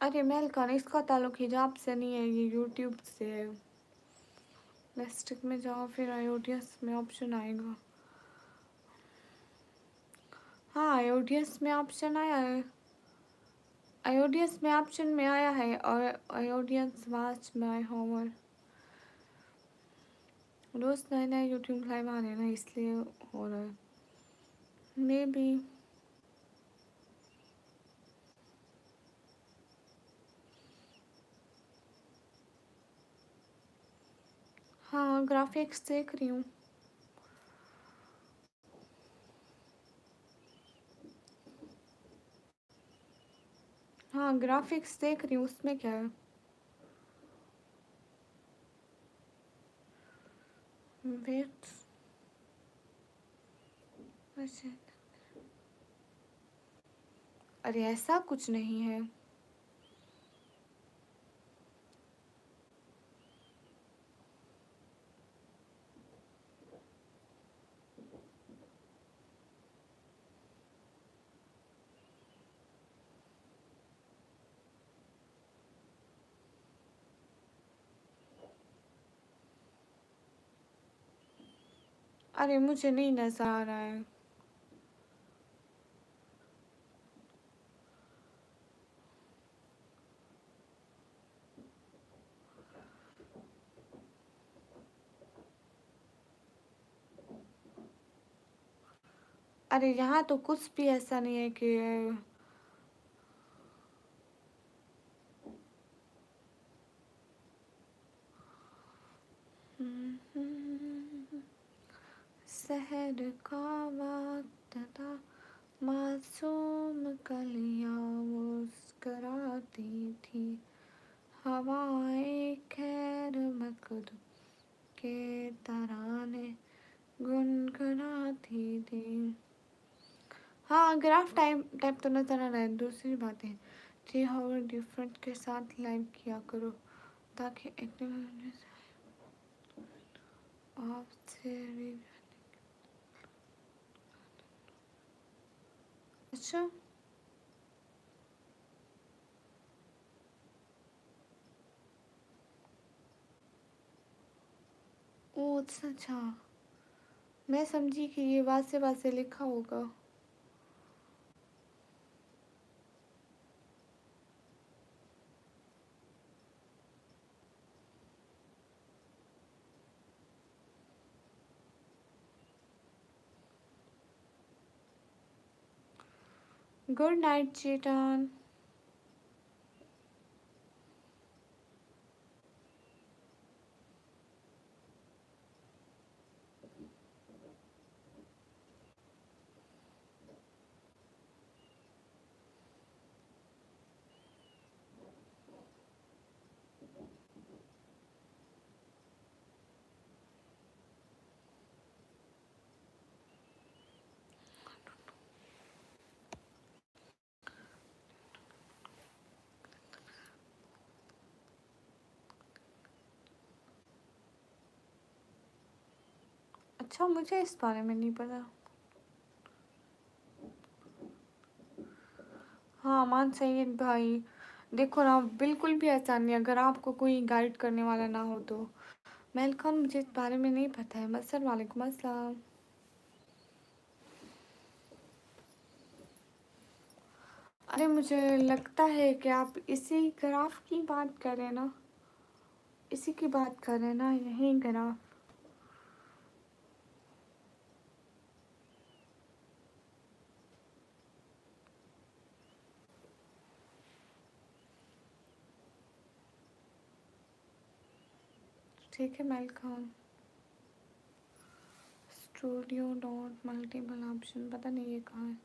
अरे मेलकन, इसका ताल्लुक हिजाब से नहीं है, ये यूट्यूब से है। नेस्टिक में जाओ, फिर आयोडियस में ऑप्शन आएगा। हाँ आयोडियस में ऑप्शन आया है, आयोडियस में ऑप्शन में आया है, और आयोडियस वाच माई होमर। रोज़ नए नए यूट्यूब लाइव आ रहे हैं ना, इसलिए हो रहा है मे बी। हाँ ग्राफिक्स देख रही हूँ। हाँ ग्राफिक्स देख रही हूँ, उसमें क्या है। वेट, अच्छा, अरे ऐसा कुछ नहीं है। अरे मुझे नहीं नजर आ रहा है। अरे यहाँ तो कुछ भी ऐसा नहीं है कि शहर का वक्त था, मासूम कलियां मुस्कराती थी, हवाएं खैर मकदूम के तराने गुनगुनाती थी। हाँ, ग्राफ टाइप टाइप तो नजर आ रहा है। दूसरी बात है थ्री हावर डिफरेंट के साथ लाइव किया करो ताकि आपसे भी। अच्छा, ओ अच्छा अच्छा, मैं समझी कि ये बात से लिखा होगा। गुड नाइट चेतन। अच्छा, मुझे इस बारे में नहीं पता। हाँ, मान सैयद भाई, देखो ना, बिल्कुल भी आसान नहीं अगर आपको कोई गाइड करने वाला ना हो तो। महल खान, मुझे इस बारे में नहीं पता है। मसर वालेकुम अस्सलाम। अरे मुझे लगता है कि आप इसी ग्राफ की बात कर रहे हैं ना, इसी की बात कर रहे हैं ना, यही ग्राफ। ठीक है महल Khan. Studio dot multiple option, पता नहीं ये कहाँ है।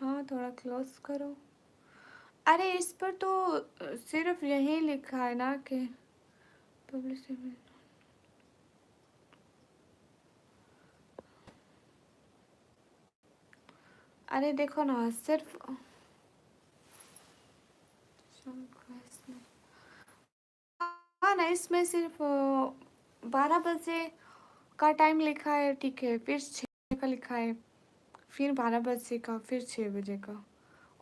हाँ, थोड़ा क्लोज करो। अरे इस पर तो सिर्फ यही लिखा है ना कि पब्लिश। अरे देखो ना, सिर्फ हाँ ना, इसमें सिर्फ 12 बजे का टाइम लिखा है, ठीक है, फिर 6 का लिखा है, फिर 12 बजे का, फिर 6 बजे का,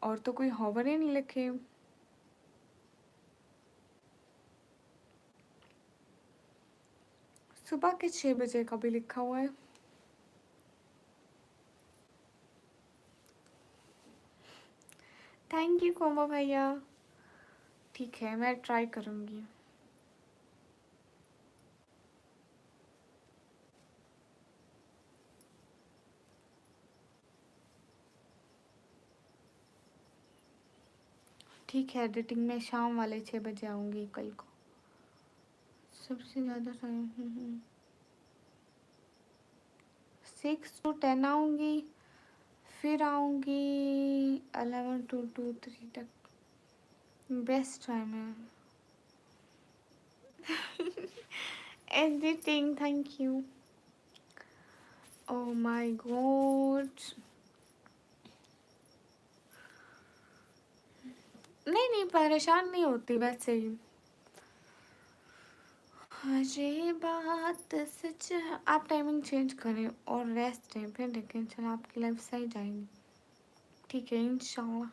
और तो कोई हॉवर ही नहीं लिखे। सुबह के 6 बजे का भी लिखा हुआ है। थैंक यू कोमो भैया। ठीक है, मैं ट्राई करूँगी। ठीक है, एडिटिंग में शाम वाले 6 बजे आऊँगी कल को। सबसे ज़्यादा टाइम 6 to 10 आऊँगी, फिर आऊँगी 11 to 2 3 तक। बेस्ट टाइम है। Editing, thank you. Oh my God. नहीं नहीं, परेशान नहीं होती वैसे ही। ये बात सच है। आप टाइमिंग चेंज करें और रेस्ट लें, फिर देखें, चलो आपकी लाइफ सही जाएगी। ठीक है, इंशाल्लाह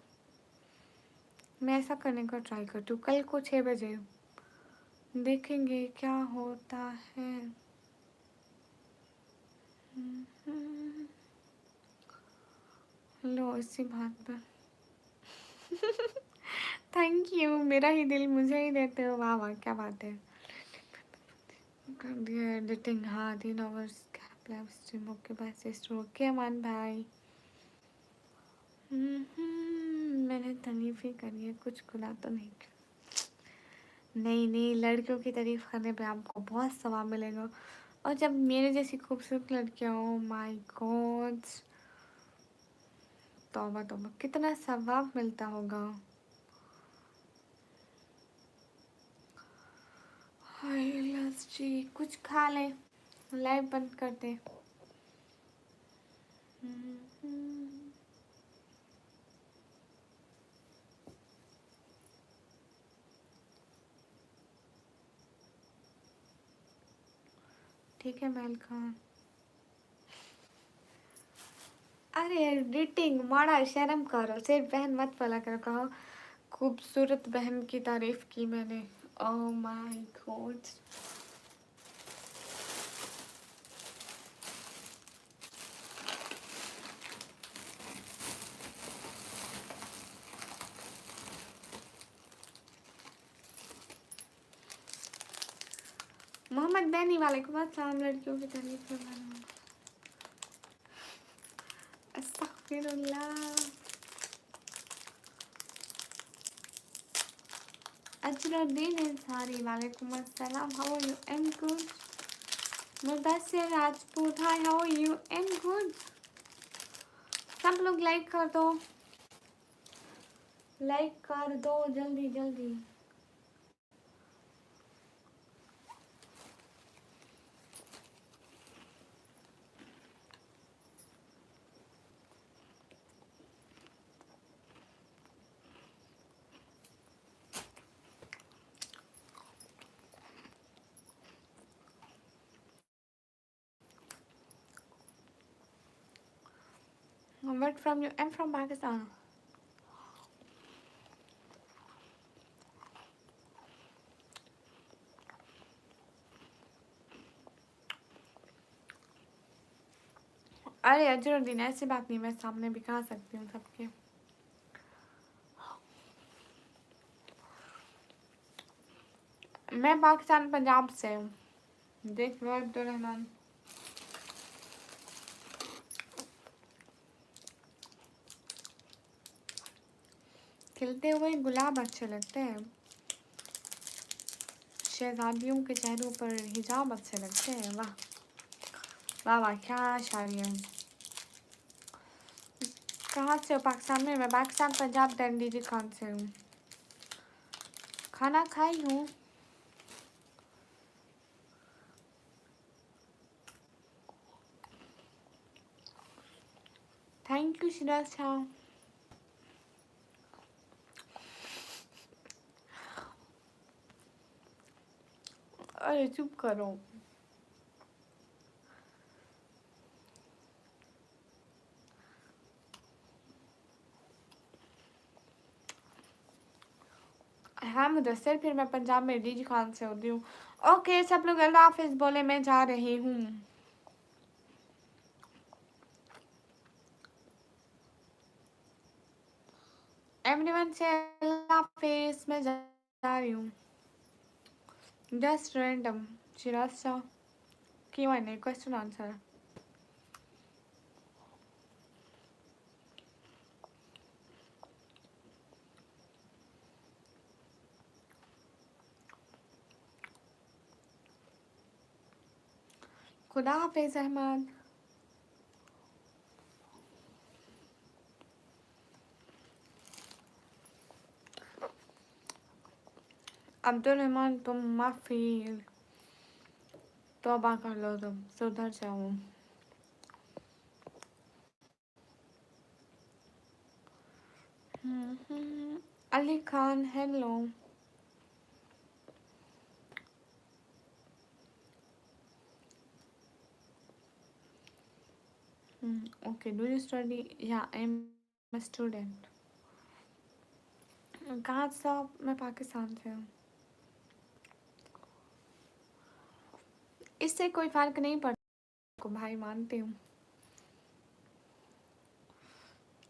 मैं ऐसा करने का ट्राई करती हूँ। कल को 6 बजे देखेंगे क्या होता है। लो, इसी बात पर थैंक यू। मेरा ही दिल मुझे ही देते हो, वाह वाह, क्या बात है। कर दिया एडिटिंग, हाँ 3 hours. Live stream okay bye sister okay Aman भाई। मैंने तारीफ ही करी है, कुछ खुला तो नहीं। नहीं नहीं, लड़कियों की तारीफ करने पे आपको बहुत सवाब मिलेगा, और जब मेरे जैसी खूबसूरत लड़कियां हो, माय गॉड, तौबा तौबा कितना सवाब मिलता होगा। हाय लास्ट जी कुछ खा ले, लाइव बंद कर दे। ठीक है महल खान। अरे एडिटिंग माड़ा शर्म करो, सिर्फ बहन मत बोला करो, कहो खूबसूरत बहन की तारीफ की मैंने। Oh my god. मोहम्मद बैनी वालेकुम अस्सलाम, लड़कियों की तारीफ करना। अस्तगफिरुल्लाह। अजरुद्दीन अंसारी वालेकुम अस्सलाम, how are you? Am good. Mudassir Rajput hi, how are you? Am good. सब लोग लाइक कर दो, लाइक कर दो जल्दी जल्दी। Where from you? I'm from Pakistan. अरे अजरुद्दीन ऐसी बात नहीं, मैं सामने भी खा सकती हूँ सबके। मैं पाकिस्तान पंजाब से हूँ। देख लो अब्दुल रहमान। खिलते हुए गुलाब अच्छे लगते हैं, शहजादियों के चेहरों पर हिजाब अच्छे लगते हैं। वाह वाह वाह, क्या शायरी है। कहाँ से हो? पाकिस्तान में? मैं पाकिस्तान पंजाब डंडी खान से हूँ। खाना खाई हूँ। Thank you Siraj Shah. अरे चुप करो। हाँ मुदस्सिर, फिर मैं पंजाब में डीजी खान से होती हूँ। ओके सब लोग अल्लाह हाफिज बोले, मैं जा रही हूँ। एवरीवन से अल्लाह हाफिज, मैं जा रही हूँ। Just random Siraj Shah Q&A question answer. खुदा हाफिज अहमद। अब्दुल रहमान तुम माफी तौबा कर लो, तुम सुधर जाओ। Ali Khan hello. Okay do you study? या आई एम अ स्टूडेंट। कहाँ से आप? मैं पाकिस्तान से हूँ। इससे कोई फर्क नहीं पड़ता को भाई, मानती हूँ।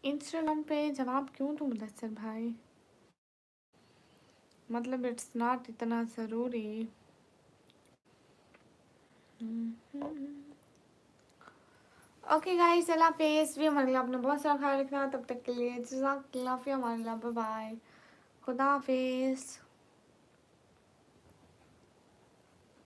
इंस्टाग्राम पे जवाब क्यों दूँ मुदस्सिर भाई? मतलब इट्स नॉट इतना ज़रूरी। ओके गाइस, अल्लाह हाफिज़। भी हमारे लिए अपना बहुत सारा ख्याल रखना। तब तक के लिए जज़ाकल्लाह, फिर हमारे लिए बाय बाय, खुदा हाफिज़।